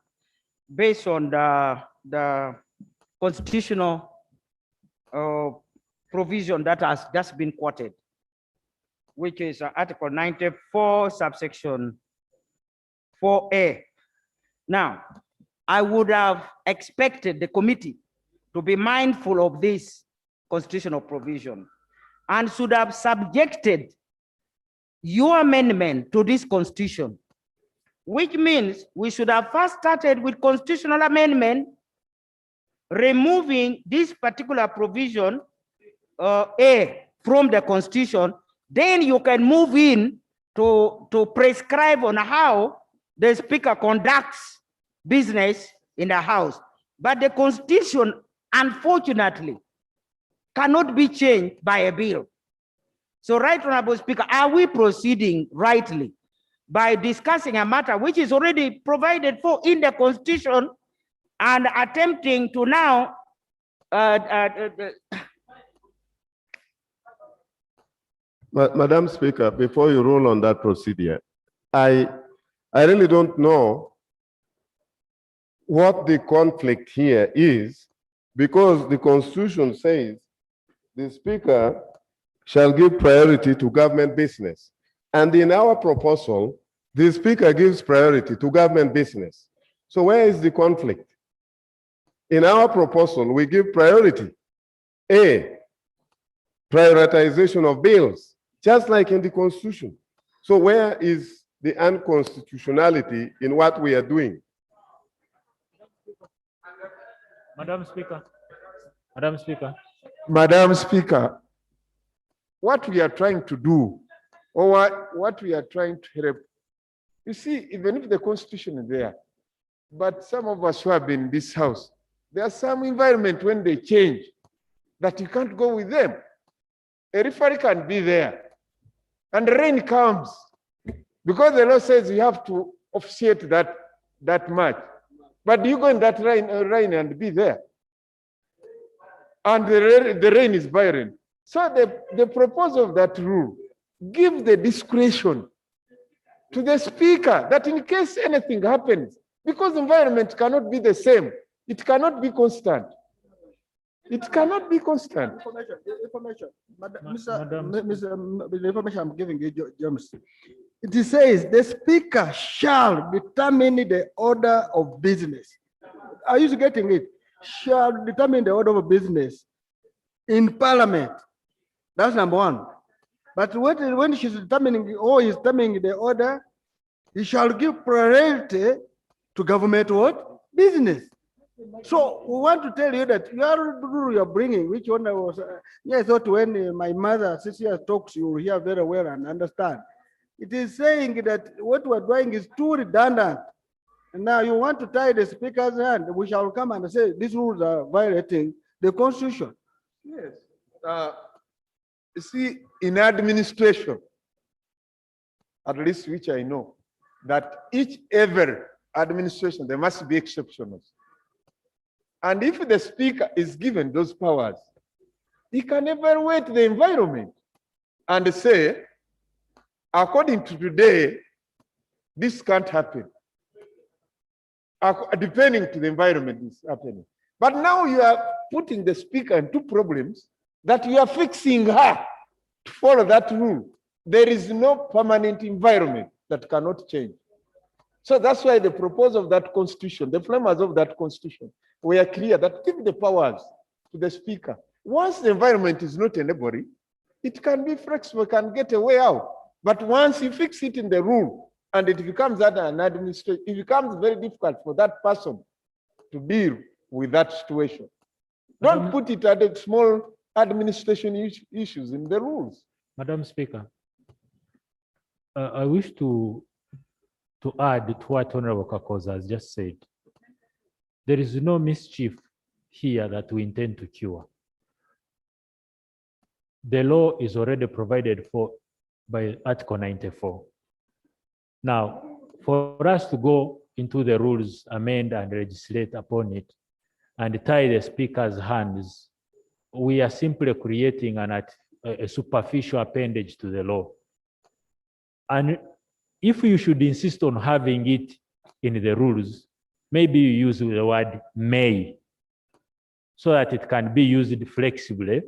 based on the constitutional provision that has just been quoted, which is Article 94, subsection 4A. Now, I would have expected the committee to be mindful of this constitutional provision and should have subjected your amendment to this constitution, which means we should have first started with constitutional amendment, removing this particular provision A from the constitution. Then you can move in to prescribe on how the Speaker conducts business in the House. But the constitution, unfortunately, cannot be changed by a bill. So, Right Honorable Speaker, are we proceeding rightly by discussing a matter which is already provided for in the Constitution and attempting to now Madam Speaker, before you rule on that procedure, I really don't know what the conflict here is, because the Constitution says the Speaker shall give priority to government business. And in our proposal, The speaker gives priority to government business. So where is the conflict? In our proposal, we give priority. A, prioritization of bills, just like in the Constitution. So where is the unconstitutionality in what we are doing? Madam Speaker. Madam Speaker. Madam Speaker, what we are trying to do, or what we are trying to help, you see, even if the Constitution is there, but some of us who have been in this house, there are some environment when they change that you can't go with them. A referee can be there, and the rain comes, because the law says you have to officiate that match. But you go in that rain and be there. And the rain is violent. So the proposal of that rule give the discretion to the speaker that in case anything happens, because environment cannot be the same, it cannot be constant. It cannot be constant. Information. The information I'm giving you, James. It says the speaker shall determine the order of business. Are you getting it? Shall determine the order of business in parliament. That's number one. But when she's determining or is determining the order, he shall give priority to government what? Business. So we want to tell you that your rule you're bringing, which one I was, I thought when my mother Cecilia talks, you will hear very well and understand. It is saying that what we're doing is too redundant. And now you want to tie the speaker's hand, we shall come and say these rules are violating the Constitution. Yes. You see, in administration, at least which I know, that every administration, there must be exceptions. And if the speaker is given those powers, he can evaluate the environment and say, according to today, this can't happen. Depending to the environment is happening. But now you are putting the speaker in two problems that you are fixing her to follow that rule. There is no permanent environment that cannot change. So that's why the proposal of that constitution, the framers of that constitution, were clear that give the powers to the speaker. Once the environment is not enabling, it can be flexible, can get a way out. But once you fix it in the rule and it becomes an administration, it becomes very difficult for that person to deal with that situation. Don't put it at the small administration issues in the rules. Madam Speaker, I wish to add to what Honorable Kakoza has just said. There is no mischief here that we intend to cure. The law is already provided for by Article 94. Now, for us to go into the rules, amend and legislate upon it, and tie the speaker's hands, we are simply creating a superficial appendage to the law. And if you should insist on having it in the rules, maybe you use the word may, so that it can be used flexibly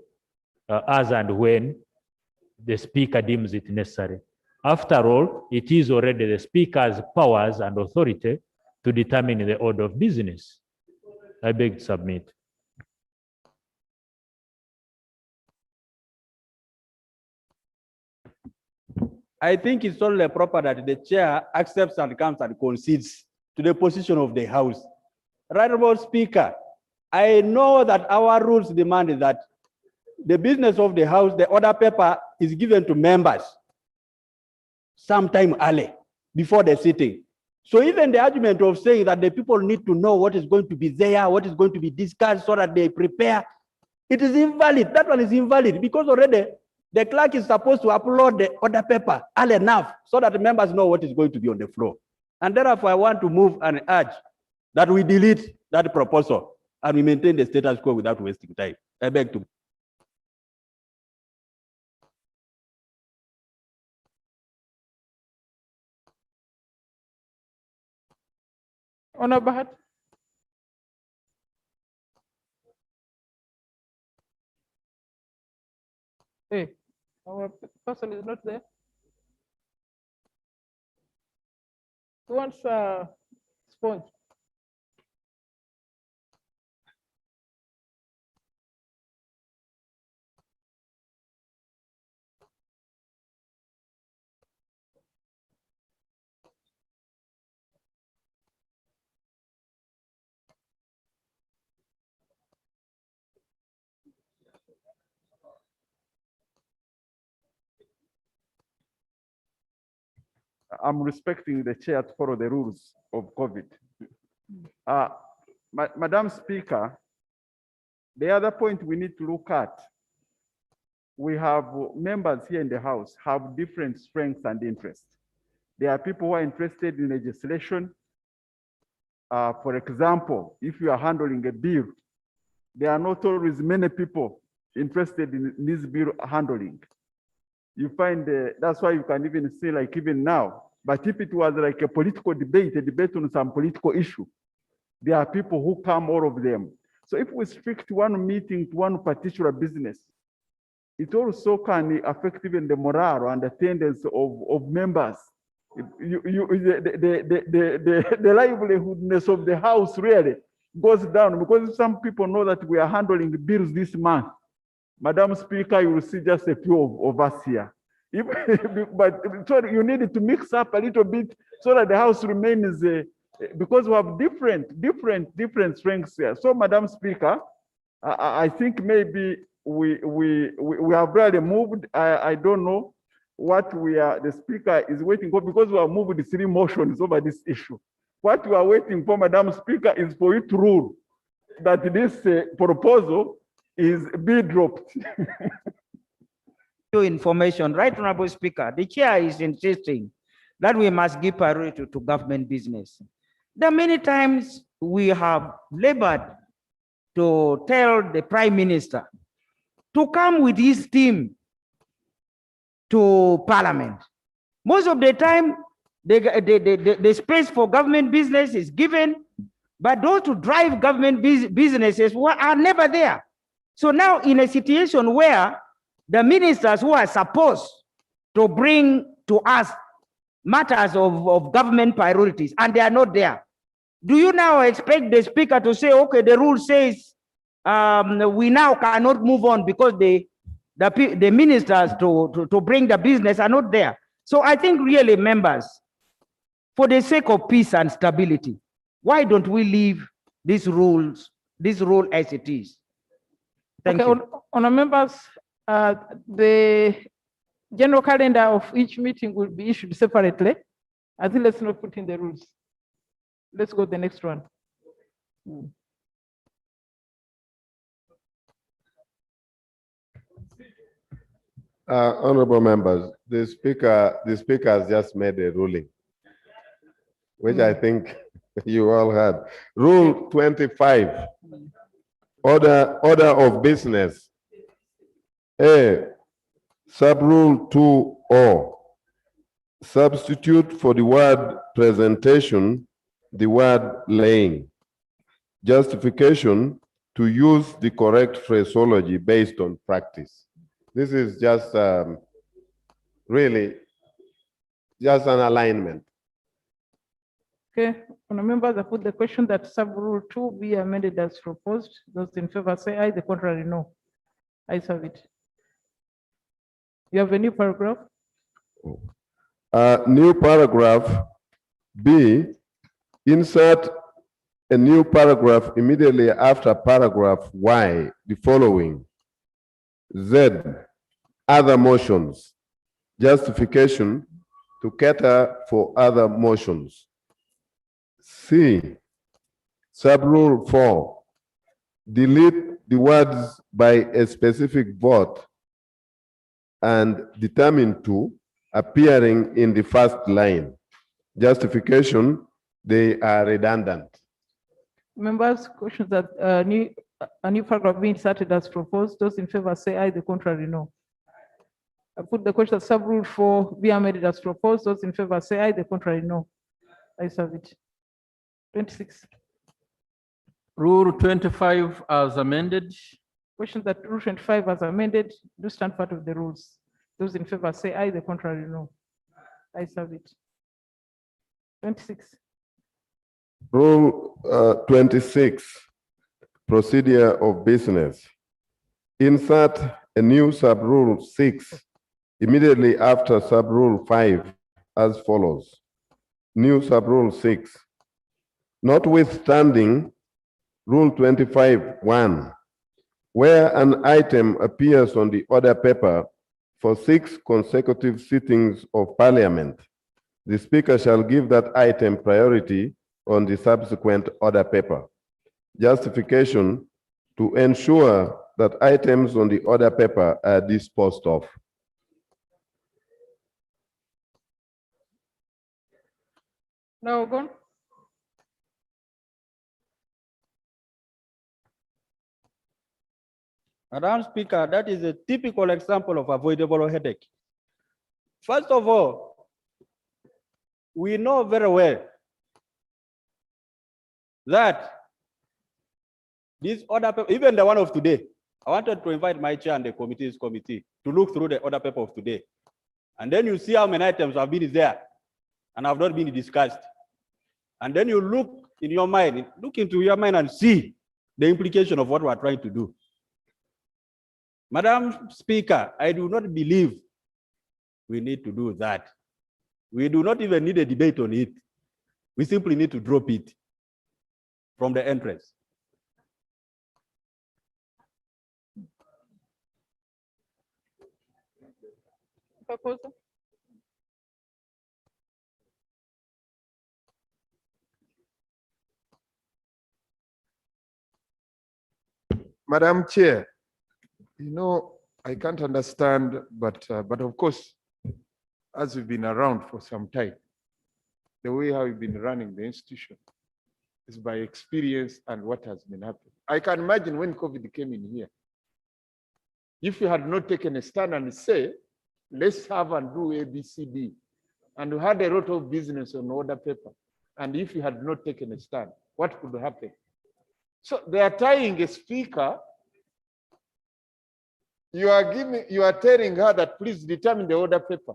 as and when the speaker deems it necessary. After all, it is already the speaker's powers and authority to determine the order of business. I beg to submit. I think it's only proper that the chair accepts and comes and concedes to the position of the House. Right about Speaker, I know that our rules demand that the business of the House, the order paper is given to members sometime early before the sitting. So even the argument of saying that the people need to know what is going to be there, what is going to be discussed so that they prepare, it is invalid. That one is invalid because already the clerk is supposed to upload the order paper early enough so that the members know what is going to be on the floor. And therefore, I want to move and urge that we delete that proposal and we maintain the status quo without wasting time. I beg to. Honorable Bahat. Hey, our person is not there. Who wants sponge? I'm respecting the chair to follow the rules of COVID. Madam Speaker, the other point we need to look at, we have members here in the House have different strengths and interests. There are people who are interested in legislation. For example, if you are handling a bill, there are not always many people interested in this bill handling. You find that's why you can even see like even now. But if it was like a political debate, a debate on some political issue, there are people who come, all of them. So if we restrict one meeting to one particular business, it also can affect even the morale and attendance of members. The livelihoodness of the House really goes down because some people know that we are handling bills this month. Madam Speaker, you will see just a few of us here. But so you need to mix up a little bit so that the House remains, because we have different strengths here. So, Madam Speaker, I think maybe we have really moved. I don't know what the Speaker is waiting for because we have moved 3 motions over this issue. What we are waiting for, Madam Speaker, is for you to rule that this proposal is be dropped. Information, right, Honorable Speaker, the chair is insisting that we must give priority to government business. There are many times we have labored to tell the Prime Minister to come with his team to Parliament. Most of the time, the space for government business is given, but those to drive government businesses are never there. So now in a situation where the ministers who are supposed to bring to us matters of government priorities, and they are not there, do you now expect the Speaker to say, okay, the rule says we now cannot move on because the ministers to bring the business are not there? So I think really, members, for the sake of peace and stability, why don't we leave this rule as it is? Thank you. Honourable members, the general calendar of each meeting will be issued separately. I think let's not put in the rules. Let's go to the next one. Honorable members, the speaker has just made a ruling, which I think you all had. Rule 25, order of business. A, sub-rule 2O, substitute for the word presentation, the word laying. Justification to use the correct phraseology based on practice. This is just really just an alignment. Okay, honourable members, I put the question that sub-rule 2 be amended as proposed. Those in favor say aye, the contrary no. Ayes have it. You have a new paragraph? New paragraph B, insert a new paragraph immediately after paragraph Y, the following. Z, other motions. Justification to cater for other motions. C, sub-rule 4, delete the words by a specific vote and determined to appearing in the first line. Justification, they are redundant. Members, questions that a new paragraph being inserted as proposed. Those in favor say aye, the contrary no. I put the question that sub-rule 4 be amended as proposed. Those in favor say aye, the contrary no. Ayes have it. 26. Rule 25 as amended. Question that rule 25 as amended do stand part of the rules. Those in favor say aye, the contrary no. Ayes have it. 26. Rule 26, procedure of business. Insert a new sub-rule 6 immediately after sub-rule 5 as follows. New sub-rule 6. Notwithstanding Rule 25(1), where an item appears on the order paper for 6 consecutive sittings of Parliament, the Speaker shall give that item priority on the subsequent order paper. Justification: to ensure that items on the order paper are disposed of. Now, go. Madam Speaker, that is a typical example of avoidable headache. First of all, we know very well that this order paper, even the one of today, I wanted to invite my chair and the committee's committee to look through the order paper of today. And then you see how many items have been there and have not been discussed. And then you look in your mind, look into your mind and see the implication of what we are trying to do. Madam Speaker, I do not believe we need to do that. We do not even need a debate on it. We simply need to drop it from the entrance. Proposal. Madam Chair, you know, I can't understand, but of course, as we've been around for some time, the way how we've been running the institution is by experience and what has been happening. I can imagine when COVID came in here, if you had not taken a stand and say, let's have and do A, B, C, D, and we had a lot of business on order paper, and if you had not taken a stand, what could happen? So they are tying a speaker. You are telling her that please determine the order paper,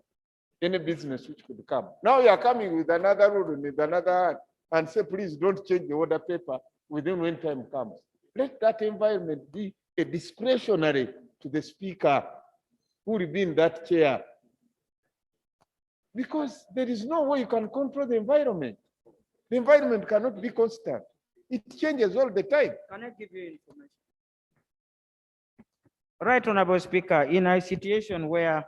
any business which could come. Now you are coming with another rule with another hand and say, please don't change the order paper within when time comes. Let that environment be a discretionary to the speaker who will be in that chair. Because there is no way you can control the environment. The environment cannot be constant. It changes all the time. Can I give you information? Right, Honorable Speaker, in a situation where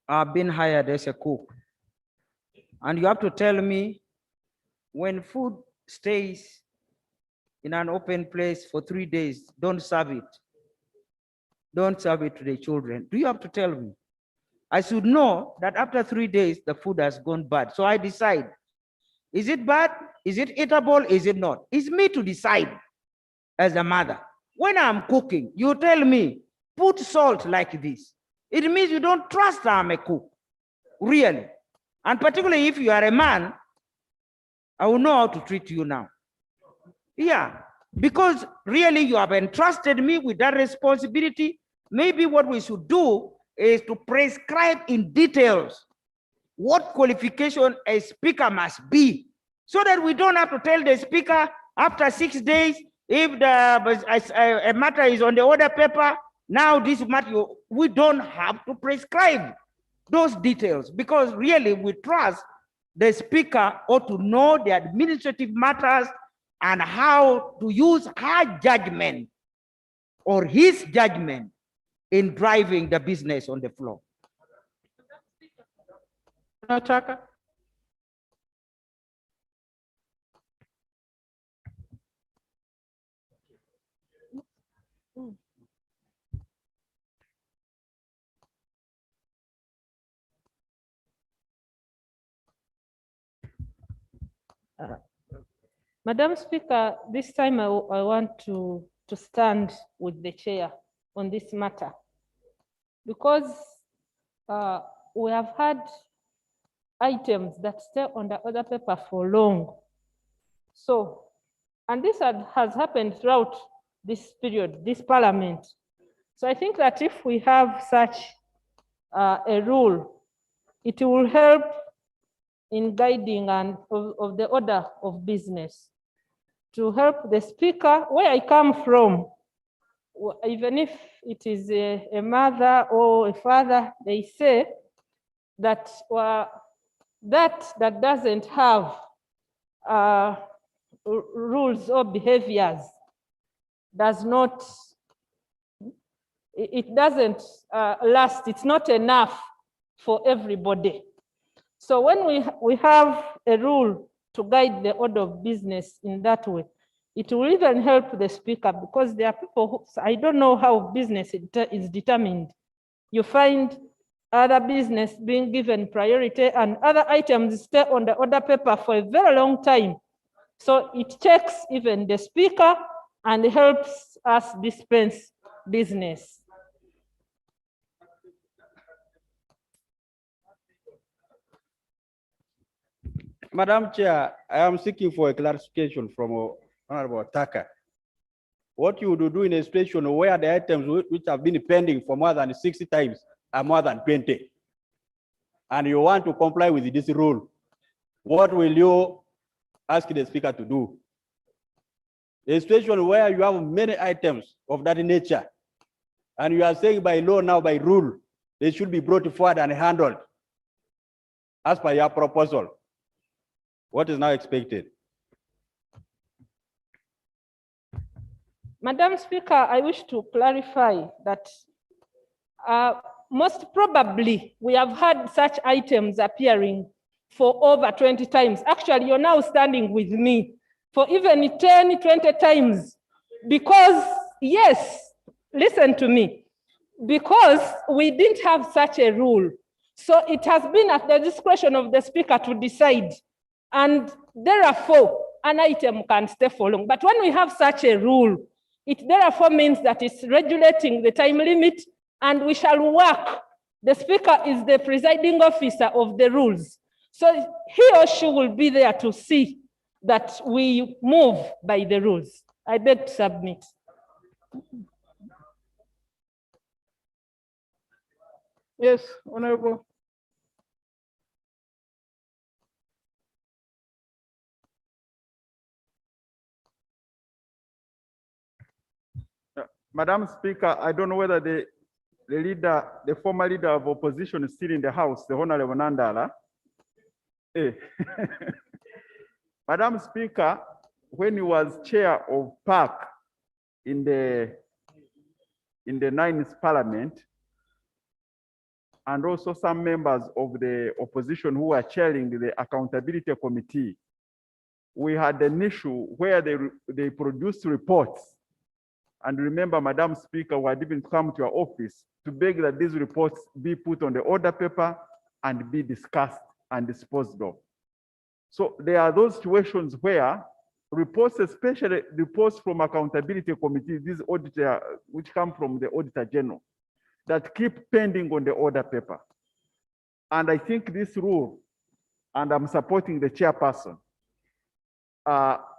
I've been hired as a cook, and you have to tell me when food stays in an open place for 3 days, don't serve it. Don't serve it to the children. Do you have to tell me? I should know that after 3 days, the food has gone bad. So I decide, is it bad? Is it eatable? Is it not? It's me to decide as a mother. When I'm cooking, you tell me, put salt like this. It means you don't trust I'm a cook, really. And particularly if you are a man, I will know how to treat you now. Yeah, because really you have entrusted me with that responsibility. Maybe what we should do is to prescribe in details what qualification a speaker must be, so that we don't have to tell the speaker after 6 days, if a matter is on the order paper, now this matter, we don't have to prescribe those details, because really we trust the speaker ought to know the administrative matters and how to use her judgment or his judgment in driving the business on the floor. Madam Speaker, this time I want to stand with the chair on this matter, because we have had items that stay on the order paper for long. So, and this has happened throughout this period, this parliament. So I think that if we have such a rule, it will help in guiding and of the order of business. To help the speaker, where I come from, even if it is a mother or a father, they say that that doesn't have rules or behaviors does not, it doesn't last. It's not enough for everybody. So when we have a rule to guide the order of business in that way, it will even help the speaker, because there are people who, I don't know how business is determined. You find other business being given priority and other items stay on the order paper for a very long time. So it checks even the speaker and helps us dispense business. Madam Chair, I am seeking for a clarification from Honorable Taka. What you would do in a situation where the items which have been pending for more than 60 times are more than 20, and you want to comply with this rule, what will you ask the speaker to do? A situation where you have many items of that nature, and you are saying by law now, by rule, they should be brought forward and handled as per your proposal. What is now expected? Madam Speaker, I wish to clarify that most probably we have had such items appearing for over 20 times. Actually, you're now standing with me for even 10, 20 times, because, yes, listen to me, because we didn't have such a rule. So it has been at the discretion of the speaker to decide. And therefore, an item can stay for long. But when we have such a rule, it therefore means that it's regulating the time limit, and we shall work. The speaker is the presiding officer of the rules. So he or she will be there to see that we move by the rules. I beg to submit. Yes, Honorable. Madam Speaker, I don't know whether the former leader of opposition is still in the House, the Honorable Nandala. Eh. Madam Speaker, when he was chair of PAC in the 9th Parliament, and also some members of the opposition who were chairing the Accountability Committee, we had an issue where they produced reports. And remember, Madam Speaker, we had even come to your office to beg that these reports be put on the order paper and be discussed and disposed of. So there are those situations where reports, especially reports from Accountability Committee, these auditor, which come from the Auditor General, that keep pending on the order paper. And I think this rule, and I'm supporting the chairperson,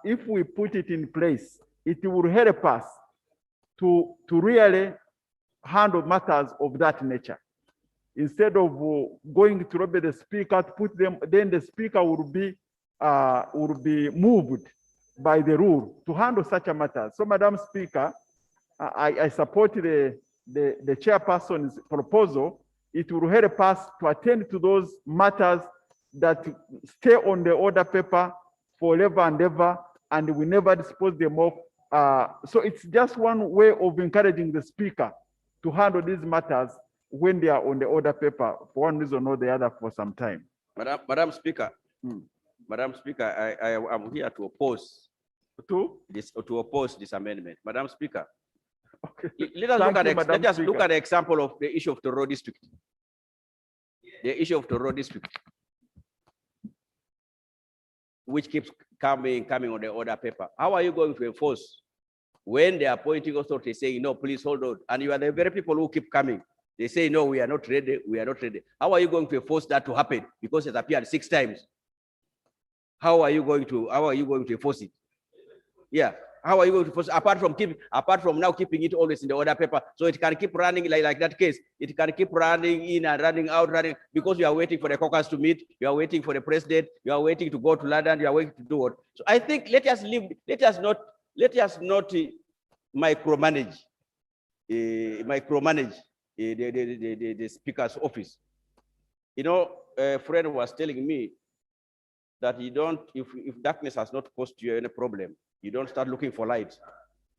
if we put it in place, it will help us to really handle matters of that nature. Instead of going to lobby the speaker to put them, then the speaker will be moved by the rule to handle such a matter. So, Madam Speaker, I support the chairperson's proposal. It will help us to attend to those matters that stay on the order paper forever and ever, and we never dispose them off. So it's just one way of encouraging the speaker to handle these matters when they are on the order paper for one reason or the other for some time. Madam Speaker, Madam Speaker, I am here to oppose this amendment. Madam Speaker, okay. Let us look at the example of the issue of the road district. The issue of the road district, which keeps coming on the order paper. How are you going to enforce when the appointing authority is saying, no, please hold on, and you are the very people who keep coming? They say, no, we are not ready, we are not ready. How are you going to enforce that to happen? Because it appeared 6 times. How are you going to enforce it? Yeah, How are you going to force, apart from now keeping it always in the order paper, so it can keep running like that case, it can keep running in and running out, because you are waiting for the caucus to meet, you are waiting for the president, you are waiting to go to London, you are waiting to do what? So I think let us not micromanage the speaker's office. You know, a friend was telling me that you don't, if darkness has not caused you any problem, you don't start looking for light.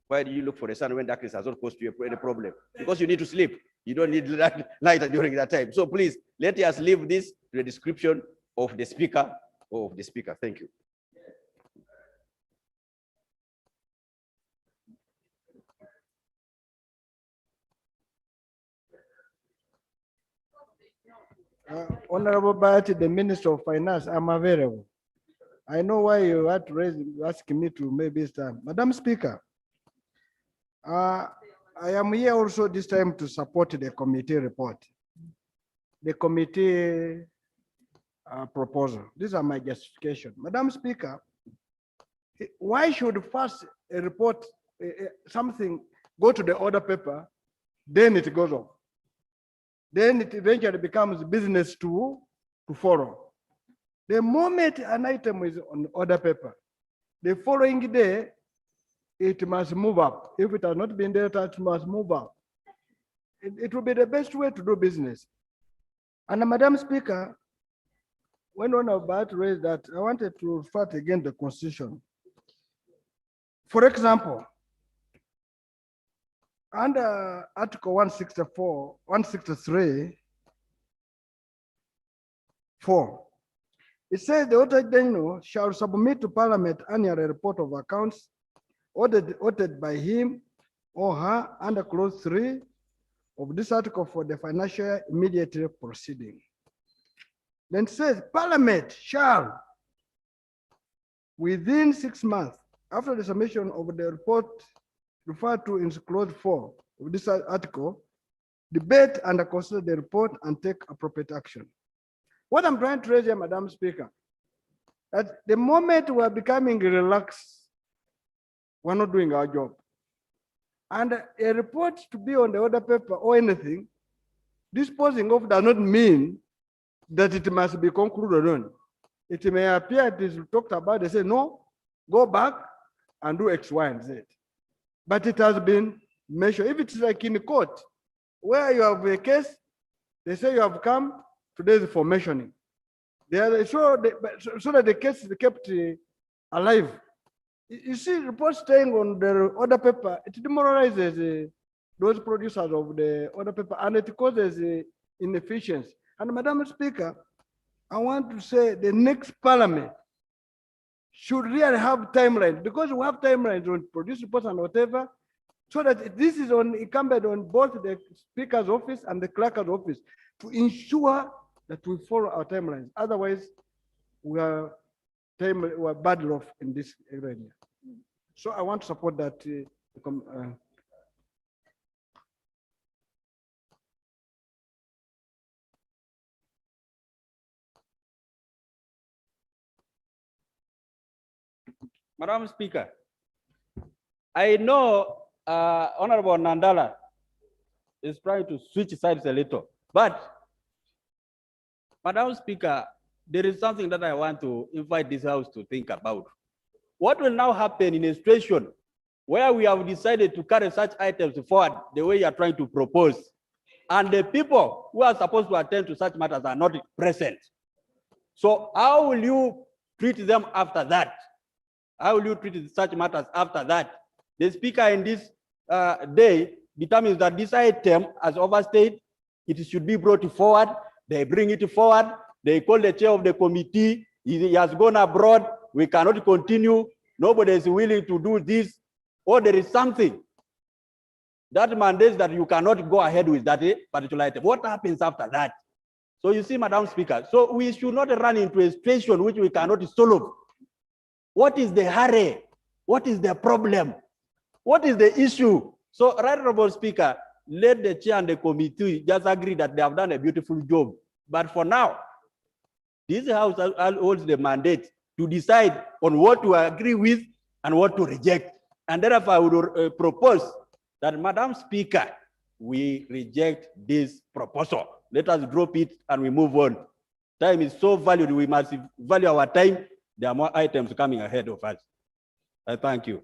Why do you look for the sun when darkness has not caused you any problem? Because you need to sleep. You don't need light during that time. So please, let us leave this to the description of the speaker. Thank you. Honorable Bayati, the Minister of Finance, I'm available. I know why you had to ask me to maybe stand. Madam Speaker, I am here also this time to support the committee report, the committee proposal. These are my justification. Madam Speaker, why should first a report, something go to the order paper, then it goes off? Then it eventually becomes business to follow. The moment an item is on order paper, the following day, it must move up. If it has not been there, it must move up. It will be the best way to do business. And Madam Speaker, when one of that raised that, I wanted to fight against the Constitution. For example, under Article 163, 4, it says the Auditor General shall submit to Parliament annual report of accounts audited by him or her under clause 3 of this article for the financial immediately proceeding. Then it says Parliament shall, within 6 months after the submission of the report referred to in clause 4 of this article, debate and consider the report and take appropriate action. What I'm trying to raise here, Madam Speaker, that the moment we are becoming relaxed, we're not doing our job. And a report to be on the order paper or anything, disposing of does not mean that it must be concluded on. It may appear it is talked about, they say, no, go back and do X, Y, and Z. But it has been measured. If it's like in court, where you have a case, they say you have come, today is for mentioning. So that the case is kept alive. You see, reports staying on the order paper, it demoralizes those producers of the order paper, and it causes inefficiency. And Madam Speaker, I want to say the next Parliament should really have timelines, because we have timelines on produce reports and whatever, so that this is incumbent on both the Speaker's office and the Clerk's office to ensure that we follow our timelines. Otherwise, we are bad off in this area. So I want to support that. Madam Speaker, I know Honorable Nandala is trying to switch sides a little, but Madam Speaker, there is something that I want to invite this House to think about. What will now happen in a situation where we have decided to carry such items forward the way you are trying to propose, and the people who are supposed to attend to such matters are not present? So how will you treat them after that? How will you treat such matters after that? The Speaker in this day determines that this item has overstayed, it should be brought forward. They bring it forward. They call the chair of the committee. He has gone abroad. We cannot continue. Nobody is willing to do this. Or there is something that mandates that you cannot go ahead with that particular item. What happens after that? So you see, Madam Speaker, so we should not run into a situation which we cannot solve. What is the hurry? What is the problem? What is the issue? So, Right Honorable Speaker, let the chair and the committee just agree that they have done a beautiful job. But for now, this House holds the mandate to decide on what to agree with and what to reject. And therefore, I would propose that, Madam Speaker, we reject this proposal. Let us drop it and we move on. Time is so valued, we must value our time. There are more items coming ahead of us. I thank you.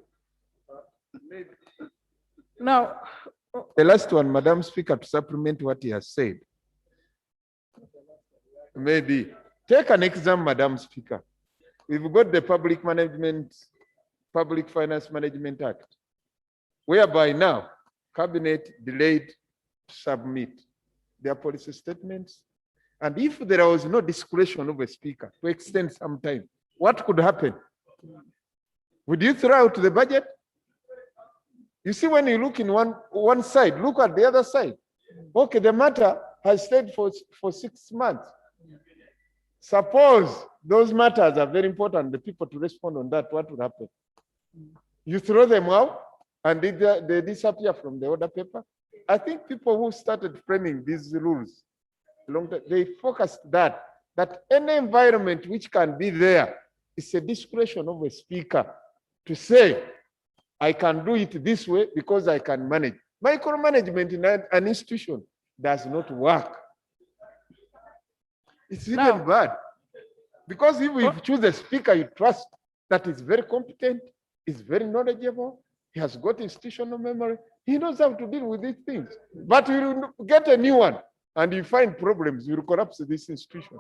Now, the last one, Madam Speaker, to supplement what he has said. Maybe take an exam, Madam Speaker. We've got the Public Finance Management Act, whereby now Cabinet delayed to submit their policy statements. And if there was no discretion of a speaker to extend some time, what could happen? Would you throw out the budget? You see, when you look in one side, look at the other side. Okay, the matter has stayed for 6 months. Suppose those matters are very important, the people to respond on that, what would happen? You throw them out and they disappear from the order paper. I think people who started framing these rules, they focused that any environment which can be there is a discretion of a speaker to say, I can do it this way because I can manage. Micromanagement in an institution does not work. It's even bad. Because if you choose a speaker you trust that is very competent, is very knowledgeable, he has got institutional memory, he knows how to deal with these things. But you get a new one and you find problems, you will collapse this institution.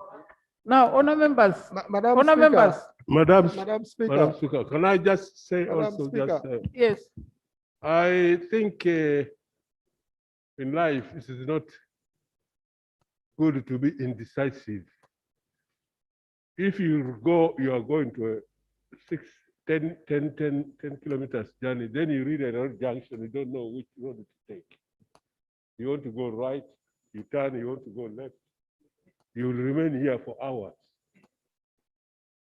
Now, honor members, Madam honor Speaker, members. Madam Speaker, can I just say Madam also, Speaker. Yes. I think in life it is not good to be indecisive. If you are going to a 10 kilometers journey, then you reach another junction, you don't know which road to take. You want to go right, you turn, you want to go left. You will remain here for hours.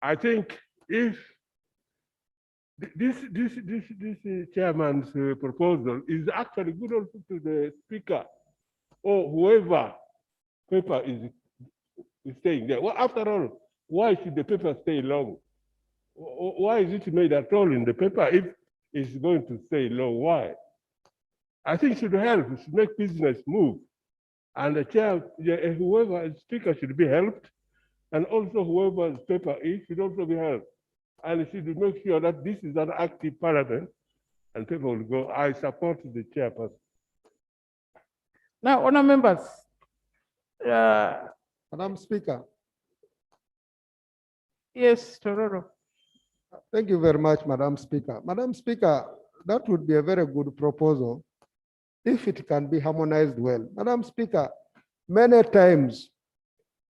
I think if this chairman's proposal is actually good also to the speaker or whoever paper is staying there. Well, after all, why should the paper stay long? Why is it made at all in the paper if it's going to stay long? Why? I think it should help, it should make business move. And the chair, whoever is speaker should be helped, and also whoever's paper is should also be helped. And it should make sure that this is an active parliament and people will go, I support the chairperson. Now, honor members. Madam Speaker. Yes, Tororo. Thank you very much, Madam Speaker. Madam Speaker, that would be a very good proposal if it can be harmonized well. Madam Speaker, many times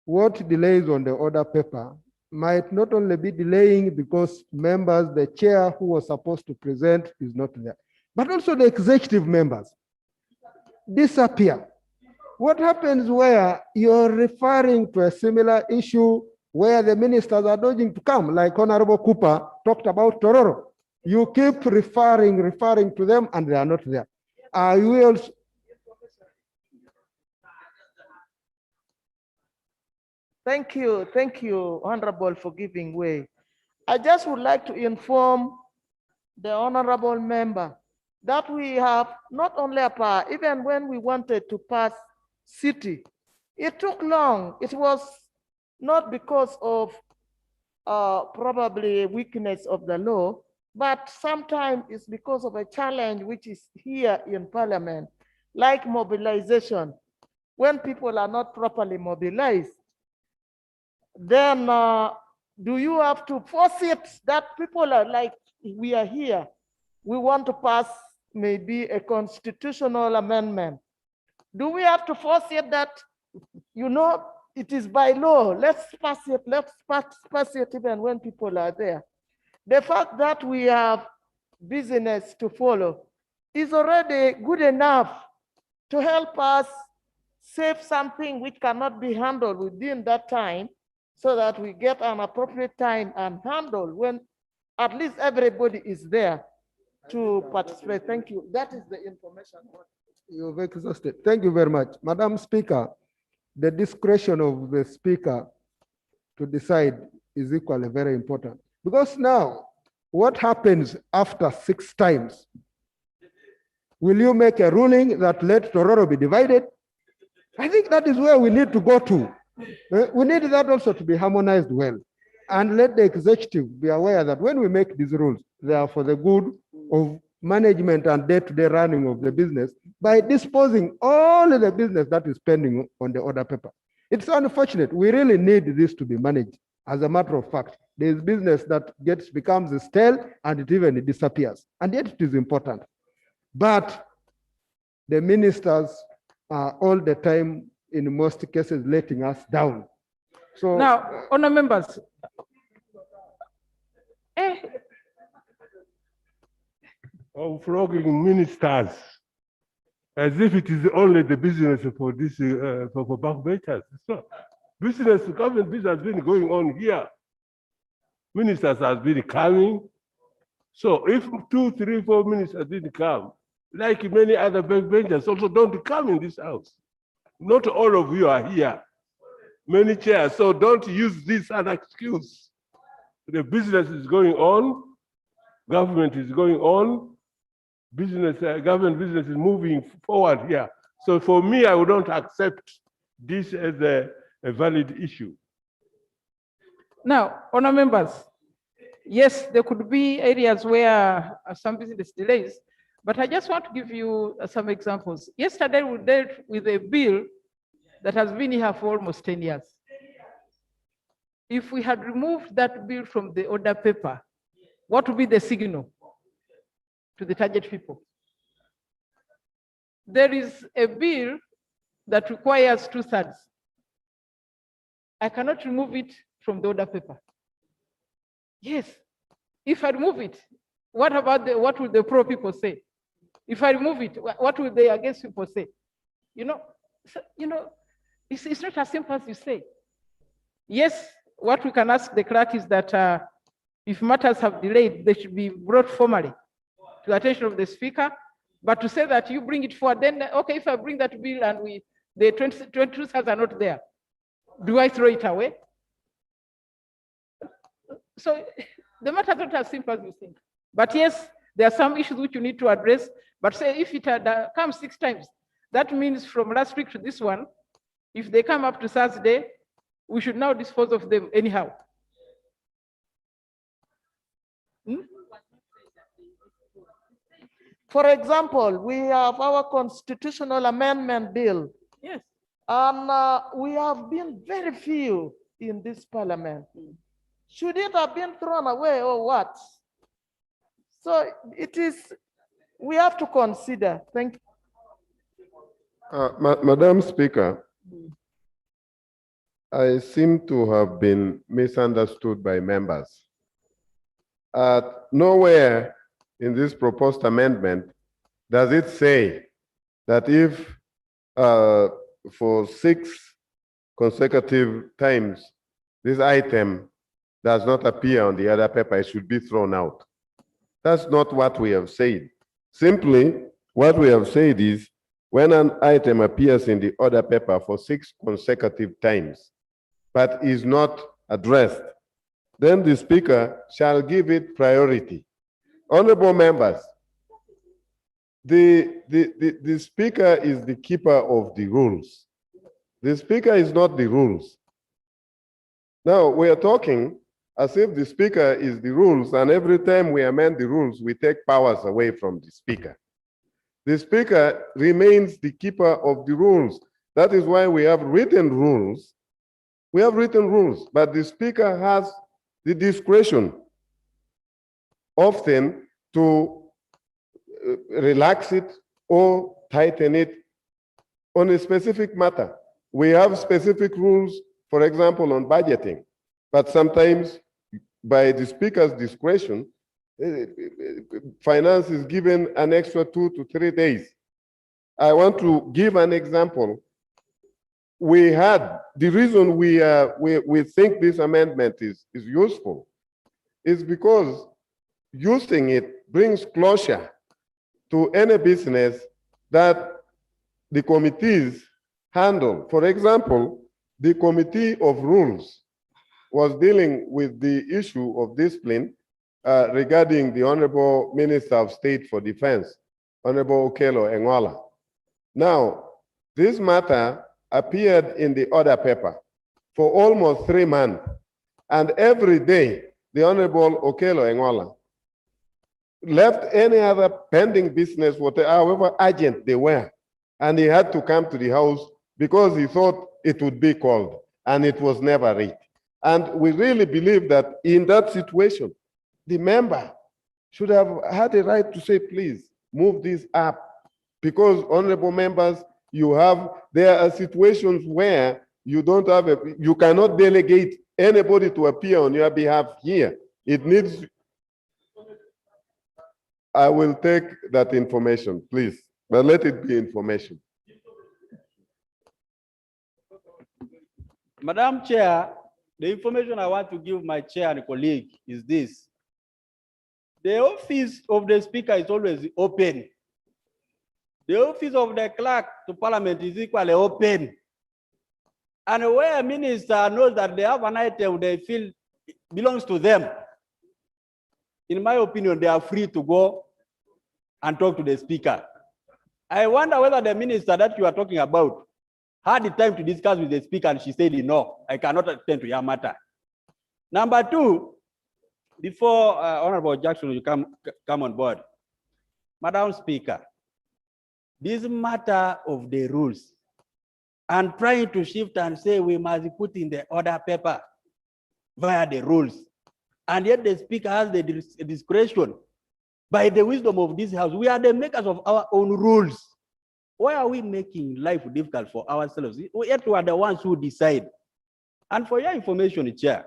what delays on the order paper might not only be delaying because members, the chair who was supposed to present is not there, but also the executive members disappear. What happens where you're referring to a similar issue where the ministers are dodging to come, like Honorable Cooper talked about Tororo? You keep referring to them and they are not there. You also, Thank you, Honorable, for giving way. I just would like to inform the Honorable member that we have not only a power, even when we wanted to pass city, it took long. It was not because of probably weakness of the law, but sometimes it's because of a challenge which is here in Parliament, like mobilization. When people are not properly mobilized, then do you have to force it that people are like, we are here, we want to pass maybe a constitutional amendment. Do we have to force it that, you know, it is by law, let's pass it even when people are there? The fact that we have business to follow is already good enough to help us save something which cannot be handled within that time, so that we get an appropriate time and handle when at least everybody is there to participate. Thank you. That is the information. you've exhausted. Thank you very much. Madam Speaker, the discretion of the speaker to decide is equally very important. Because now what happens after 6 times? Will you make a ruling that let Tororo be divided? I think that is where we need to go to. We need that also to be harmonized well. And let the executive be aware that when we make these rules, they are for the good of management and day-to-day running of the business by disposing all of the business that is pending on the order paper. It's unfortunate. We really need this to be managed. As a matter of fact, there is business that becomes stale and it even disappears. And yet it is important. But the ministers are all the time, in most cases, letting us down. So now, honor members, Of flogging ministers, as if it is only the business for this for backbenchers. So, government business has been going on here. Ministers has been coming. So if 2, 3, 4 ministers didn't come, like many other backbenchers also don't come in this house. Not all of you are here. Many chairs, so don't use this as an excuse. The business is going on, government is going on, government business is moving forward here. So for me, I would not accept this as a valid issue. now, honor members, yes, there could be areas where some business delays, but I just want to give you some examples. Yesterday, we dealt with a bill that has been here for almost 10 years. If we had removed that bill from the order paper, what would be the signal to the target people? There is a bill that requires 2/3. I cannot remove it from the order paper. Yes, if I remove it, what will the pro people say? If I remove it, what will the against people say? It's not as simple as you say. Yes, what we can ask the clerk is that if matters have delayed, they should be brought formally to the attention of the speaker. But to say that you bring it forward, then okay, if I bring that bill and the 22 are not there, do I throw it away? So the matter is not as simple as you think. But yes, there are some issues which you need to address. But say if it had come 6 times, that means from last week to this one, if they come up to Thursday, we should now dispose of them anyhow. For example, we have our constitutional amendment bill. Yes. And we have been very few in this parliament. Should it have been thrown away or what? So we have to consider. Thank you. Madam Speaker, I seem to have been misunderstood by members. Nowhere in this proposed amendment does it say that if for 6 consecutive times this item does not appear on the other paper, it should be thrown out. That's not what we have said. Simply, what we have said is when an item appears in the order paper for 6 consecutive times, but is not addressed, then the speaker shall give it priority. Honorable members, the speaker is the keeper of the rules. The speaker is not the rules. Now, we are talking as if the speaker is the rules, and every time we amend the rules, we take powers away from the speaker. The speaker remains the keeper of the rules. That is why we have written rules. We have written rules, but the speaker has the discretion often to relax it or tighten it on a specific matter. We have specific rules, for example, on budgeting, but sometimes by the speaker's discretion, finance is given an extra 2 to 3 days. I want to give an example. The reason we think this amendment is useful is because using it brings closure to any business that the committees handle. For example, the Committee of Rules was dealing with the issue of discipline regarding the Honorable Minister of State for Defense, Honorable Okello Engola. Now, this matter appeared in the order paper for almost 3 months. And every day, the Honorable Okello Engola left any other pending business, whatever, however urgent they were, and he had to come to the house because he thought it would be called, and it was never read. And we really believe that in that situation, the member should have had a right to say, please, move this up. Because, honorable members, there are situations where you don't have you cannot delegate anybody to appear on your behalf here. It needs, I will take that information, please, but let it be information. Madam Chair, the information I want to give my chair and colleague is this. The office of the Speaker is always open. The office of the clerk to Parliament is equally open. And where a minister knows that they have an item they feel belongs to them, in my opinion, they are free to go and talk to the Speaker. I wonder whether the minister that you are talking about had the time to discuss with the Speaker and she said, no, I cannot attend to your matter. Number two, before Honorable Jackson you come on board, Madam Speaker, this matter of the rules and trying to shift and say we must put in the order paper via the rules, and yet the Speaker has the discretion by the wisdom of this house. We are the makers of our own rules. Why are we making life difficult for ourselves? Yet we are the ones who decide. And for your information, Chair,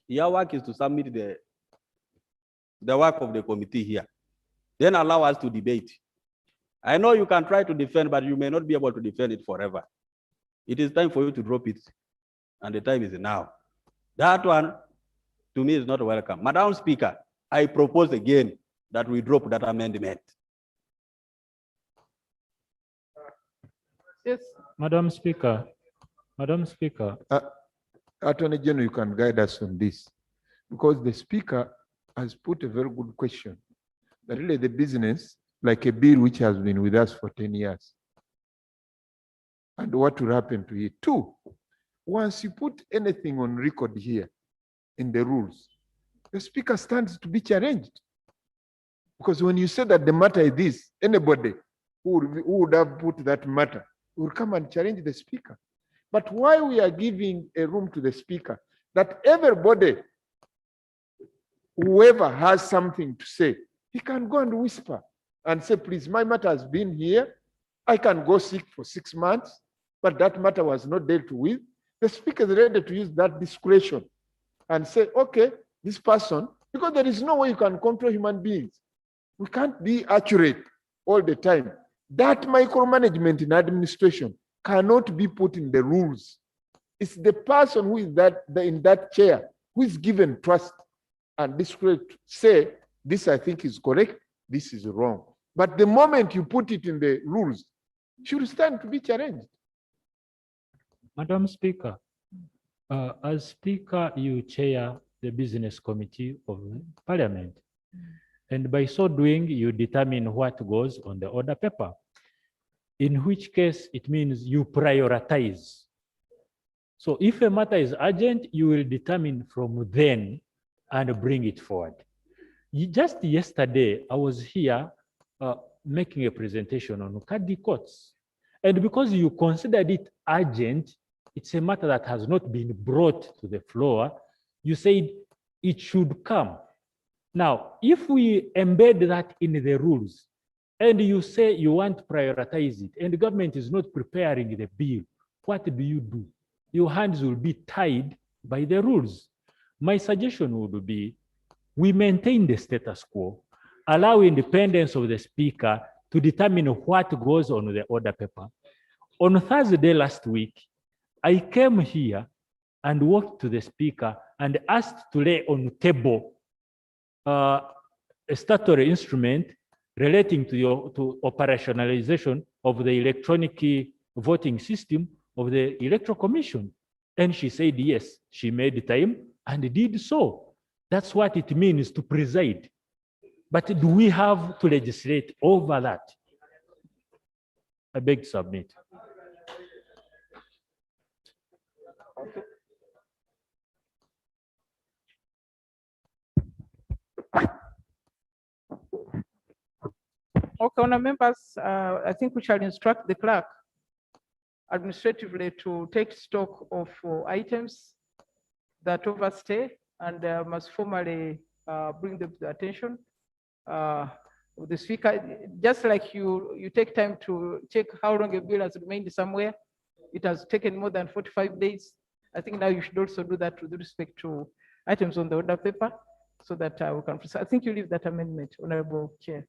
your work is to submit the work of the committee here. Then allow us to debate. I know you can try to defend, but you may not be able to defend it forever. It is time for you to drop it, and the time is now. That one, to me, is not welcome. Madam Speaker, I propose again that we drop that amendment. Yes. Madam Speaker, Attorney General, you can guide us on this, because the Speaker has put a very good question. That really the business, like a bill which has been with us for 10 years. And what will happen to it? Two, once you put anything on record here in the rules, the Speaker stands to be challenged. Because when you say that the matter is this, anybody who would have put that matter will come and challenge the Speaker. But why we are giving a room to the Speaker, that everybody, whoever has something to say, he can go and whisper and say, please, my matter has been here. I can go sick for 6 months, but that matter was not dealt with. The Speaker is ready to use that discretion and say, okay, this person, because there is no way you can control human beings. We can't be accurate all the time. That micromanagement in administration cannot be put in the rules. It's the person who is in that chair who is given trust and discretion to say, this I think is correct, this is wrong. But the moment you put it in the rules, you will stand to be challenged. Madam Speaker, as Speaker, you chair the Business Committee of Parliament. And by so doing, you determine what goes on the order paper, in which case it means you prioritize. So if a matter is urgent, you will determine from then and bring it forward. Just yesterday, I was here making a presentation on Kadi courts. And because you considered it urgent, it's a matter that has not been brought to the floor, you said it should come. Now, if we embed that in the rules, and you say you want to prioritize it, and the government is not preparing the bill, what do? Your hands will be tied by the rules. My suggestion would be, we maintain the status quo, allow independence of the Speaker to determine what goes on the order paper. On Thursday last week, I came here and walked to the Speaker and asked to lay on the table a statutory instrument relating to operationalization of the electronic voting system of the Electoral Commission. And she said, yes, she made time and did so. That's what it means to preside. But do we have to legislate over that? I beg to submit. Okay, honourable members, I think we shall instruct the clerk administratively to take stock of items that overstay and must formally bring them to the attention of the speaker. Just like you take time to check how long a bill has remained somewhere, it has taken more than 45 days. I think now you should also do that with respect to items on the order paper so that we can proceed. I think you leave that amendment, Honorable Chair.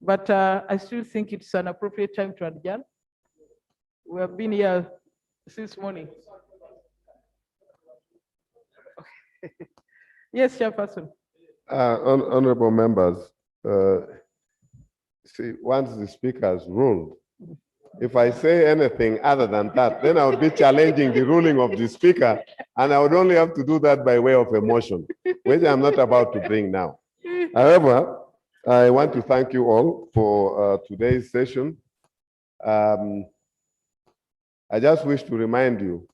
But I still think it's an appropriate time to adjourn. We have been here since morning. Yes, Chairperson. Honorable members, see, once the speaker has ruled, if I say anything other than that, then I would be challenging the ruling of the speaker, and I would only have to do that by way of a motion, which I'm not about to bring now. However, I want to thank you all for today's session. I just wish to remind you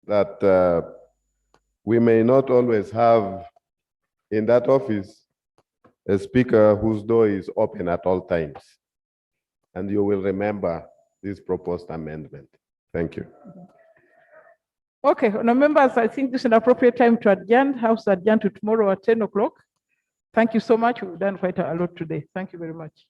that we may not always have in that office a speaker whose door is open at all times. And you will remember this proposed amendment. Thank you. Okay, now members, I think this is an appropriate time to adjourn. House adjourn to tomorrow at 10 o'clock. Thank you so much. We've done quite a lot today. Thank you very much.